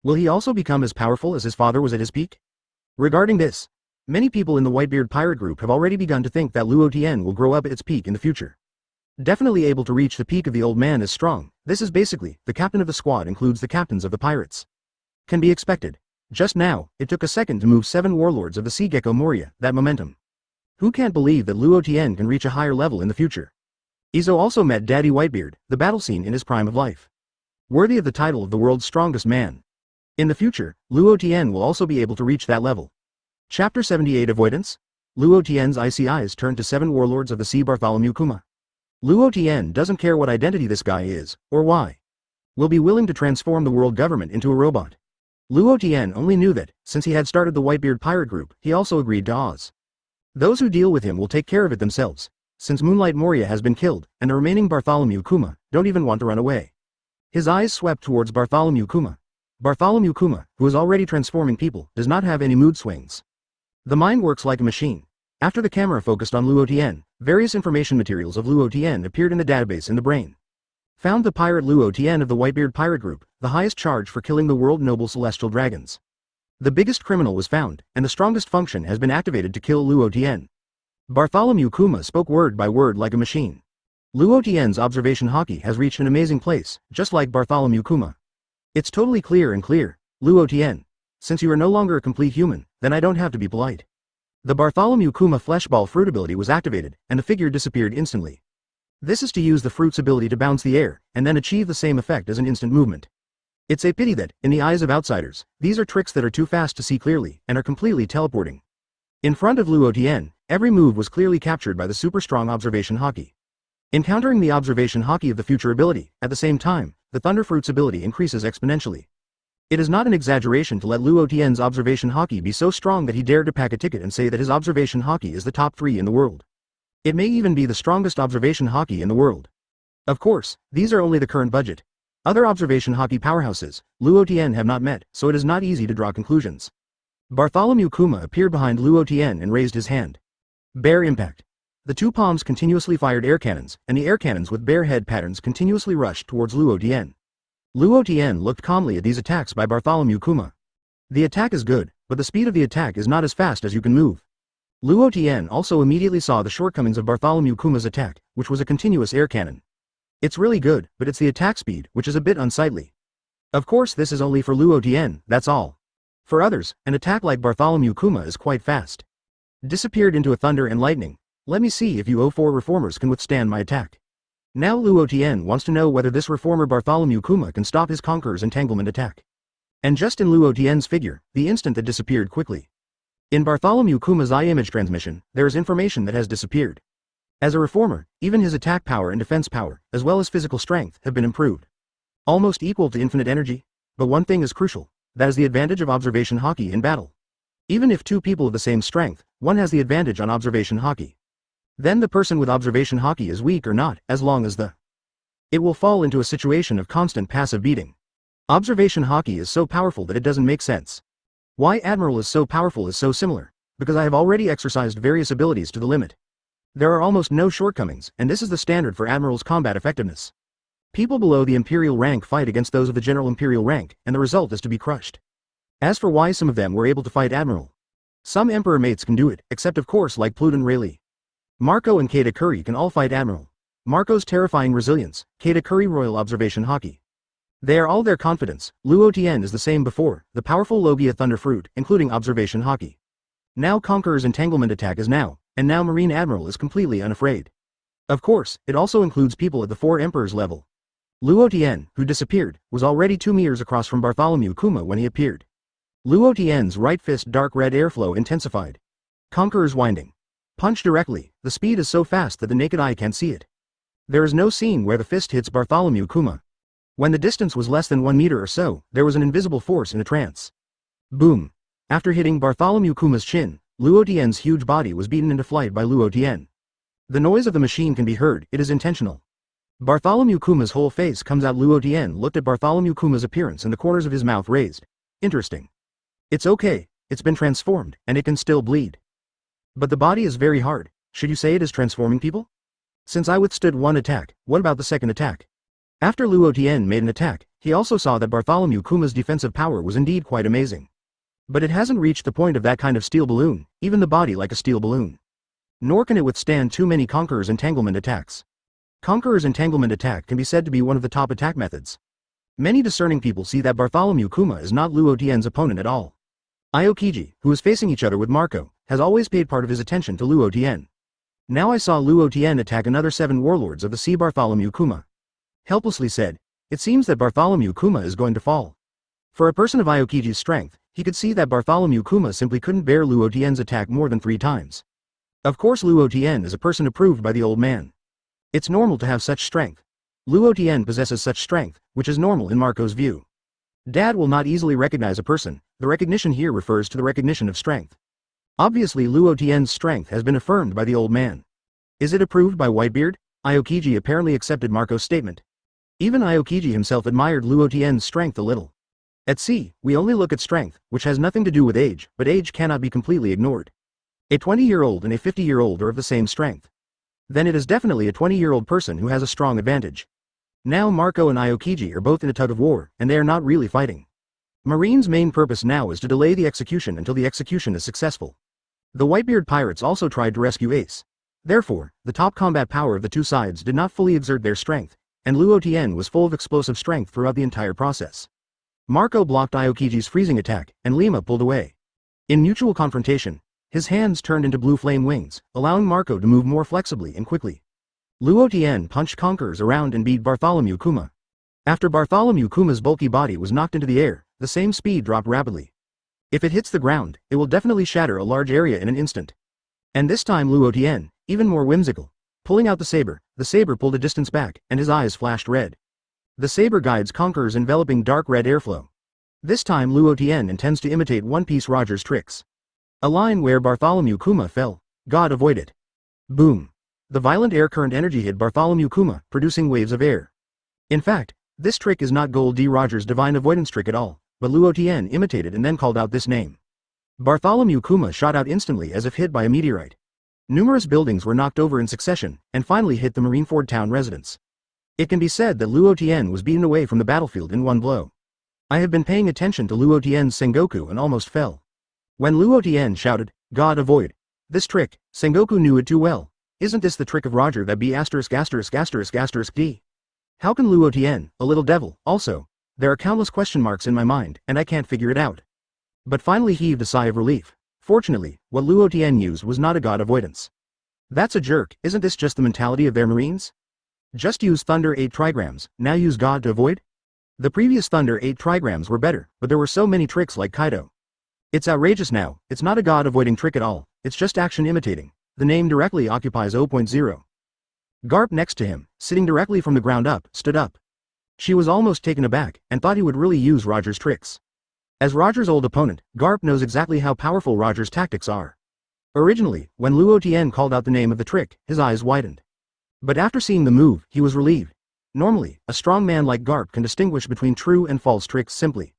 S1: Will he also become as powerful as his father was at his peak? Regarding this, many people in the Whitebeard pirate group have already begun to think that Luo Tian will grow up at its peak in the future. Definitely able to reach the peak of the old man is strong. This is basically, the captain of the squad includes the captains of the pirates. Can be expected. Just now, it took a second to move 7 warlords of the Sea Gecko Moria, that momentum. Who can't believe that Luo Tian can reach a higher level in the future? Izo also met Daddy Whitebeard, the battle scene in his prime of life. Worthy of the title of the world's strongest man. In the future, Luo Tian will also be able to reach that level. Chapter 78 Avoidance? Luo Tian's icy eyes turned to 7 warlords of the sea. Bartholomew Kuma. Luo Tian doesn't care what identity this guy is, or why. Will be willing to transform the world government into a robot. Luo Tian only knew that, since he had started the Whitebeard pirate group, he also agreed to Oz. Those who deal with him will take care of it themselves, since Moonlight Moria has been killed, and the remaining Bartholomew Kuma don't even want to run away. His eyes swept towards Bartholomew Kuma. Bartholomew Kuma, who is already transforming people, does not have any mood swings. The mind works like a machine. After the camera focused on Luo Tian, various information materials of Luo Tian appeared in the database in the brain. Found the pirate Luo Tian of the Whitebeard pirate group, the highest charge for killing the world noble celestial dragons. The biggest criminal was found, and the strongest function has been activated to kill Luo Tian. Bartholomew Kuma spoke word by word like a machine. Luo Tian's observation Haki has reached an amazing place, just like Bartholomew Kuma. It's totally clear, Luo Tian. Since you are no longer a complete human, then I don't have to be polite. The Bartholomew Kuma fleshball fruit ability was activated, and the figure disappeared instantly. This is to use the fruit's ability to bounce the air, and then achieve the same effect as an instant movement. It's a pity that, in the eyes of outsiders, these are tricks that are too fast to see clearly, and are completely teleporting. In front of Luo Tian, every move was clearly captured by the super strong observation Haki. Encountering the observation Haki of the future ability, at the same time, the Thunder Fruit's ability increases exponentially. It is not an exaggeration to let Luo Tian's observation Haki be so strong that he dared to pack a ticket and say that his observation Haki is the top 3 in the world. It may even be the strongest observation Haki in the world. Of course, these are only the current budget. Other observation Haki powerhouses, Luo Tian have not met, so it is not easy to draw conclusions. Bartholomew Kuma appeared behind Luo Tian and raised his hand. Bear impact. The two palms continuously fired air cannons, and the air cannons with bear head patterns continuously rushed towards Luo Tian. Luo Tian looked calmly at these attacks by Bartholomew Kuma. The attack is good, but the speed of the attack is not as fast as you can move. Luo Tian also immediately saw the shortcomings of Bartholomew Kuma's attack, which was a continuous air cannon. It's really good, but it's the attack speed, which is a bit unsightly. Of course this is only for Luo Tian, that's all. For others, an attack like Bartholomew Kuma is quite fast. Disappeared into a thunder and lightning. Let me see if you 04 reformers can withstand my attack. Now Luo Tian wants to know whether this reformer Bartholomew Kuma can stop his Conqueror's entanglement attack. And just in Luo Tian's figure, the instant that disappeared quickly. In Bartholomew Kuma's eye image transmission, there is information that has disappeared. As a reformer, even his attack power and defense power, as well as physical strength, have been improved. Almost equal to infinite energy. But one thing is crucial, that is the advantage of observation Haki in battle. Even if two people of the same strength, one has the advantage on observation Haki. Then the person with observation Haki is weak or not, as long as it will fall into a situation of constant passive beating. Observation Haki is so powerful that it doesn't make sense. Why Admiral is so powerful is so similar, because I have already exercised various abilities to the limit. There are almost no shortcomings, and this is the standard for Admiral's combat effectiveness. People below the Imperial rank fight against those of the General Imperial rank, and the result is to be crushed. As for why some of them were able to fight Admiral. Some Emperor mates can do it, except of course like Pluton Rayleigh. Marco and Katakuri can all fight Admiral. Marco's terrifying resilience, Katakuri Royal Observation Haki. They are all their confidence. Luo Tian is the same before, the powerful Logia Thunder Fruit, including observation Haki. Now Conqueror's entanglement attack is now, and now Marine Admiral is completely unafraid. Of course, it also includes people at the 4 Emperors level. Luo Tian, who disappeared, was already 2 meters across from Bartholomew Kuma when he appeared. Luo Tian's right fist dark red airflow intensified. Conqueror's winding. Punch directly, the speed is so fast that the naked eye can't see it. There is no scene where the fist hits Bartholomew Kuma. When the distance was less than 1 meter or so, there was an invisible force in a trance. Boom. After hitting Bartholomew Kuma's chin, Luo Tian's huge body was beaten into flight by Luo Tian. The noise of the machine can be heard, it is intentional. Bartholomew Kuma's whole face comes out. Luo Tian looked at Bartholomew Kuma's appearance and the corners of his mouth raised. Interesting. It's okay, it's been transformed, and it can still bleed. But the body is very hard. Should you say it is transforming people? Since I withstood 1 attack, what about the second attack? After Luo Tian made an attack, he also saw that Bartholomew Kuma's defensive power was indeed quite amazing. But it hasn't reached the point of that kind of steel balloon, even the body like a steel balloon. Nor can it withstand too many Conqueror's entanglement attacks. Conqueror's entanglement attack can be said to be one of the top attack methods. Many discerning people see that Bartholomew Kuma is not Luo Tian's opponent at all. Aokiji, who is facing each other with Marco, has always paid part of his attention to Luo Tian. Now I saw Luo Tian attack another 7 warlords of the sea. Bartholomew Kuma helplessly said, "It seems that Bartholomew Kuma is going to fall." For a person of Aokiji's strength, he could see that Bartholomew Kuma simply couldn't bear Luo Tian's attack more than 3 times. Of course Luo Tian is a person approved by the old man. It's normal to have such strength. Luo Tian possesses such strength, which is normal in Marco's view. Dad will not easily recognize a person, the recognition here refers to the recognition of strength. Obviously Luo Tian's strength has been affirmed by the old man. Is it approved by Whitebeard? Aokiji apparently accepted Marco's statement. Even Aokiji himself admired Luo Tian's strength a little. At sea, we only look at strength, which has nothing to do with age, but age cannot be completely ignored. A 20-year-old and a 50-year-old are of the same strength. Then it is definitely a 20-year-old person who has a strong advantage. Now Marco and Aokiji are both in a tug of war, and they are not really fighting. Marine's main purpose now is to delay the execution until the execution is successful. The Whitebeard pirates also tried to rescue Ace. Therefore, the top combat power of the two sides did not fully exert their strength, and Luo Tian was full of explosive strength throughout the entire process. Marco blocked Aokiji's freezing attack, and Lima pulled away. In mutual confrontation, his hands turned into blue flame wings, allowing Marco to move more flexibly and quickly. Luo Tian punched conquerors around and beat Bartholomew Kuma. After Bartholomew Kuma's bulky body was knocked into the air, the same speed dropped rapidly. If it hits the ground, it will definitely shatter a large area in an instant. And this time Luo Tian, even more whimsical, pulling out the saber pulled a distance back, and his eyes flashed red. The saber guides conquerors enveloping dark red airflow. This time Luo Tian intends to imitate One Piece Roger's tricks. A line where Bartholomew Kuma fell. God avoid it. Boom. The violent air current energy hit Bartholomew Kuma, producing waves of air. In fact, this trick is not Gold D. Roger's divine avoidance trick at all, but Luo Tian imitated and then called out this name. Bartholomew Kuma shot out instantly as if hit by a meteorite. Numerous buildings were knocked over in succession, and finally hit the Marineford town residents. It can be said that Luo Tian was beaten away from the battlefield in one blow. I have been paying attention to Luo Tian's Sengoku and almost fell. When Luo Tian shouted, God avoid this trick, Sengoku knew it too well. Isn't this the trick of Roger that B****************? D? How can Luo Tian, a little devil, also? There are countless question marks in my mind, and I can't figure it out. But finally heaved a sigh of relief. Fortunately, what Luo Tian used was not a god avoidance. That's a jerk, isn't this just the mentality of their marines? Just use Thunder 8 trigrams, now use God to avoid? The previous Thunder 8 trigrams were better, but there were so many tricks like Kaido. It's outrageous now, it's not a god avoiding trick at all, it's just action imitating. The name directly occupies 0.0. Garp next to him, sitting directly from the ground up, stood up. She was almost taken aback, and thought he would really use Roger's tricks. As Roger's old opponent, Garp knows exactly how powerful Roger's tactics are. Originally, when Luo Tian called out the name of the trick, his eyes widened. But after seeing the move, he was relieved. Normally, a strong man like Garp can distinguish between true and false tricks simply.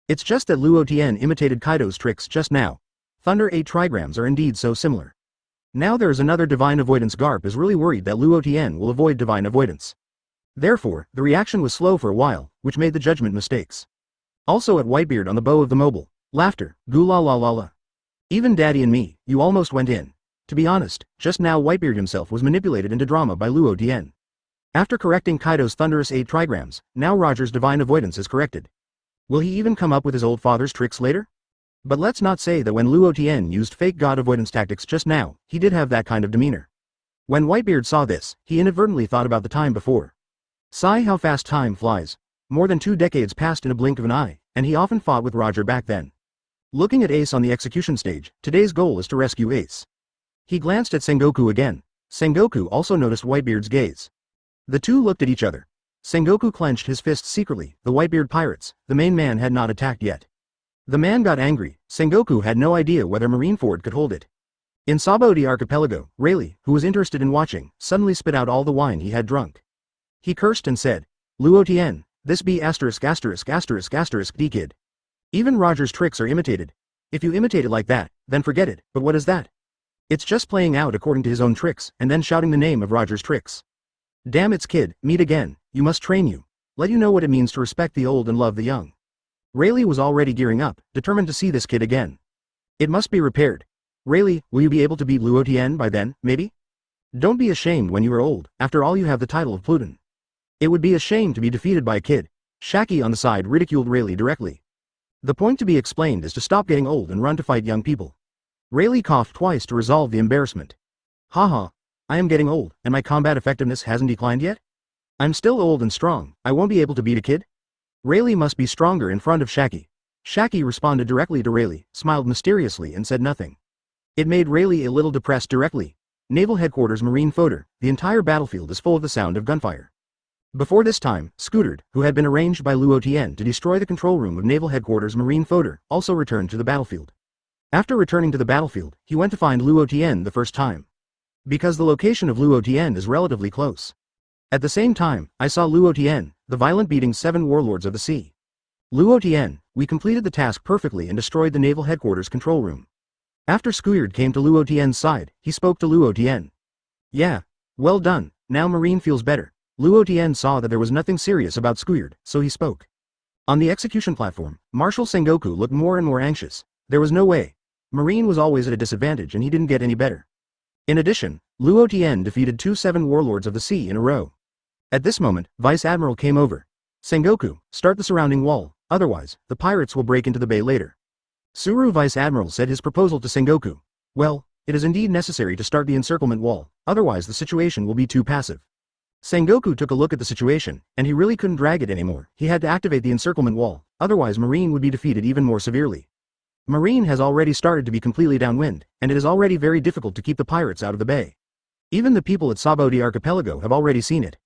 S1: It's just that Luo Tian imitated Kaido's tricks just now. Thunder 8 trigrams are indeed so similar. Now there is another divine avoidance. Garp is really worried that Luo Tian will avoid divine avoidance. Therefore, the reaction was slow for a while, which made the judgment mistakes. Also at Whitebeard on the bow of the mobile. Laughter, goo la la la la. Even Daddy and me, you almost went in. To be honest, just now Whitebeard himself was manipulated into drama by Luo Tian. After correcting Kaido's thunderous 8 trigrams, now Roger's divine avoidance is corrected. Will he even come up with his old father's tricks later? But let's not say that when Luo Tian used fake god avoidance tactics just now, he did have that kind of demeanor. When Whitebeard saw this, he inadvertently thought about the time before. Sigh how fast time flies. More than 2 decades passed in a blink of an eye, and he often fought with Roger back then. Looking at Ace on the execution stage, today's goal is to rescue Ace. He glanced at Sengoku again. Sengoku also noticed Whitebeard's gaze. The two looked at each other. Sengoku clenched his fists secretly. The Whitebeard pirates, the main man, had not attacked yet. The man got angry. Sengoku had no idea whether Marineford could hold it. In Sabaody Archipelago, Rayleigh, who was interested in watching, suddenly spit out all the wine he had drunk. He cursed and said, Luo Tian, this be D kid. Even Roger's tricks are imitated. If you imitate it like that, then forget it, but what is that? It's just playing out according to his own tricks, and then shouting the name of Roger's tricks. Damn, it's kid, meet again, you must train you. Let you know what it means to respect the old and love the young. Rayleigh was already gearing up, determined to see this kid again. It must be repaired. Rayleigh, will you be able to beat Luo Tian by then, maybe? Don't be ashamed when you are old, after all you have the title of Pluton. It would be a shame to be defeated by a kid. Shaki on the side ridiculed Rayleigh directly. The point to be explained is to stop getting old and run to fight young people. Rayleigh coughed twice to resolve the embarrassment. Haha, I am getting old, and my combat effectiveness hasn't declined yet? I'm still old and strong, I won't be able to beat a kid? Rayleigh must be stronger in front of Shaki. Shaki responded directly to Rayleigh, smiled mysteriously and said nothing. It made Rayleigh a little depressed directly. Naval Headquarters Marine Fodder, the entire battlefield is full of the sound of gunfire. Before this time, Scootered, who had been arranged by Luo Tian to destroy the control room of Naval Headquarters Marine Fodder, also returned to the battlefield. After returning to the battlefield, he went to find Luo Tian the first time. Because the location of Luo Tian is relatively close. At the same time, I saw Luo Tian, the violent beating 7 warlords of the sea. Luo Tian, we completed the task perfectly and destroyed the Naval Headquarters control room. After Scootered came to Luo Tian's side, he spoke to Luo Tian. Yeah, well done, now Marine feels better. Luo Tian saw that there was nothing serious about Scootered, so he spoke. On the execution platform, Marshal Sengoku looked more and more anxious. There was no way. Marine was always at a disadvantage and he didn't get any better. In addition, Luo Tian defeated 2 7 warlords of the sea in a row. At this moment, Vice Admiral came over. Sengoku, start the surrounding wall, otherwise, the pirates will break into the bay later. Suru Vice Admiral said his proposal to Sengoku. Well, It is indeed necessary to start the encirclement wall, otherwise the situation will be too passive. Sengoku took a look at the situation, and he really couldn't drag it anymore. He had to activate the encirclement wall, otherwise Marine would be defeated even more severely. Marine has already started to be completely downwind, and it is already very difficult to keep the pirates out of the bay. Even the people at Sabaody Archipelago have already seen it.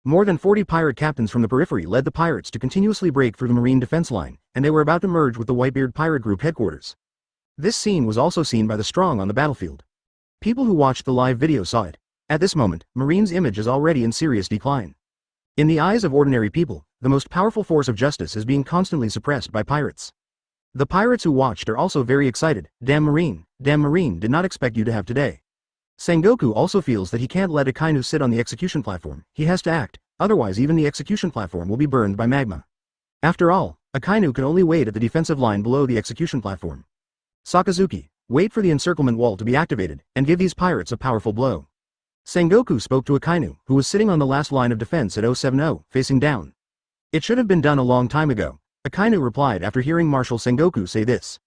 S1: More than 40 pirate captains from the periphery led the pirates to continuously break through the Marine defense line, and they were about to merge with the Whitebeard pirate group headquarters. This scene was also seen by the strong on the battlefield. People who watched the live video saw it. At this moment, Marine's image is already in serious decline. In the eyes of ordinary people, the most powerful force of justice is being constantly suppressed by pirates. The pirates who watched are also very excited. Damn Marine, did not expect you to have today. Sengoku also feels that he can't let Akainu sit on the execution platform. He has to act, otherwise even the execution platform will be burned by magma. After all, Akainu can only wait at the defensive line below the execution platform. Sakazuki, wait for the encirclement wall to be activated, and give these pirates a powerful blow. Sengoku spoke to Akainu, who was sitting on the last line of defense at 070, facing down. It should have been done a long time ago, Akainu replied after hearing Marshal Sengoku say this.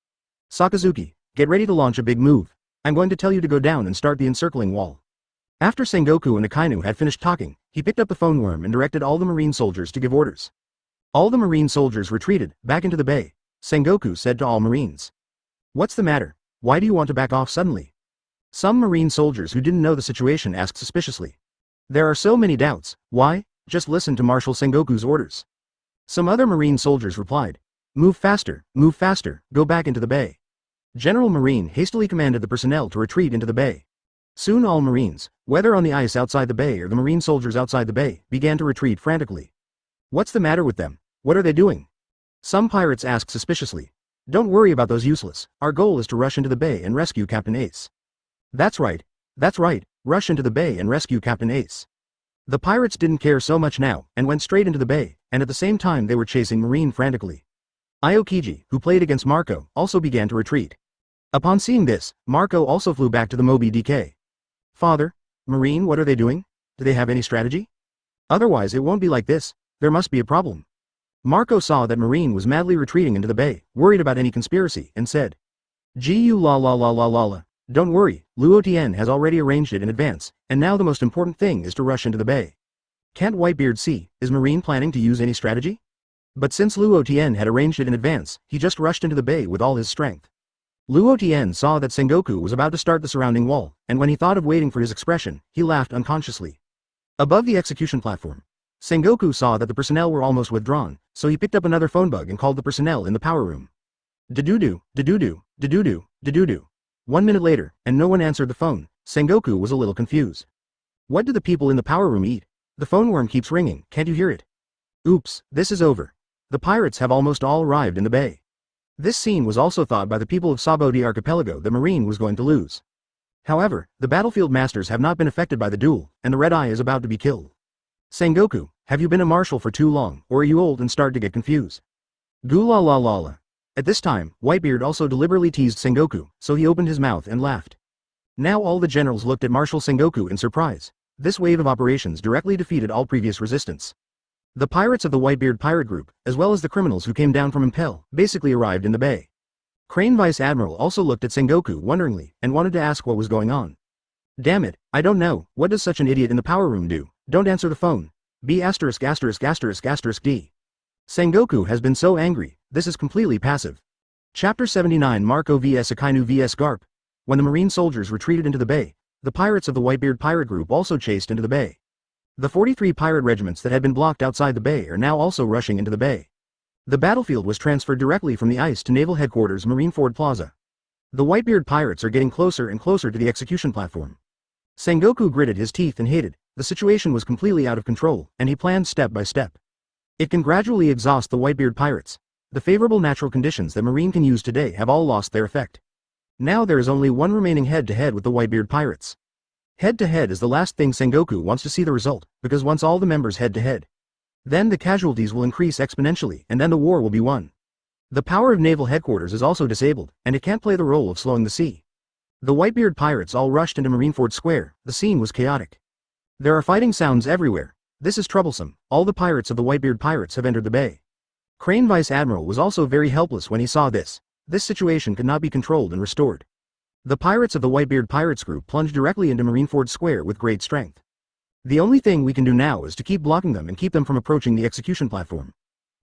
S1: Sakazuki, get ready to launch a big move. I'm going to tell you to go down and start the encircling wall. After Sengoku and Akainu had finished talking, he picked up the phone worm and directed all the Marine soldiers to give orders. All the Marine soldiers retreated, back into the bay. Sengoku said to all Marines. What's the matter? Why do you want to back off suddenly? Some Marine soldiers who didn't know the situation asked suspiciously. There are so many doubts, why? Just listen to Marshal Sengoku's orders. Some other Marine soldiers replied. Move faster, go back into the bay. General Marine hastily commanded the personnel to retreat into the bay. Soon all Marines, whether on the ice outside the bay or the Marine soldiers outside the bay, began to retreat frantically. What's the matter with them? What are they doing? Some pirates asked suspiciously. Don't worry about those useless, our goal is to rush into the bay and rescue Captain Ace. That's right, rush into the bay and rescue Captain Ace. The pirates didn't care so much now, and went straight into the bay, and at the same time they were chasing Marine frantically. Aokiji, who played against Marco, also began to retreat. Upon seeing this, Marco also flew back to the Moby DK. Father, Marine, what are they doing? Do they have any strategy? Otherwise it won't be like this, there must be a problem. Marco saw that Marine was madly retreating into the bay, worried about any conspiracy, and said. Gu la la la la la la. Don't worry, Luo Tian has already arranged it in advance, and now the most important thing is to rush into the bay. Can't Whitebeard see, is Marine planning to use any strategy? But since Luo Tian had arranged it in advance, he just rushed into the bay with all his strength. Luo Tian saw that Sengoku was about to start the surrounding wall, and when he thought of waiting for his expression, he laughed unconsciously. Above the execution platform, Sengoku saw that the personnel were almost withdrawn, so he picked up another phone bug and called the personnel in the power room. Da-doo-doo, da-doo-doo, da-doo-doo, da-doo-doo. 1 minute later, and no one answered the phone. Sengoku was a little confused. What do the people in the power room eat? The phone worm keeps ringing, can't you hear it? Oops, this is over. The pirates have almost all arrived in the bay. This scene was also thought by the people of Sabaody Archipelago that Marine was going to lose. However, the battlefield masters have not been affected by the duel, and the Red Eye is about to be killed. Sengoku, have you been a marshal for too long, or are you old and start to get confused? Gula la la la. At this time, Whitebeard also deliberately teased Sengoku, so he opened his mouth and laughed. Now all the generals looked at Marshal Sengoku in surprise. This wave of operations directly defeated all previous resistance. The pirates of the Whitebeard pirate group, as well as the criminals who came down from Impel, basically arrived in the bay. Crane Vice Admiral also looked at Sengoku wonderingly, and wanted to ask what was going on. Damn it, I don't know, what does such an idiot in the power room do? Don't answer the phone. B***************. D. Sengoku has been so angry, this is completely passive. Chapter 79 Marco vs Akainu vs Garp. When the Marine soldiers retreated into the bay, the pirates of the Whitebeard pirate group also chased into the bay. The 43 pirate regiments that had been blocked outside the bay are now also rushing into the bay. The battlefield was transferred directly from the ice to Naval Headquarters Marineford Plaza. The Whitebeard pirates are getting closer and closer to the execution platform. Sengoku gritted his teeth and hated. The situation was completely out of control, and he planned step by step. It can gradually exhaust the Whitebeard pirates. The favorable natural conditions that Marine can use today have all lost their effect. Now there is only one remaining head-to-head with the Whitebeard pirates. Head-to-head is the last thing Sengoku wants to see the result, because once all the members head-to-head, then the casualties will increase exponentially and then the war will be won. The power of Naval Headquarters is also disabled, and it can't play the role of slowing the sea. The Whitebeard pirates all rushed into Marineford Square. The scene was chaotic. There are fighting sounds everywhere. This is troublesome. All the pirates of the Whitebeard pirates have entered the bay. Crane Vice Admiral was also very helpless when he saw this. This situation could not be controlled and restored. The pirates of the Whitebeard Pirates group plunged directly into Marineford Square with great strength. The only thing we can do now is to keep blocking them and keep them from approaching the execution platform.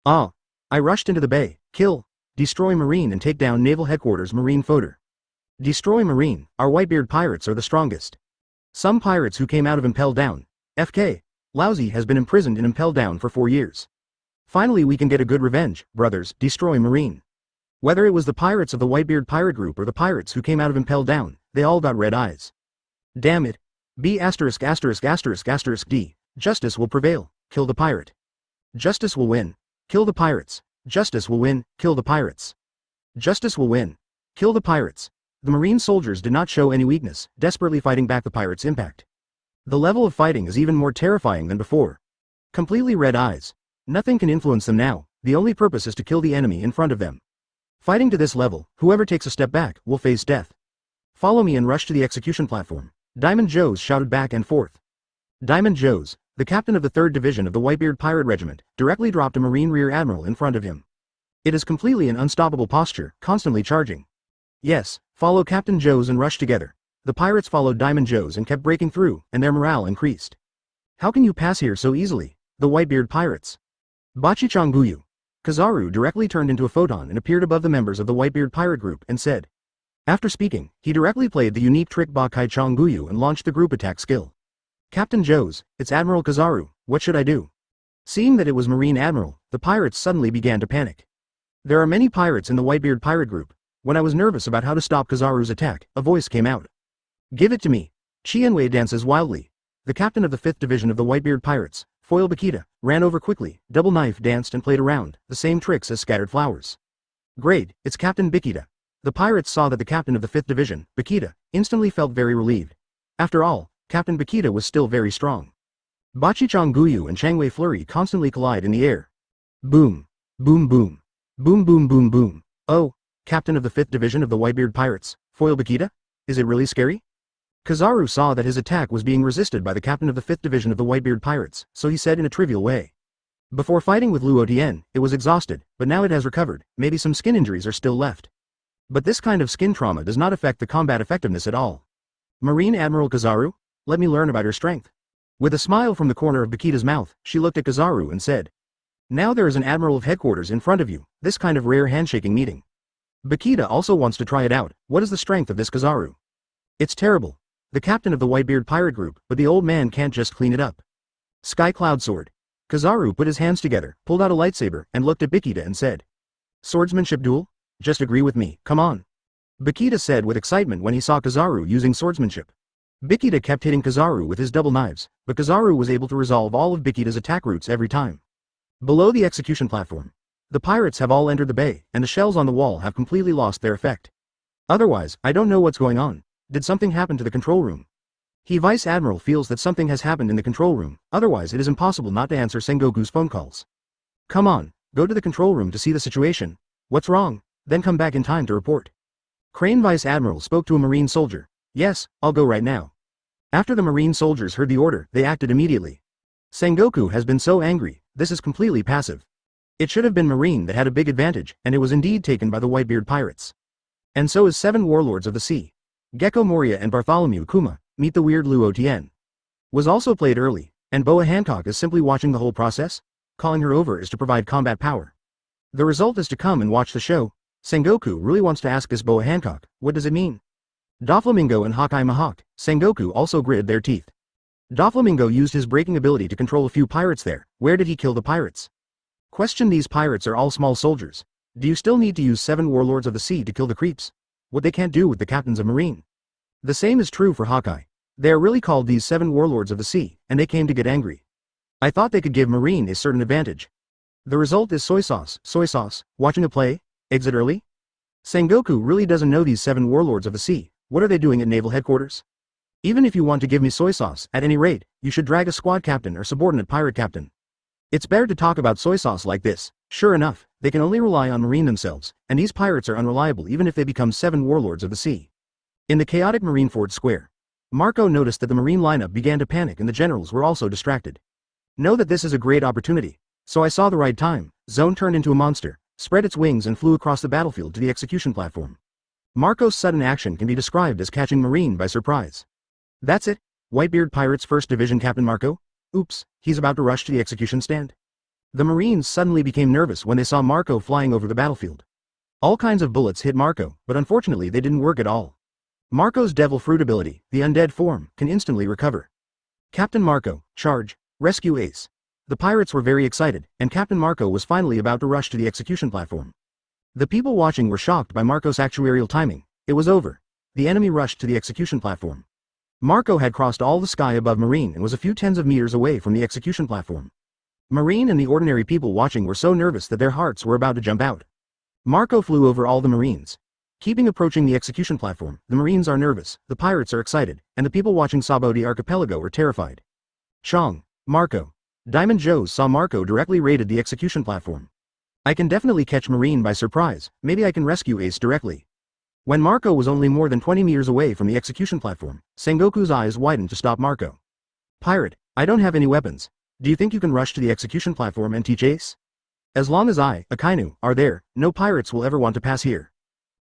S1: Ah! I rushed into the bay, kill, destroy Marine and take down Naval Headquarters Marine Fodder. Destroy Marine, our Whitebeard pirates are the strongest. Some pirates who came out of Impel Down, FK, Lousy has been imprisoned in Impel Down for 4 years. Finally we can get a good revenge, brothers, destroy Marine. Whether it was the pirates of the Whitebeard pirate group or the pirates who came out of Impel Down, they all got red eyes. Damn it. B***********D. Justice will prevail, kill the pirate. Justice will win, kill the pirates. Justice will win, kill the pirates. Justice will win, kill the pirates. The Marine soldiers did not show any weakness, desperately fighting back the pirates' impact. The level of fighting is even more terrifying than before. Completely red eyes. Nothing can influence them now, the only purpose is to kill the enemy in front of them. Fighting to this level, whoever takes a step back will face death. Follow me and rush to the execution platform. Diamond Joes shouted back and forth. Diamond Joes, the captain of the 3rd Division of the Whitebeard Pirate Regiment, directly dropped a Marine Rear Admiral in front of him. It is completely an unstoppable posture, constantly charging. Yes, follow Captain Joes and rush together. The pirates followed Diamond Joes and kept breaking through, and their morale increased. How can you pass here so easily? The Whitebeard pirates. Bachichanguyu. Kizaru directly turned into a photon and appeared above the members of the Whitebeard pirate group and said. After speaking, he directly played the unique trick Bakai Changuyu and launched the group attack skill. Captain Joes, it's Admiral Kizaru, what should I do? Seeing that it was Marine Admiral, the pirates suddenly began to panic. There are many pirates in the Whitebeard pirate group. When I was nervous about how to stop Kizaru's attack, a voice came out. Give it to me. Chienwei dances wildly. The captain of the 5th Division of the Whitebeard Pirates, Foil Bakita, ran over quickly, double knife danced and played around, the same tricks as scattered flowers. Great, it's Captain Bakita. The pirates saw that the captain of the 5th Division, Bakita, instantly felt very relieved. After all, Captain Bakita was still very strong. Bachichanguyu and Changwei Flurry constantly collide in the air. Boom. Boom boom. Boom boom boom boom. Oh, captain of the 5th Division of the Whitebeard Pirates, Foil Bakita? Is it really scary? Kizaru saw that his attack was being resisted by the captain of the 5th Division of the Whitebeard Pirates, so he said in a trivial way. Before fighting with Luo Tian, it was exhausted, but now it has recovered, maybe some skin injuries are still left. But this kind of skin trauma does not affect the combat effectiveness at all. Marine Admiral Kizaru? Let me learn about your strength. With a smile from the corner of Bakita's mouth, she looked at Kizaru and said. Now there is an Admiral of Headquarters in front of you, this kind of rare handshaking meeting. Bakita also wants to try it out, what is the strength of this Kizaru? It's terrible. The captain of the Whitebeard pirate group, but the old man can't just clean it up. Sky Cloud Sword. Kizaru put his hands together, pulled out a lightsaber, and looked at Bakita and said. Swordsmanship duel? Just agree with me, come on. Bakita said with excitement when he saw Kizaru using swordsmanship. Bakita kept hitting Kizaru with his double knives, but Kizaru was able to resolve all of Bakita's attack routes every time. Below the execution platform. The pirates have all entered the bay, and the shells on the wall have completely lost their effect. Otherwise, I don't know what's going on. Did something happen to the control room? He Vice Admiral feels that something has happened in the control room, otherwise it is impossible not to answer Sengoku's phone calls. Come on, go to the control room to see the situation. What's wrong? Then come back in time to report. Crane Vice Admiral spoke to a Marine soldier. Yes, I'll go right now. After the Marine soldiers heard the order, they acted immediately. Sengoku has been so angry, this is completely passive. It should have been Marine that had a big advantage, and it was indeed taken by the Whitebeard pirates. And so is 7 Warlords of the Sea. Gecko Moria and Bartholomew Kuma, meet the weird Luo Tian. Was also played early, and Boa Hancock is simply watching the whole process? Calling her over is to provide combat power. The result is to come and watch the show. Sengoku really wants to ask this Boa Hancock, what does it mean? Doflamingo and Hawkeye Mahawk, Sengoku also gritted their teeth. Doflamingo used his breaking ability to control a few pirates there, where did he kill the pirates? Question these pirates are all small soldiers. Do you still need to use 7 Warlords of the Sea to kill the creeps? What they can't do with the captains of Marine. The same is true for Hawkeye. They are really called these 7 Warlords of the Sea, and they came to get angry. I thought they could give Marine a certain advantage. The result is soy sauce, watching a play, exit early? Sengoku really doesn't know these 7 Warlords of the Sea, what are they doing at Naval Headquarters? Even if you want to give me soy sauce, at any rate, you should drag a squad captain or subordinate pirate captain. It's better to talk about soy sauce like this. Sure enough, they can only rely on Marine themselves, and these pirates are unreliable even if they become 7 Warlords of the Sea. In the chaotic Marineford Square, Marco noticed that the Marine lineup began to panic and the generals were also distracted. Know that this is a great opportunity. So I saw the right time. Zone turned into a monster, spread its wings and flew across the battlefield to the execution platform. Marco's sudden action can be described as catching Marine by surprise. That's it? Whitebeard Pirates 1st Division Captain Marco? Oops, he's about to rush to the execution stand. The Marines suddenly became nervous when they saw Marco flying over the battlefield. All kinds of bullets hit Marco, but unfortunately they didn't work at all. Marco's Devil Fruit ability, the undead form, can instantly recover. Captain Marco, charge, rescue Ace. The pirates were very excited, and Captain Marco was finally about to rush to the execution platform. The people watching were shocked by Marco's actuarial timing. It was over. The enemy rushed to the execution platform. Marco had crossed all the sky above Marine and was a few tens of meters away from the execution platform. Marine and the ordinary people watching were so nervous that their hearts were about to jump out. Marco flew over all the Marines. Keeping approaching the execution platform, the Marines are nervous, the pirates are excited, and the people watching Sabodi Archipelago are terrified. Chong, Marco. Diamond Joe's saw Marco directly raided the execution platform. I can definitely catch Marine by surprise, maybe I can rescue Ace directly. When Marco was only more than 20 meters away from the execution platform, Sengoku's eyes widened to stop Marco. Pirate, I don't have any weapons. Do you think you can rush to the execution platform and teach Ace? As long as I, Akainu, are there, no pirates will ever want to pass here.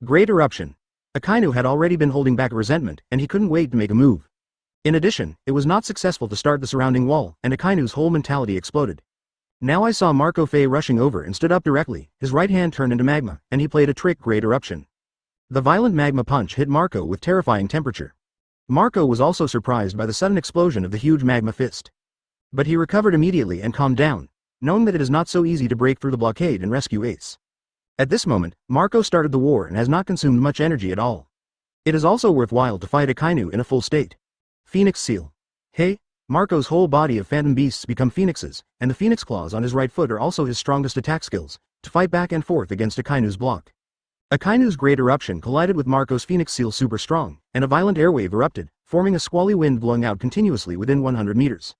S1: Great eruption. Akainu had already been holding back resentment, and he couldn't wait to make a move. In addition, it was not successful to start the surrounding wall, and Akainu's whole mentality exploded. Now I saw Marco Fei rushing over and stood up directly, his right hand turned into magma, and he played a trick Great Eruption. The violent magma punch hit Marco with terrifying temperature. Marco was also surprised by the sudden explosion of the huge magma fist. But he recovered immediately and calmed down, knowing that it is not so easy to break through the blockade and rescue Ace. At this moment, Marco started the war and has not consumed much energy at all. It is also worthwhile to fight Akainu in a full state. Phoenix Seal. Hey, Marco's whole body of phantom beasts become phoenixes, and the phoenix claws on his right foot are also his strongest attack skills, to fight back and forth against Akainu's block. Akainu's Great Eruption collided with Marco's Phoenix Seal super strong, and a violent airwave erupted, forming a squally wind blowing out continuously within 100 meters.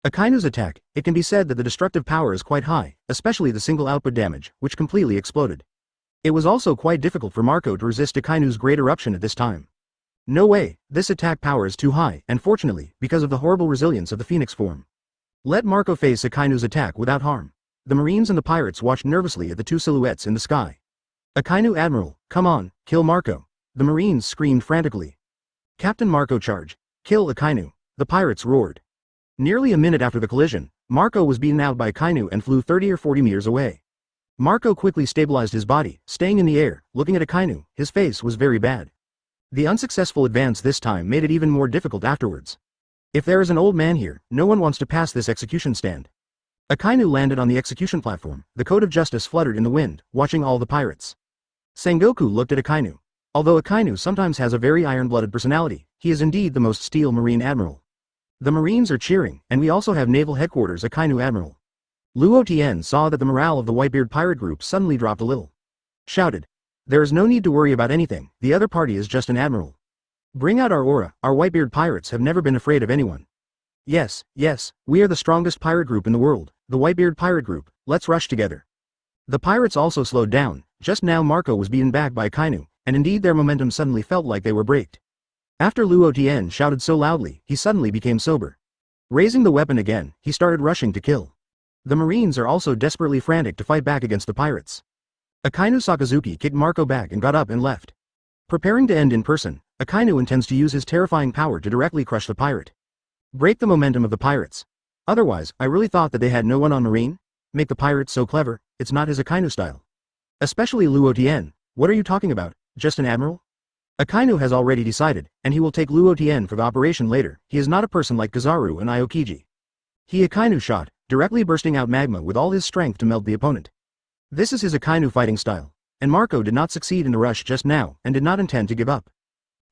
S1: Akainu's attack, it can be said that the destructive power is quite high, especially the single output damage, which completely exploded. It was also quite difficult for Marco to resist Akainu's Great Eruption at this time. No way, this attack power is too high, and fortunately, because of the horrible resilience of the Phoenix form. Let Marco face Akainu's attack without harm. The Marines and the pirates watched nervously at the two silhouettes in the sky. Akainu Admiral, come on, kill Marco. The Marines screamed frantically. Captain Marco charge. Kill Akainu. The pirates roared. Nearly a minute after the collision, Marco was beaten out by Akainu and flew 30 or 40 meters away. Marco quickly stabilized his body, staying in the air, looking at Akainu. His face was very bad. The unsuccessful advance this time made it even more difficult afterwards. If there is an old man here, no one wants to pass this execution stand. Akainu landed on the execution platform, the code of justice fluttered in the wind, watching all the pirates. Sengoku looked at Akainu. Although Akainu sometimes has a very iron-blooded personality, he is indeed the most steel Marine Admiral. The Marines are cheering, and we also have Naval Headquarters Akainu Admiral. Luo Tian saw that the morale of the Whitebeard pirate group suddenly dropped a little. Shouted. There is no need to worry about anything, the other party is just an admiral. Bring out our aura, our Whitebeard pirates have never been afraid of anyone. Yes, we are the strongest pirate group in the world, the Whitebeard pirate group, let's rush together. The pirates also slowed down, just now Marco was beaten back by Akainu, and indeed their momentum suddenly felt like they were braked. After Luo Tian shouted so loudly, he suddenly became sober. Raising the weapon again, he started rushing to kill. The Marines are also desperately frantic to fight back against the pirates. Akainu Sakazuki kicked Marco back and got up and left. Preparing to end in person, Akainu intends to use his terrifying power to directly crush the pirate. Break the momentum of the pirates. Otherwise, I really thought that they had no one on Marine? Make the pirates so clever, it's not his Akainu style. Especially Luo Tian, what are you talking about, just an admiral? Akainu has already decided, and he will take Luo Tian for the operation later, he is not a person like Kizaru and Aokiji. He Akainu shot, directly bursting out magma with all his strength to melt the opponent. This is his Akainu fighting style, and Marco did not succeed in the rush just now and did not intend to give up.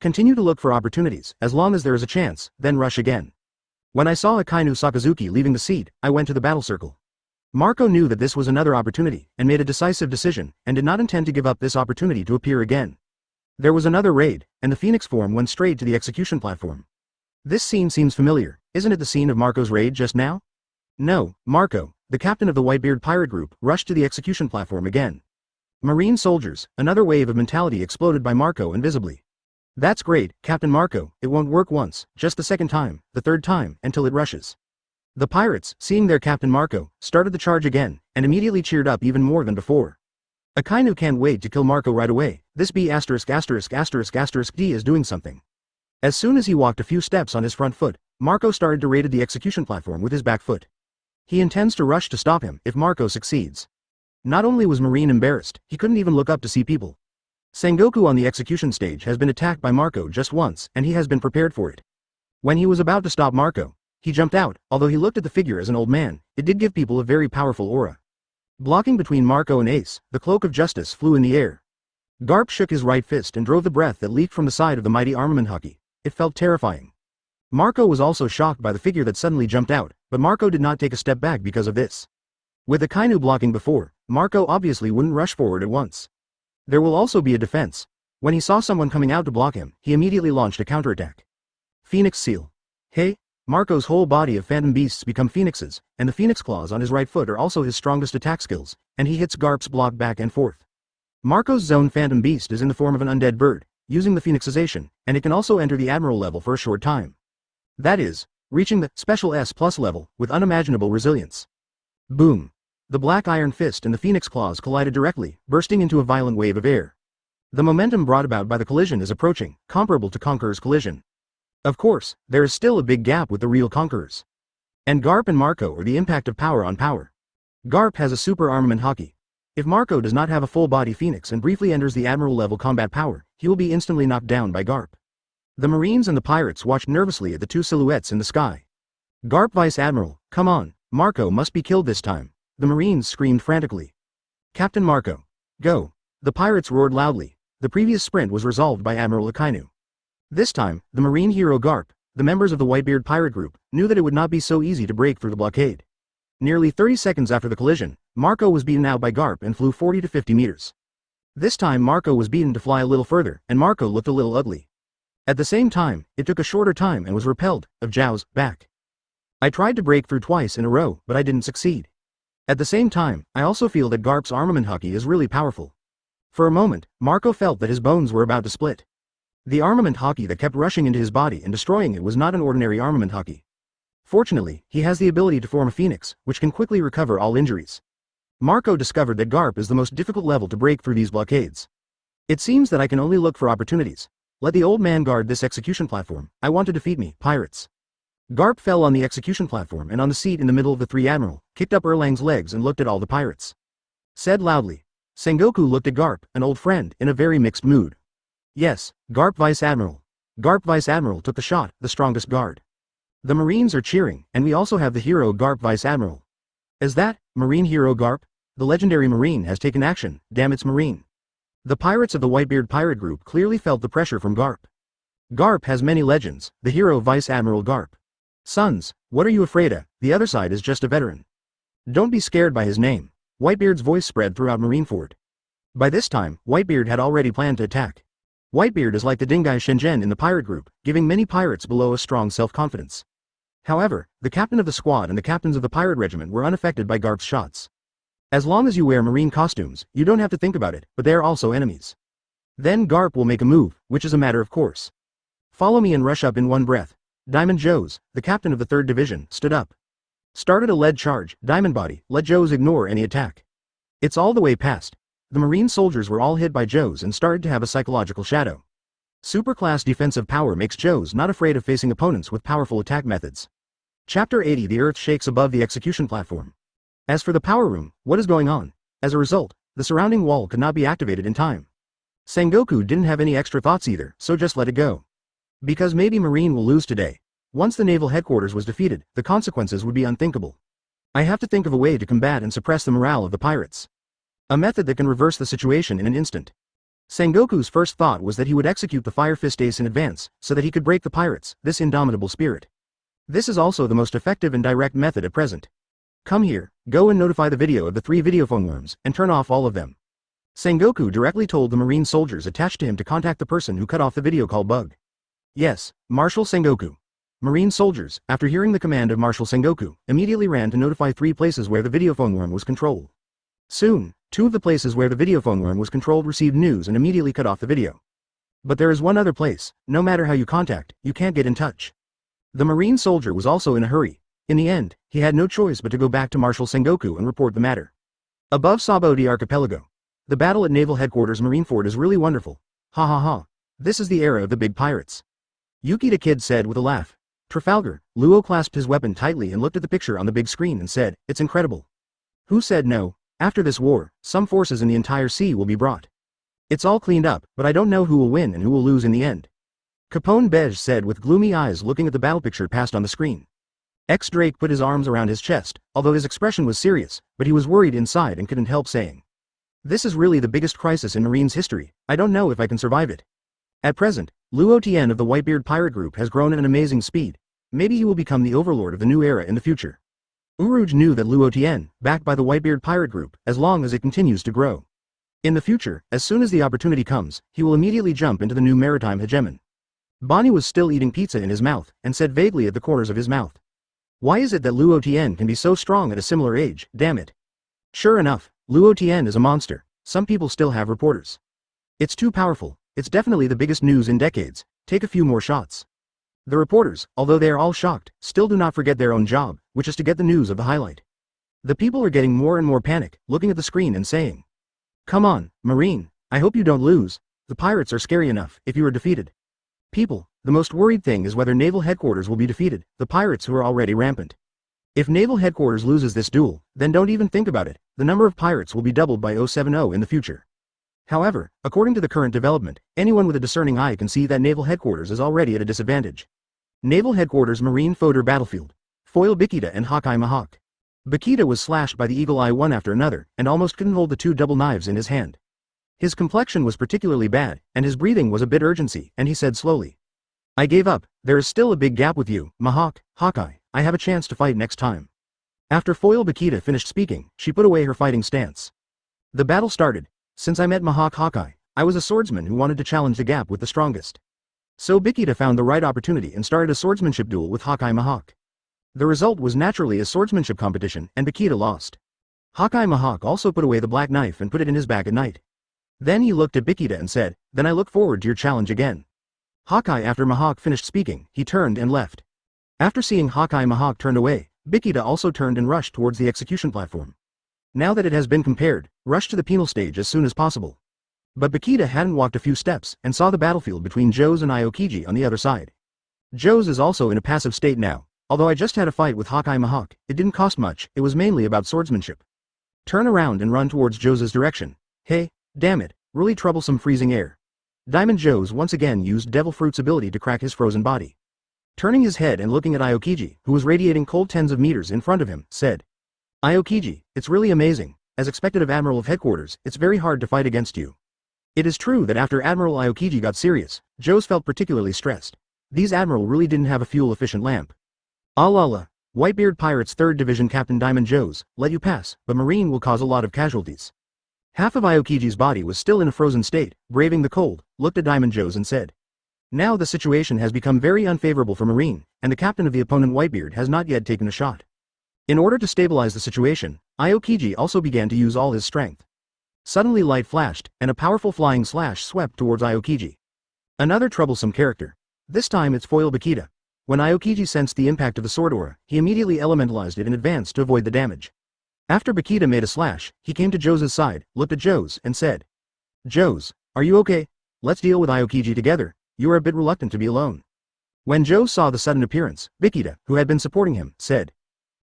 S1: Continue to look for opportunities, as long as there is a chance, then rush again. When I saw Akainu Sakazuki leaving the seat, I went to the battle circle. Marco knew that this was another opportunity, and made a decisive decision, and did not intend to give up this opportunity to appear again. There was another raid, and the Phoenix form went straight to the execution platform. This scene seems familiar, isn't it the scene of Marco's raid just now? No, Marco, the captain of the Whitebeard pirate group, rushed to the execution platform again. Marine soldiers, another wave of mentality exploded by Marco invisibly. That's great, Captain Marco, it won't work once, just the second time, the third time, until it rushes. The pirates, seeing their Captain Marco, started the charge again, and immediately cheered up even more than before. Akainu can't wait to kill Marco right away. This B*********** D is doing something. As soon as he walked a few steps on his front foot, Marco started to raid the execution platform with his back foot. He intends to rush to stop him if Marco succeeds. Not only was Marine embarrassed, he couldn't even look up to see people. Sengoku on the execution stage has been attacked by Marco just once, and he has been prepared for it. When he was about to stop Marco, he jumped out. Although he looked at the figure as an old man, it did give people a very powerful aura. Blocking between Marco and Ace, the cloak of justice flew in the air. Garp shook his right fist and drove the breath that leaked from the side of the mighty armament Haki. It felt terrifying. Marco was also shocked by the figure that suddenly jumped out, but Marco did not take a step back because of this. With Akainu blocking before, Marco obviously wouldn't rush forward at once. There will also be a defense. When he saw someone coming out to block him, he immediately launched a counterattack. Phoenix Seal. Hey! Marco's whole body of phantom beasts become phoenixes, and the phoenix claws on his right foot are also his strongest attack skills, and he hits Garp's block back and forth. Marco's zone phantom beast is in the form of an undead bird, using the phoenixization, and it can also enter the admiral level for a short time. That is, reaching the special S+ level with unimaginable resilience. Boom! The black iron fist and the phoenix claws collided directly, bursting into a violent wave of air. The momentum brought about by the collision is approaching, comparable to Conqueror's collision. Of course, there is still a big gap with the real Conquerors. And Garp and Marco are the impact of power on power. Garp has a super armament Haki. If Marco does not have a full-body Phoenix and briefly enters the admiral-level combat power, he will be instantly knocked down by Garp. The Marines and the pirates watched nervously at the two silhouettes in the sky. Garp Vice Admiral, come on, Marco must be killed this time, the Marines screamed frantically. Captain Marco, go. The pirates roared loudly. The previous sprint was resolved by Admiral Akainu. This time, the Marine hero Garp, the members of the Whitebeard pirate group, knew that it would not be so easy to break through the blockade. Nearly 30 seconds after the collision, Marco was beaten out by Garp and flew 40 to 50 meters. This time Marco was beaten to fly a little further, and Marco looked a little ugly. At the same time, it took a shorter time and was repelled, of Zhao's, back. I tried to break through twice in a row, but I didn't succeed. At the same time, I also feel that Garp's armament Haki is really powerful. For a moment, Marco felt that his bones were about to split. The armament Haki that kept rushing into his body and destroying it was not an ordinary armament Haki. Fortunately, he has the ability to form a phoenix, which can quickly recover all injuries. Marco discovered that Garp is the most difficult level to break through these blockades. It seems that I can only look for opportunities. Let the old man guard this execution platform. I want to defeat me, pirates. Garp fell on the execution platform and on the seat in the middle of the three admiral, kicked up Erlang's legs and looked at all the pirates. Said loudly. Sengoku looked at Garp, an old friend, in a very mixed mood. Yes, Garp Vice Admiral. Garp Vice Admiral took the shot, the strongest guard. The Marines are cheering, and we also have the hero Garp Vice Admiral. Is that, Marine hero Garp? The legendary Marine has taken action, damn it's Marine. The pirates of the Whitebeard pirate group clearly felt the pressure from Garp. Garp has many legends, the hero Vice Admiral Garp. Sons, what are you afraid of? The other side is just a veteran. Don't be scared by his name. Whitebeard's voice spread throughout Marineford. By this time, Whitebeard had already planned to attack. Whitebeard is like the Dingai Shenzhen in the pirate group, giving many pirates below a strong self-confidence. However, the captain of the squad and the captains of the pirate regiment were unaffected by Garp's shots. As long as you wear marine costumes, you don't have to think about it, but they are also enemies. Then Garp will make a move, which is a matter of course. Follow me and rush up in one breath. Diamond Joes, the captain of the 3rd Division, stood up. Started a lead charge, Diamond Body, let Joes ignore any attack. It's all the way past. The Marine soldiers were all hit by Joes and started to have a psychological shadow. Superclass defensive power makes Joes not afraid of facing opponents with powerful attack methods. Chapter 80 The earth shakes above the execution platform. As for the power room, what is going on? As a result, the surrounding wall could not be activated in time. Sengoku didn't have any extra thoughts either, so just let it go. Because maybe Marine will lose today. Once the naval headquarters was defeated, the consequences would be unthinkable. I have to think of a way to combat and suppress the morale of the pirates. A method that can reverse the situation in an instant. Sengoku's first thought was that he would execute the Fire Fist Ace in advance, so that he could break the pirates, this indomitable spirit. This is also the most effective and direct method at present. Come here, go and notify the video of the 3 videophone worms, and turn off all of them. Sengoku directly told the Marine soldiers attached to him to contact the person who cut off the video call bug. Yes, Marshal Sengoku. Marine soldiers, after hearing the command of Marshal Sengoku, immediately ran to notify 3 places where the videophone worm was controlled. Soon, 2 of the places where the videophone worm was controlled received news and immediately cut off the video. But there is one other place, no matter how you contact, you can't get in touch. The Marine soldier was also in a hurry. In the end, he had no choice but to go back to Marshal Sengoku and report the matter. Above Sabodi Archipelago. The battle at Naval Headquarters Marineford is really wonderful. Ha ha ha. This is the era of the big pirates. Yuki the Kid said with a laugh. Trafalgar, Luo clasped his weapon tightly and looked at the picture on the big screen and said, it's incredible. Who said no? After this war, some forces in the entire sea will be brought. It's all cleaned up, but I don't know who will win and who will lose in the end. Capone Beige said with gloomy eyes looking at the battle picture passed on the screen. Drake put his arms around his chest, although his expression was serious, but he was worried inside and couldn't help saying. This is really the biggest crisis in Marine's history, I don't know if I can survive it. At present, Luo Tian of the Whitebeard pirate group has grown at an amazing speed. Maybe he will become the overlord of the new era in the future. Uruj knew that Luo Tian, backed by the Whitebeard pirate group, as long as it continues to grow. In the future, as soon as the opportunity comes, he will immediately jump into the new maritime hegemon. Bonnie was still eating pizza in his mouth, and said vaguely at the corners of his mouth. Why is it that Luo Tian can be so strong at a similar age, damn it? Sure enough, Luo Tian is a monster. Some people still have reporters. It's too powerful, it's definitely the biggest news in decades, take a few more shots. The reporters, although they are all shocked, still do not forget their own job, which is to get the news of the highlight. The people are getting more and more panic, looking at the screen and saying. Come on, Marine, I hope you don't lose, the pirates are scary enough if you are defeated. People, the most worried thing is whether Naval Headquarters will be defeated, the pirates who are already rampant. If Naval Headquarters loses this duel, then don't even think about it, the number of pirates will be doubled by 070 in the future. However, according to the current development, anyone with a discerning eye can see that Naval Headquarters is already at a disadvantage. Naval Headquarters Marine Fodder Battlefield. Foil Bikita and Haki Mahawk. Bikita was slashed by the eagle eye one after another and almost couldn't hold the two double knives in his hand. His complexion was particularly bad, and his breathing was a bit urgency, and he said slowly. I gave up, there is still a big gap with you, Mahawk, Hawkeye, I have a chance to fight next time. After Foil Bikita finished speaking, she put away her fighting stance. The battle started. Since I met Mahawk Hawkeye, I was a swordsman who wanted to challenge the gap with the strongest. So Bikita found the right opportunity and started a swordsmanship duel with Hawkeye Mahawk. The result was naturally a swordsmanship competition, and Bikita lost. Hawkeye Mahawk also put away the black knife and put it in his bag at night. Then he looked at Bikita and said, then I look forward to your challenge again. Hawkeye after Mahawk finished speaking, he turned and left. After seeing Hawkeye Mahawk turned away, Bikita also turned and rushed towards the execution platform. Now that it has been compared, rush to the penal stage as soon as possible. But Bikita hadn't walked a few steps and saw the battlefield between Joe's and Aokiji on the other side. Joe's is also in a passive state now, although I just had a fight with Hawkeye Mahawk, it didn't cost much, it was mainly about swordsmanship. Turn around and run towards Joe's direction. Hey, damn it, really troublesome freezing air. Diamond Joe's once again used Devil Fruit's ability to crack his frozen body. Turning his head and looking at Aokiji, who was radiating cold tens of meters in front of him, said. Aokiji, it's really amazing, as expected of Admiral of Headquarters, it's very hard to fight against you. It is true that after Admiral Aokiji got serious, Joe's felt particularly stressed. These Admiral really didn't have a fuel-efficient lamp. La. Whitebeard Pirates 3rd Division Captain Diamond Joe's, let you pass, but Marine will cause a lot of casualties. Half of Aokiji's body was still in a frozen state, braving the cold, looked at Diamond Joe's and said. Now the situation has become very unfavorable for Marine, and the captain of the opponent Whitebeard has not yet taken a shot. In order to stabilize the situation, Aokiji also began to use all his strength. Suddenly light flashed, and a powerful flying slash swept towards Aokiji. Another troublesome character. This time it's Foil Bikita. When Aokiji sensed the impact of the sword aura, he immediately elementalized it in advance to avoid the damage. After Bikita made a slash, he came to Joe's side, looked at Joe's, and said. Joe's, are you okay? Let's deal with Aokiji together, you are a bit reluctant to be alone. When Joe saw the sudden appearance, Bikita, who had been supporting him, said.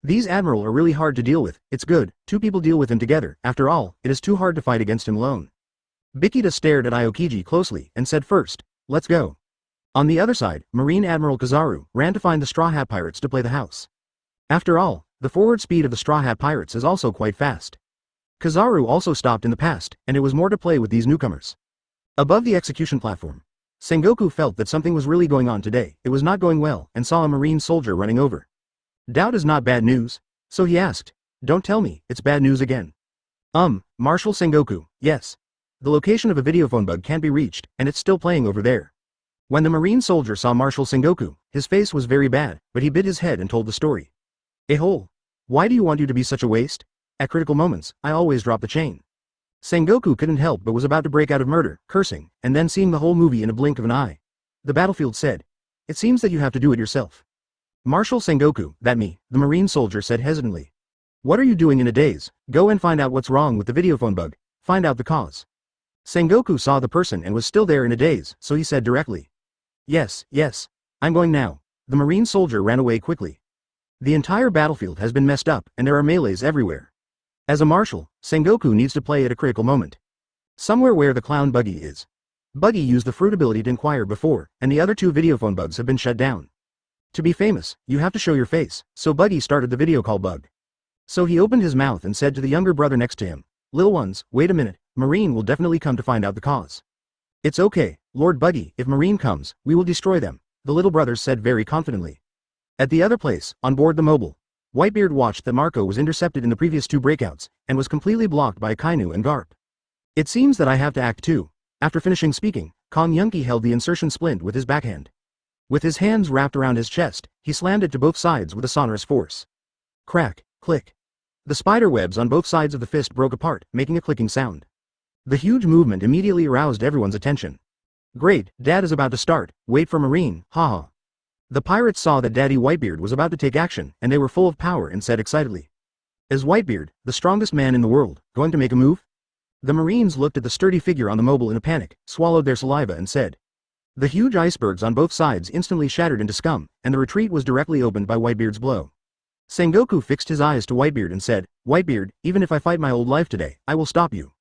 S1: These Admiral are really hard to deal with, it's good, two people deal with him together, after all, it is too hard to fight against him alone. Bikita stared at Aokiji closely and said first, let's go. On the other side, Marine Admiral Kizaru ran to find the Straw Hat Pirates to play the house. After all, the forward speed of the Straw Hat Pirates is also quite fast. Kizaru also stopped in the past, and it was more to play with these newcomers. Above the execution platform, Sengoku felt that something was really going on today, it was not going well, and saw a Marine soldier running over. Doubt is not bad news, so he asked, don't tell me, it's bad news again. Marshal Sengoku, yes. The location of a videophone bug can't be reached, and it's still playing over there. When the Marine soldier saw Marshal Sengoku, his face was very bad, but he bit his head and told the story. Hole. Why do you want you to be such a waste? At critical moments, I always drop the chain. Sengoku couldn't help but was about to break out of murder, cursing, and then seeing the whole movie in a blink of an eye. The battlefield said. It seems that you have to do it yourself. Marshal Sengoku, that me, the Marine soldier said hesitantly. What are you doing in a daze? Go and find out what's wrong with the videophone bug. Find out the cause. Sengoku saw the person and was still there in a daze, so he said directly. Yes, yes. I'm going now. The marine soldier ran away quickly. The entire battlefield has been messed up and there are melees everywhere. As a marshal, Sengoku needs to play at a critical moment. Somewhere where the clown Buggy is. Buggy used the fruit ability to inquire before, and the other 2 videophone bugs have been shut down. To be famous, you have to show your face, so Buggy started the video call bug. So he opened his mouth and said to the younger brother next to him, "Little ones, wait a minute, Marine will definitely come to find out the cause." "It's okay, Lord Buggy, if Marine comes, we will destroy them," the little brothers said very confidently. At the other place, on board the mobile, Whitebeard watched that Marco was intercepted in the previous 2 breakouts, and was completely blocked by Kainu and Garp. "It seems that I have to act too." After finishing speaking, Kong Yunki held the insertion splint with his backhand. With his hands wrapped around his chest, he slammed it to both sides with a sonorous force. Crack, click. The spider webs on both sides of the fist broke apart, making a clicking sound. The huge movement immediately aroused everyone's attention. "Great, Dad is about to start, wait for Marine, haha." The pirates saw that Daddy Whitebeard was about to take action, and they were full of power and said excitedly. "Is Whitebeard, the strongest man in the world, going to make a move?" The Marines looked at the sturdy figure on the mobile in a panic, swallowed their saliva and said. The huge icebergs on both sides instantly shattered into scum, and the retreat was directly opened by Whitebeard's blow. Sengoku fixed his eyes to Whitebeard and said, "Whitebeard, even if I fight my old life today, I will stop you."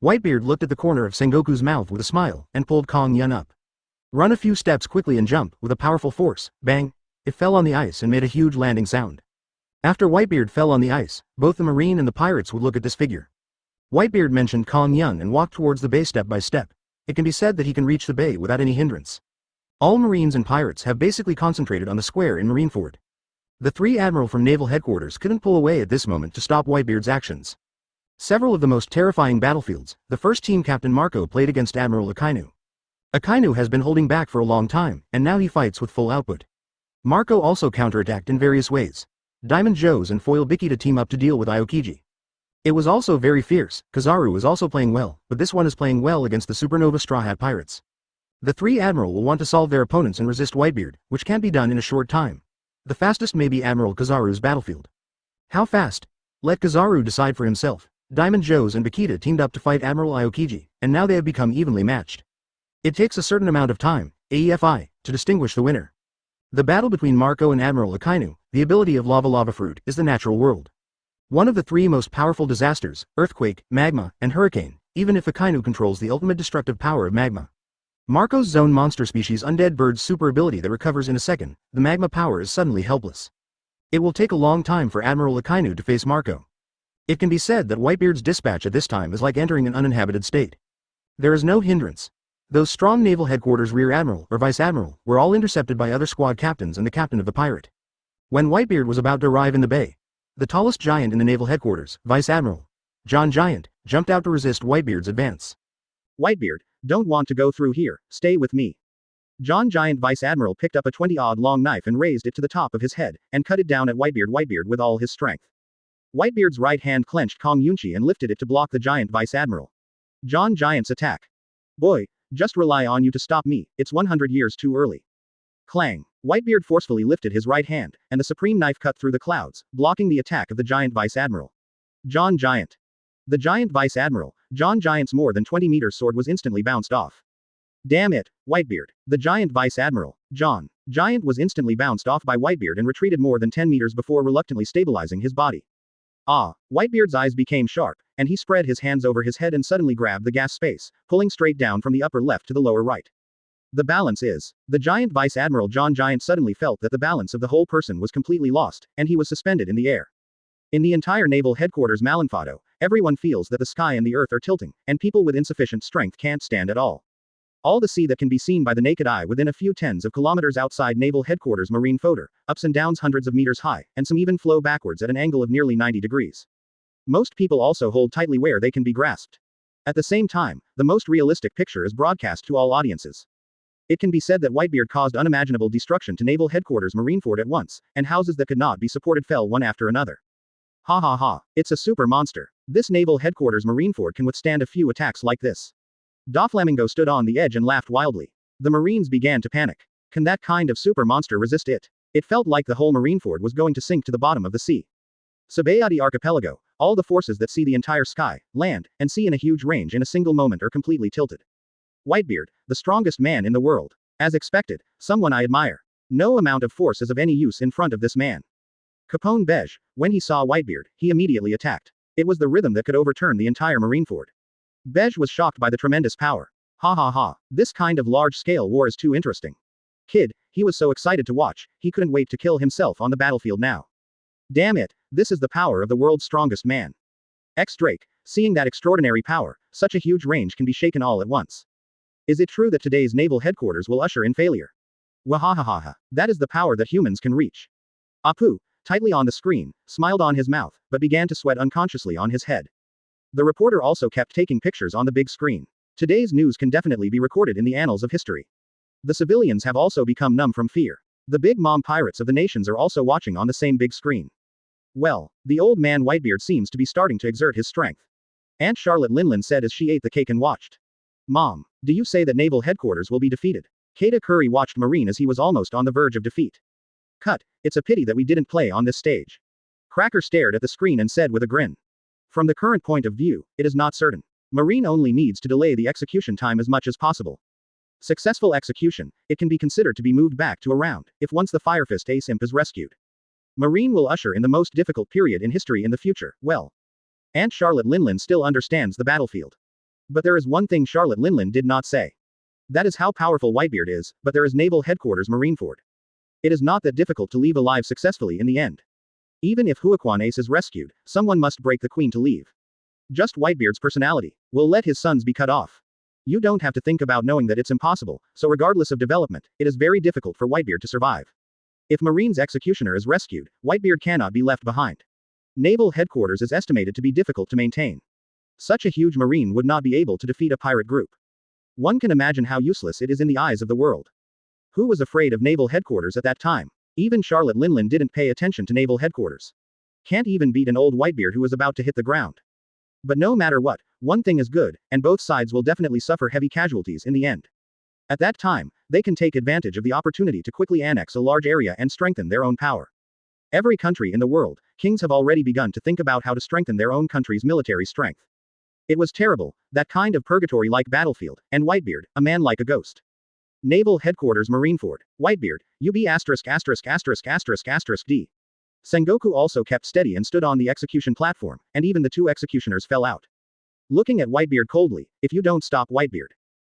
S1: Whitebeard looked at the corner of Sengoku's mouth with a smile, and pulled Kong Yun up. "Run a few steps quickly and jump, with a powerful force, bang." It fell on the ice and made a huge landing sound. After Whitebeard fell on the ice, both the Marine and the pirates would look at this figure. Whitebeard mentioned Kong Yun and walked towards the bay step by step. It can be said that he can reach the bay without any hindrance. All Marines and pirates have basically concentrated on the square in Marineford. The 3 admiral from naval headquarters couldn't pull away at this moment to stop Whitebeard's actions. Several of the most terrifying battlefields, the first team captain Marco played against Admiral Akainu. Akainu has been holding back for a long time, and now he fights with full output. Marco also counterattacked in various ways. Diamond Joes and Foil Biki to team up to deal with Aokiji. It was also very fierce. Kizaru is also playing well, but this one is playing well against the Supernova Straw Hat Pirates. The 3 admiral will want to solve their opponents and resist Whitebeard, which can't be done in a short time. The fastest may be Admiral Kizaru's battlefield. How fast? Let Kizaru decide for himself. Diamond Joes and Bakita teamed up to fight Admiral Aokiji, and now they have become evenly matched. It takes a certain amount of time, AEFI, to distinguish the winner. The battle between Marco and Admiral Akainu, the ability of Lava Fruit, is the natural world. One of the 3 most powerful disasters, earthquake, magma, and hurricane, even if Akainu controls the ultimate destructive power of magma. Marco's zone monster species undead bird's super ability that recovers in a second, the magma power is suddenly helpless. It will take a long time for Admiral Akainu to face Marco. It can be said that Whitebeard's dispatch at this time is like entering an uninhabited state. There is no hindrance. Those strong naval headquarters rear admiral or vice admiral were all intercepted by other squad captains and the captain of the pirate. When Whitebeard was about to arrive in the bay, the tallest giant in the naval headquarters, Vice Admiral John Giant, jumped out to resist Whitebeard's advance. "Whitebeard, don't want to go through here, stay with me." John Giant Vice Admiral picked up a 20-odd long knife and raised it to the top of his head, and cut it down at Whitebeard with all his strength. Whitebeard's right hand clenched Kong Yunchi and lifted it to block the giant Vice Admiral. John Giant's attack. "Boy, just rely on you to stop me, it's 100 years too early." Clang. Whitebeard forcefully lifted his right hand, and the supreme knife cut through the clouds, blocking the attack of the giant Vice Admiral. John Giant. The giant Vice Admiral, John Giant's more than 20-meter sword was instantly bounced off. "Damn it, Whitebeard." The giant Vice Admiral, John Giant was instantly bounced off by Whitebeard and retreated more than 10 meters before reluctantly stabilizing his body. Whitebeard's eyes became sharp, and he spread his hands over his head and suddenly grabbed the gas space, pulling straight down from the upper left to the lower right. The balance is. The giant Vice Admiral John Giant suddenly felt that the balance of the whole person was completely lost, and he was suspended in the air. In the entire naval headquarters Malinfado, everyone feels that the sky and the earth are tilting, and people with insufficient strength can't stand at all. All the sea that can be seen by the naked eye within a few tens of kilometers outside naval headquarters marine fodder, ups and downs hundreds of meters high, and some even flow backwards at an angle of nearly 90 degrees. Most people also hold tightly where they can be grasped. At the same time, the most realistic picture is broadcast to all audiences. It can be said that Whitebeard caused unimaginable destruction to naval headquarters Marineford at once, and houses that could not be supported fell one after another. Ha ha ha, it's a super monster. This naval headquarters Marineford can withstand a few attacks like this. Doflamingo stood on the edge and laughed wildly. The Marines began to panic. Can that kind of super monster resist it? It felt like the whole Marineford was going to sink to the bottom of the sea. Sabayati Archipelago, all the forces that see the entire sky, land, and sea in a huge range in a single moment are completely tilted. Whitebeard, the strongest man in the world. As expected, someone I admire. No amount of force is of any use in front of this man. Capone Beige, when he saw Whitebeard, he immediately attacked. It was the rhythm that could overturn the entire Marineford. Beige was shocked by the tremendous power. Ha ha ha, this kind of large-scale war is too interesting. Kid, he was so excited to watch, he couldn't wait to kill himself on the battlefield now. Damn it, this is the power of the world's strongest man. Drake, seeing that extraordinary power, such a huge range can be shaken all at once. Is it true that today's naval headquarters will usher in failure? Wahahaha, that is the power that humans can reach. Apu, tightly on the screen, smiled on his mouth, but began to sweat unconsciously on his head. The reporter also kept taking pictures on the big screen. Today's news can definitely be recorded in the annals of history. The civilians have also become numb from fear. The big mom pirates of the nations are also watching on the same big screen. Well, the old man Whitebeard seems to be starting to exert his strength. Aunt Charlotte Linlin said as she ate the cake and watched. Mom, do you say that naval headquarters will be defeated? Kata Curry watched Marine as he was almost on the verge of defeat. Cut, it's a pity that we didn't play on this stage. Cracker stared at the screen and said with a grin. From the current point of view, it is not certain. Marine only needs to delay the execution time as much as possible. Successful execution, it can be considered to be moved back to a round, if once the Firefist Ace Imp is rescued. Marine will usher in the most difficult period in history in the future, well. Aunt Charlotte Linlin still understands the battlefield. But there is one thing Charlotte Linlin did not say. That is how powerful Whitebeard is, but there is Naval Headquarters Marineford. It is not that difficult to leave alive successfully in the end. Even if Huaquan Ace is rescued, someone must break the queen to leave. Just Whitebeard's personality will let his sons be cut off. You don't have to think about knowing that it's impossible, so regardless of development, it is very difficult for Whitebeard to survive. If Marine's executioner is rescued, Whitebeard cannot be left behind. Naval headquarters is estimated to be difficult to maintain. Such a huge Marine would not be able to defeat a pirate group. One can imagine how useless it is in the eyes of the world. Who was afraid of naval headquarters at that time? Even Charlotte Linlin didn't pay attention to naval headquarters. Can't even beat an old Whitebeard who was about to hit the ground. But no matter what, one thing is good, and both sides will definitely suffer heavy casualties in the end. At that time, they can take advantage of the opportunity to quickly annex a large area and strengthen their own power. Every country in the world, kings have already begun to think about how to strengthen their own country's military strength. It was terrible, that kind of purgatory-like battlefield, and Whitebeard, a man like a ghost. Naval Headquarters Marineford, Whitebeard, UB*************D. Sengoku also kept steady and stood on the execution platform, and even the two executioners fell out. Looking at Whitebeard coldly, if you don't stop Whitebeard.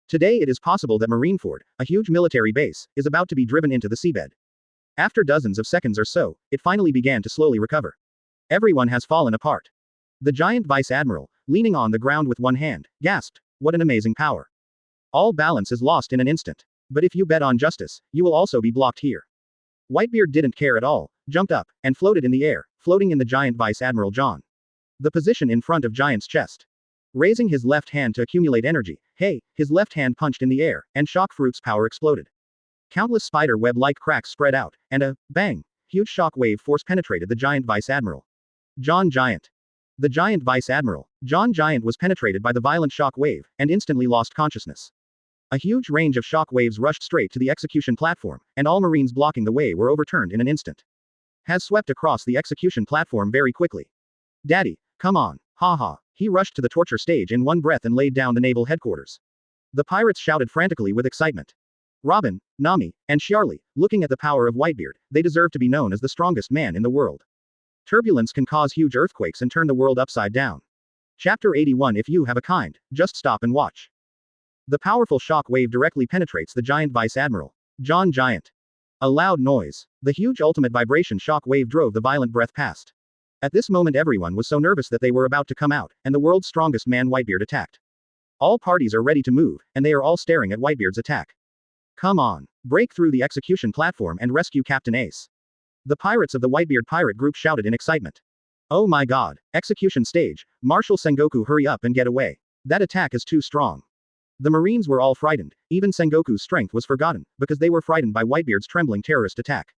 S1: Today it is possible that Marineford, a huge military base, is about to be driven into the seabed. After dozens of seconds or so, it finally began to slowly recover. Everyone has fallen apart. The giant vice admiral, leaning on the ground with one hand, gasped, "What an amazing power. All balance is lost in an instant. But if you bet on justice, you will also be blocked here." Whitebeard didn't care at all, jumped up, and floated in the air, floating in the giant Vice Admiral John. The position in front of Giant's chest. Raising his left hand to accumulate energy, his left hand punched in the air, and Shock Fruit's power exploded. Countless spider web-like cracks spread out, and a bang, huge shock wave force penetrated the giant Vice Admiral. John Giant. The giant Vice Admiral, John Giant was penetrated by the violent shock wave, and instantly lost consciousness. A huge range of shock waves rushed straight to the execution platform, and all Marines blocking the way were overturned in an instant. Has swept across the execution platform very quickly. Daddy, come on, haha. He rushed to the torture stage in one breath and laid down the naval headquarters. The pirates shouted frantically with excitement. Robin, Nami, and Charlie, looking at the power of Whitebeard, they deserve to be known as the strongest man in the world. Turbulence can cause huge earthquakes and turn the world upside down. Chapter 81. If you have a kind, just stop and watch. The powerful shock wave directly penetrates the giant Vice Admiral, John Giant. A loud noise. The huge ultimate vibration shock wave drove the violent breath past. At this moment everyone was so nervous that they were about to come out, and the world's strongest man Whitebeard attacked. All parties are ready to move, and they are all staring at Whitebeard's attack. Come on, break through the execution platform and rescue Captain Ace. The pirates of the Whitebeard pirate group shouted in excitement. Oh my god, execution stage, Marshal Sengoku, hurry up and get away. That attack is too strong. The Marines were all frightened, even Sengoku's strength was forgotten, because they were frightened by Whitebeard's trembling terrorist attack.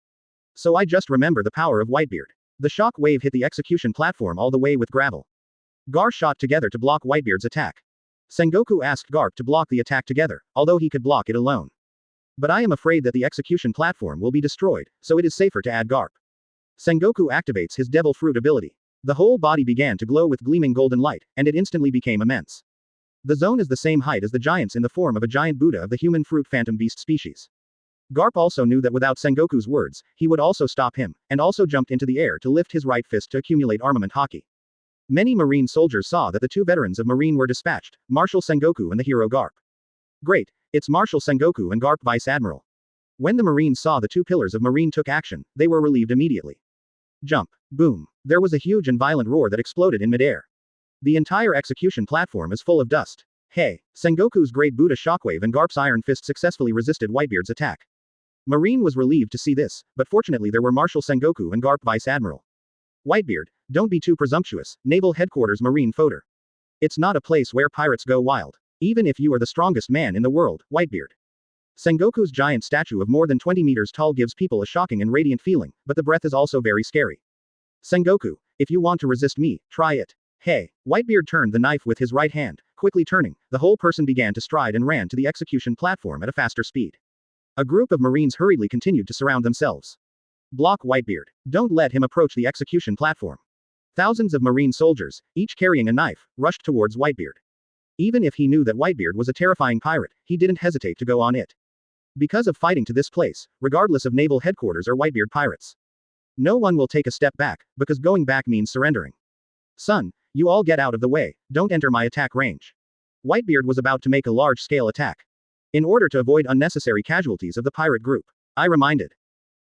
S1: So I just remember the power of Whitebeard. The shock wave hit the execution platform all the way with gravel. Gar shot together to block Whitebeard's attack. Sengoku asked Garp to block the attack together, although he could block it alone. But I am afraid that the execution platform will be destroyed, so it is safer to add Garp. Sengoku activates his Devil Fruit ability. The whole body began to glow with gleaming golden light, and it instantly became immense. The zone is the same height as the giants in the form of a giant Buddha of the human fruit phantom beast species. Garp also knew that without Sengoku's words, he would also stop him, and also jumped into the air to lift his right fist to accumulate armament Haki. Many Marine soldiers saw that the two veterans of Marine were dispatched, Marshal Sengoku and the hero Garp. Great, it's Marshal Sengoku and Garp Vice Admiral. When the Marines saw the two pillars of Marine took action, they were relieved immediately. Jump. Boom. There was a huge and violent roar that exploded in midair. The entire execution platform is full of dust. Hey, Sengoku's great Buddha shockwave and Garp's iron fist successfully resisted Whitebeard's attack. Marine was relieved to see this, but fortunately there were Marshal Sengoku and Garp Vice Admiral. Whitebeard, don't be too presumptuous, Naval Headquarters Marine Fodder. It's not a place where pirates go wild. Even if you are the strongest man in the world, Whitebeard. Sengoku's giant statue of more than 20 meters tall gives people a shocking and radiant feeling, but the breath is also very scary. Sengoku, if you want to resist me, try it. Hey, Whitebeard turned the knife with his right hand, quickly turning, the whole person began to stride and ran to the execution platform at a faster speed. A group of Marines hurriedly continued to surround themselves. Block Whitebeard. Don't let him approach the execution platform. Thousands of Marine soldiers, each carrying a knife, rushed towards Whitebeard. Even if he knew that Whitebeard was a terrifying pirate, he didn't hesitate to go on it. Because of fighting to this place, regardless of naval headquarters or Whitebeard pirates. No one will take a step back, because going back means surrendering. Son, you all get out of the way, don't enter my attack range. Whitebeard was about to make a large-scale attack. In order to avoid unnecessary casualties of the pirate group, I reminded.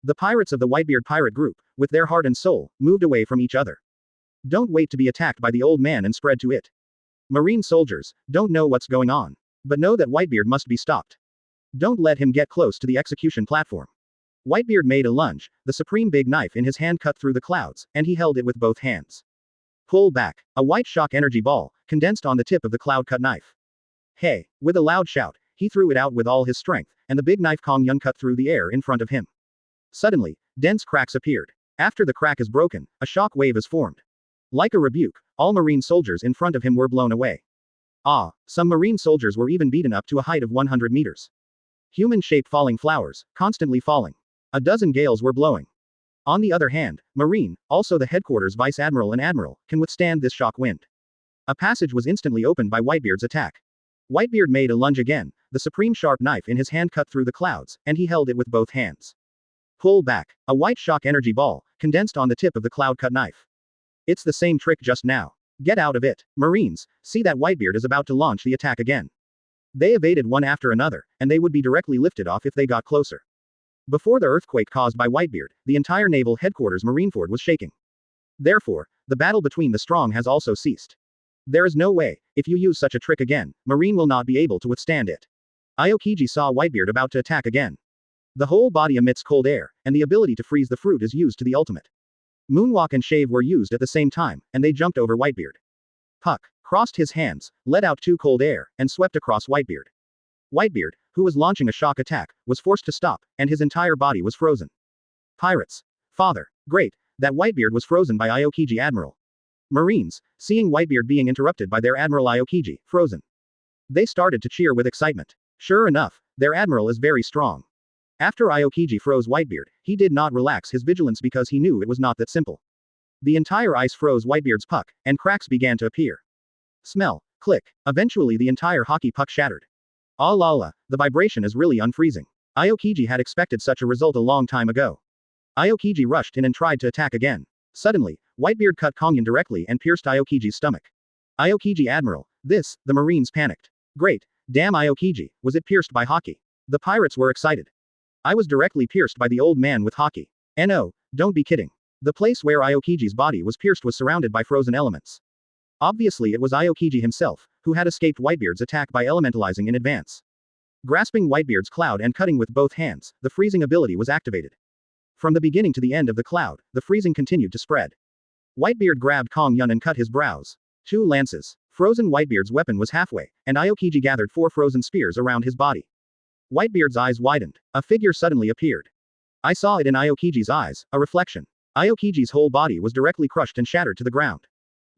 S1: The pirates of the Whitebeard pirate group, with their heart and soul, moved away from each other. Don't wait to be attacked by the old man and spread to it. Marine soldiers, don't know what's going on. But know that Whitebeard must be stopped. Don't let him get close to the execution platform. Whitebeard made a lunge, the supreme big knife in his hand cut through the clouds, and he held it with both hands. Pull back. A white shock energy ball, condensed on the tip of the cloud-cut knife. Hey, with a loud shout, he threw it out with all his strength, and the big knife Kong Yun cut through the air in front of him. Suddenly, dense cracks appeared. After the crack is broken, a shock wave is formed. Like a rebuke, all Marine soldiers in front of him were blown away. Ah, some Marine soldiers were even beaten up to a height of 100 meters. Human-shaped falling flowers, constantly falling. A dozen gales were blowing. On the other hand, Marine, also the headquarters Vice Admiral and Admiral, can withstand this shock wind. A passage was instantly opened by Whitebeard's attack. Whitebeard made a lunge again, the supreme sharp knife in his hand cut through the clouds, and he held it with both hands. Pull back. A white shock energy ball, condensed on the tip of the cloud-cut knife. It's the same trick just now. Get out of it. Marines, see that Whitebeard is about to launch the attack again. They evaded one after another, and they would be directly lifted off if they got closer. Before the earthquake caused by Whitebeard, the entire naval headquarters Marineford was shaking. Therefore, the battle between the strong has also ceased. There is no way, if you use such a trick again, Marine will not be able to withstand it. Aokiji saw Whitebeard about to attack again. The whole body emits cold air, and the ability to freeze the fruit is used to the ultimate. Moonwalk and Shave were used at the same time, and they jumped over Whitebeard. Puck crossed his hands, let out two cold air, and swept across Whitebeard. Whitebeard, who was launching a shock attack, was forced to stop, and his entire body was frozen. Pirates. Father. Great, that Whitebeard was frozen by Aokiji Admiral. Marines, seeing Whitebeard being interrupted by their Admiral Aokiji, frozen. They started to cheer with excitement. Sure enough, their Admiral is very strong. After Aokiji froze Whitebeard, he did not relax his vigilance because he knew it was not that simple. The entire ice froze Whitebeard's puck, and cracks began to appear. Smell. Click. Eventually the entire Haki puck shattered. Ah la la, the vibration is really unfreezing. Aokiji had expected such a result a long time ago. Aokiji rushed in and tried to attack again. Suddenly, Whitebeard cut Kongyun directly and pierced Aokiji's stomach. Aokiji Admiral. This, the Marines panicked. Great. Damn Aokiji, was it pierced by Haki? The pirates were excited. I was directly pierced by the old man with Haki. No, don't be kidding. The place where Aokiji's body was pierced was surrounded by frozen elements. Obviously it was Aokiji himself, who had escaped Whitebeard's attack by elementalizing in advance. Grasping Whitebeard's cloud and cutting with both hands, the freezing ability was activated. From the beginning to the end of the cloud, the freezing continued to spread. Whitebeard grabbed Kong Yun and cut his brows. 2 lances. Frozen Whitebeard's weapon was halfway, and Aokiji gathered 4 frozen spears around his body. Whitebeard's eyes widened. A figure suddenly appeared. I saw it in Aokiji's eyes, a reflection. Aokiji's whole body was directly crushed and shattered to the ground.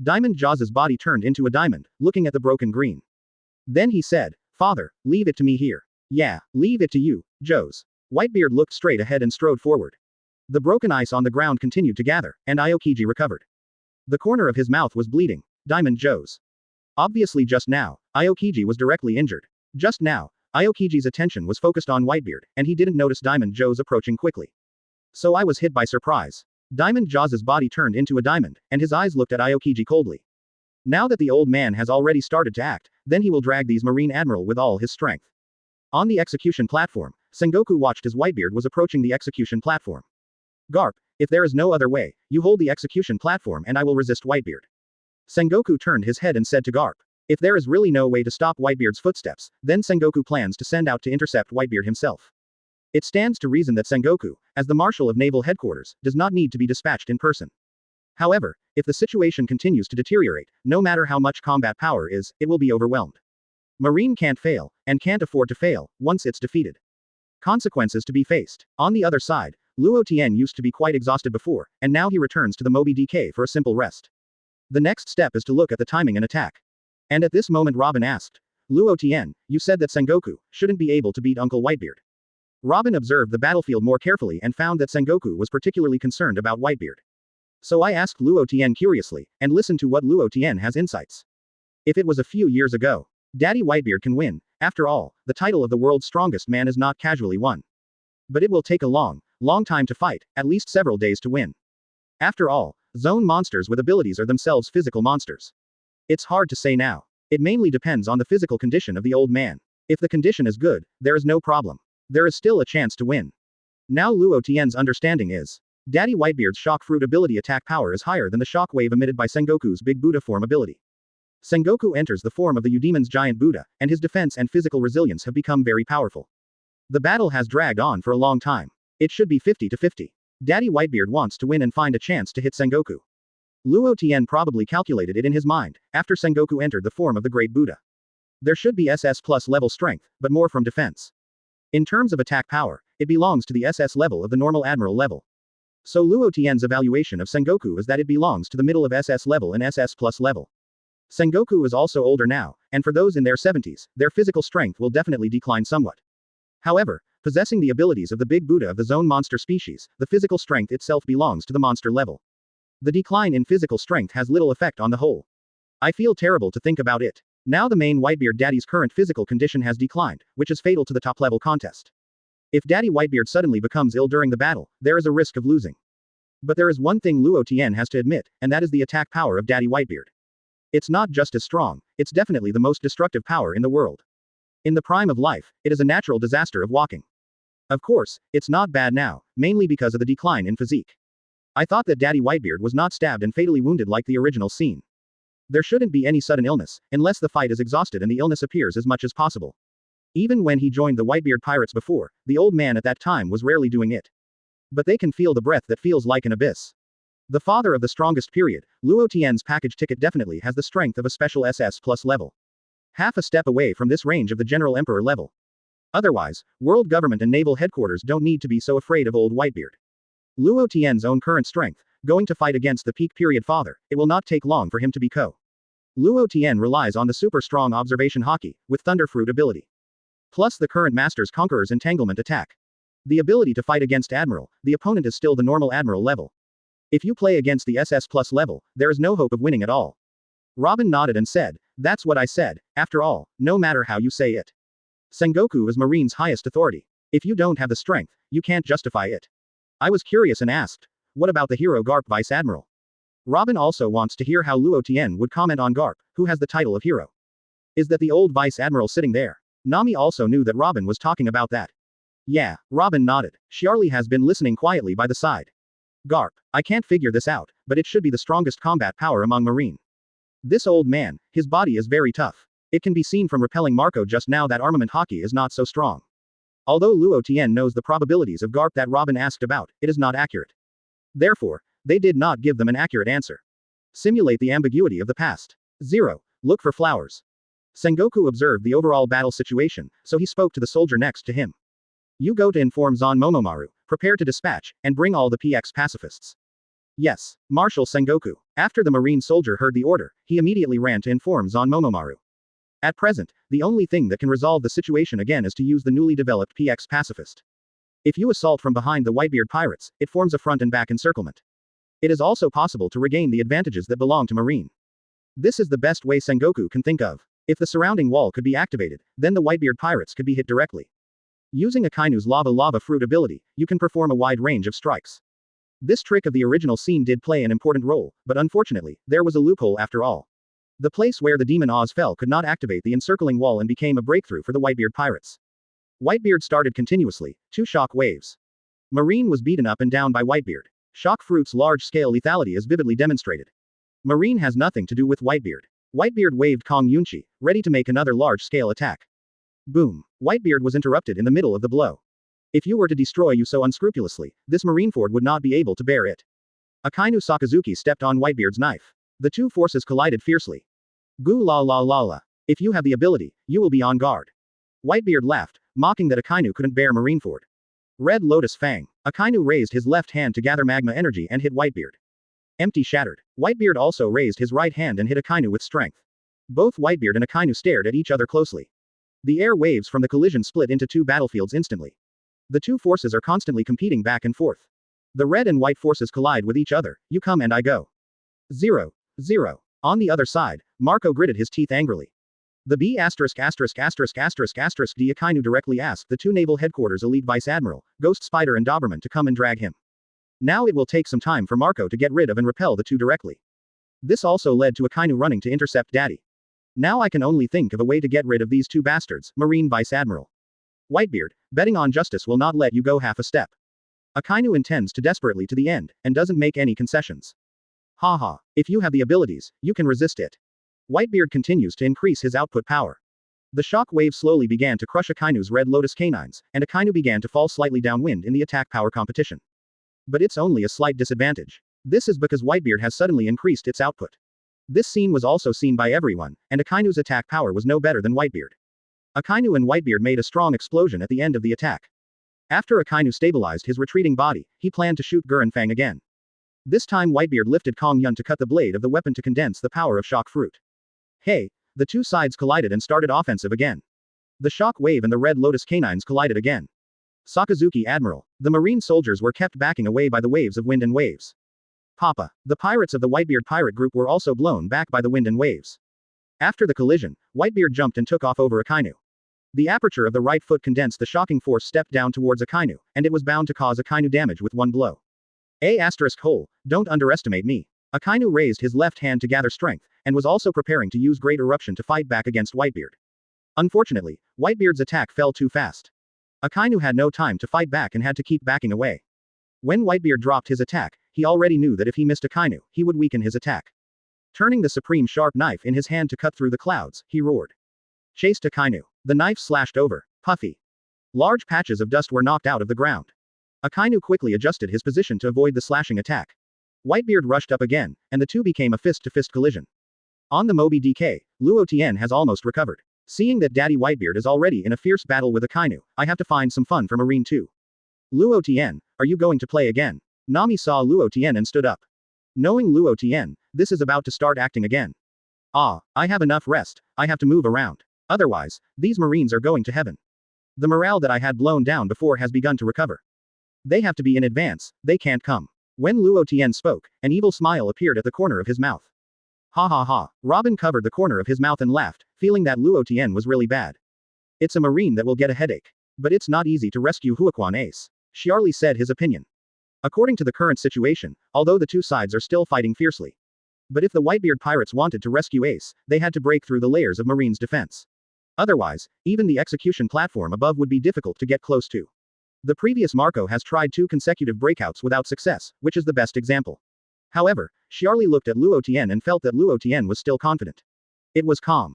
S1: Diamond Jaws's body turned into a diamond, looking at the broken green. Then he said, Father, leave it to me here. Yeah, leave it to you, Jaws. Whitebeard looked straight ahead and strode forward. The broken ice on the ground continued to gather, and Aokiji recovered. The corner of his mouth was bleeding. Diamond Joe's. Obviously just now, Aokiji was directly injured. Just now, Aokiji's attention was focused on Whitebeard, and he didn't notice Diamond Joe's approaching quickly. So I was hit by surprise. Diamond Jaws' body turned into a diamond, and his eyes looked at Aokiji coldly. Now that the old man has already started to act, then he will drag these Marine Admiral with all his strength. On the execution platform, Sengoku watched as Whitebeard was approaching the execution platform. Garp, if there is no other way, you hold the execution platform and I will resist Whitebeard. Sengoku turned his head and said to Garp. If there is really no way to stop Whitebeard's footsteps, then Sengoku plans to send out to intercept Whitebeard himself. It stands to reason that Sengoku, as the Marshal of Naval Headquarters, does not need to be dispatched in person. However, if the situation continues to deteriorate, no matter how much combat power is, it will be overwhelmed. Marine can't fail, and can't afford to fail, once it's defeated. Consequences to be faced. On the other side, Luo Tian used to be quite exhausted before, and now he returns to the Moby DK for a simple rest. The next step is to look at the timing and attack. And at this moment Robin asked, Luo Tian, you said that Sengoku shouldn't be able to beat Uncle Whitebeard. Robin observed the battlefield more carefully and found that Sengoku was particularly concerned about Whitebeard. So I asked Luo Tian curiously, and listened to what Luo Tian has insights. If it was a few years ago, Daddy Whitebeard can win. After all, the title of the world's strongest man is not casually won. But it will take a long time to fight, at least several days to win. After all, zone monsters with abilities are themselves physical monsters. It's hard to say now. It mainly depends on the physical condition of the old man. If the condition is good, there is no problem. There is still a chance to win. Now Luo Tian's understanding is, Daddy Whitebeard's shock fruit ability attack power is higher than the shock wave emitted by Sengoku's big Buddha form ability. Sengoku enters the form of the Eudemon's giant Buddha, and his defense and physical resilience have become very powerful. The battle has dragged on for a long time. It should be 50-50. Daddy Whitebeard wants to win and find a chance to hit Sengoku. Luo Tian probably calculated it in his mind, after Sengoku entered the form of the Great Buddha. There should be SS plus level strength, but more from defense. In terms of attack power, it belongs to the SS level of the normal Admiral level. So Luo Tian's evaluation of Sengoku is that it belongs to the middle of SS level and SS plus level. Sengoku is also older now, and for those in their 70s, their physical strength will definitely decline somewhat. However, possessing the abilities of the big Buddha of the zone monster species, the physical strength itself belongs to the monster level. The decline in physical strength has little effect on the whole. I feel terrible to think about it. Now the main Whitebeard Daddy's current physical condition has declined, which is fatal to the top-level contest. If Daddy Whitebeard suddenly becomes ill during the battle, there is a risk of losing. But there is one thing Luo Tian has to admit, and that is the attack power of Daddy Whitebeard. It's not just as strong, it's definitely the most destructive power in the world. In the prime of life, it is a natural disaster of walking. Of course, it's not bad now, mainly because of the decline in physique. I thought that Daddy Whitebeard was not stabbed and fatally wounded like the original scene. There shouldn't be any sudden illness, unless the fight is exhausted and the illness appears as much as possible. Even when he joined the Whitebeard pirates before, the old man at that time was rarely doing it. But they can feel the breath that feels like an abyss. The father of the strongest period, Luo Tian's package ticket definitely has the strength of a special SS plus level. Half a step away from this range of the General Emperor level. Otherwise, world government and naval headquarters don't need to be so afraid of old Whitebeard. Luo Tian's own current strength, going to fight against the peak period father, it will not take long for him to be KO. Luo Tian relies on the super strong observation Haki, with Thunder Fruit ability. Plus the current Master's Conqueror's entanglement attack. The ability to fight against Admiral, the opponent is still the normal Admiral level. If you play against the SS plus level, there is no hope of winning at all. Robin nodded and said, that's what I said, after all, no matter how you say it. Sengoku is Marine's highest authority. If you don't have the strength, you can't justify it. I was curious and asked, what about the hero Garp Vice Admiral? Robin also wants to hear how Luo Tian would comment on Garp, who has the title of hero. Is that the old Vice Admiral sitting there? Nami also knew that Robin was talking about that. Yeah, Robin nodded. Charlie has been listening quietly by the side. Garp, I can't figure this out, but it should be the strongest combat power among Marine. This old man, his body is very tough. It can be seen from repelling Marco just now that armament Haki is not so strong. Although Luo Tian knows the probabilities of Garp that Robin asked about, it is not accurate. Therefore, they did not give them an accurate answer. Simulate the ambiguity of the past. 0. Look for flowers. Sengoku observed the overall battle situation, so he spoke to the soldier next to him. You go to inform Zon Momomaru, prepare to dispatch, and bring all the PX pacifists. Yes, Marshal Sengoku. After the Marine soldier heard the order, he immediately ran to inform Zon Momomaru. At present, the only thing that can resolve the situation again is to use the newly developed PX pacifist. If you assault from behind the Whitebeard pirates, it forms a front and back encirclement. It is also possible to regain the advantages that belong to Marine. This is the best way Sengoku can think of. If the surrounding wall could be activated, then the Whitebeard pirates could be hit directly. Using Akainu's lava fruit ability, you can perform a wide range of strikes. This trick of the original scene did play an important role, but unfortunately, there was a loophole after all. The place where the demon Oz fell could not activate the encircling wall and became a breakthrough for the Whitebeard pirates. Whitebeard started continuously, 2 shock waves. Marine was beaten up and down by Whitebeard. Shock fruit's large-scale lethality is vividly demonstrated. Marine has nothing to do with Whitebeard. Whitebeard waved Kong Yunchi, ready to make another large-scale attack. Boom. Whitebeard was interrupted in the middle of the blow. If you were to destroy you so unscrupulously, this Marineford would not be able to bear it. Akainu Sakazuki stepped on Whitebeard's knife. The two forces collided fiercely. Goo la la la la. If you have the ability, you will be on guard. Whitebeard laughed, mocking that Akainu couldn't bear Marineford. Red Lotus Fang. Akainu raised his left hand to gather magma energy and hit Whitebeard. Empty shattered. Whitebeard also raised his right hand and hit Akainu with strength. Both Whitebeard and Akainu stared at each other closely. The air waves from the collision split into 2 battlefields instantly. The two forces are constantly competing back and forth. The red and white forces collide with each other, you come and I go. 0. 0. On the other side, Marco gritted his teeth angrily. The B************* D Akainu directly asked the 2 naval headquarters elite vice admiral, Ghost Spider and Doberman to come and drag him. Now it will take some time for Marco to get rid of and repel the 2 directly. This also led to Akainu running to intercept Daddy. Now I can only think of a way to get rid of these 2 bastards, Marine Vice Admiral. Whitebeard, betting on justice will not let you go half a step. Akainu intends to desperately to the end, and doesn't make any concessions. Haha, if you have the abilities, you can resist it. Whitebeard continues to increase his output power. The shock wave slowly began to crush Akainu's Red Lotus canines, and Akainu began to fall slightly downwind in the attack power competition. But it's only a slight disadvantage. This is because Whitebeard has suddenly increased its output. This scene was also seen by everyone, and Akainu's attack power was no better than Whitebeard. Akainu and Whitebeard made a strong explosion at the end of the attack. After Akainu stabilized his retreating body, he planned to shoot Gurenfang again. This time Whitebeard lifted Kong Yun to cut the blade of the weapon to condense the power of shock fruit. Hey! The 2 sides collided and started offensive again. The shock wave and the Red Lotus canines collided again. Sakazuki Admiral. The marine soldiers were kept backing away by the waves of wind and waves. Papa. The pirates of the Whitebeard pirate group were also blown back by the wind and waves. After the collision, Whitebeard jumped and took off over Akainu. The aperture of the right foot condensed the shocking force stepped down towards Akainu, and it was bound to cause Akainu damage with 1 blow. Don't underestimate me. Akainu raised his left hand to gather strength, and was also preparing to use Great Eruption to fight back against Whitebeard. Unfortunately, Whitebeard's attack fell too fast. Akainu had no time to fight back and had to keep backing away. When Whitebeard dropped his attack, he already knew that if he missed Akainu, he would weaken his attack. Turning the supreme sharp knife in his hand to cut through the clouds, he roared. Chased Akainu. The knife slashed over. Puffy. Large patches of dust were knocked out of the ground. Akainu quickly adjusted his position to avoid the slashing attack. Whitebeard rushed up again, and the 2 became a fist-to-fist collision. On the Moby DK, Luo Tian has almost recovered. Seeing that Daddy Whitebeard is already in a fierce battle with Akainu, I have to find some fun for Marine too. Luo Tian, are you going to play again? Nami saw Luo Tian and stood up. Knowing Luo Tian, this is about to start acting again. Ah, I have enough rest, I have to move around. Otherwise, these Marines are going to heaven. The morale that I had blown down before has begun to recover. They have to be in advance, they can't come. When Luo Tian spoke, an evil smile appeared at the corner of his mouth. Ha ha ha. Robin covered the corner of his mouth and laughed, feeling that Luo Tian was really bad. It's a Marine that will get a headache. But it's not easy to rescue Huaquan Ace. Xiarli said his opinion. According to the current situation, although the 2 sides are still fighting fiercely. But if the Whitebeard pirates wanted to rescue Ace, they had to break through the layers of Marine's defense. Otherwise, even the execution platform above would be difficult to get close to. The previous Marco has tried 2 consecutive breakouts without success, which is the best example. However, Xiarli looked at Luo Tian and felt that Luo Tian was still confident. It was calm.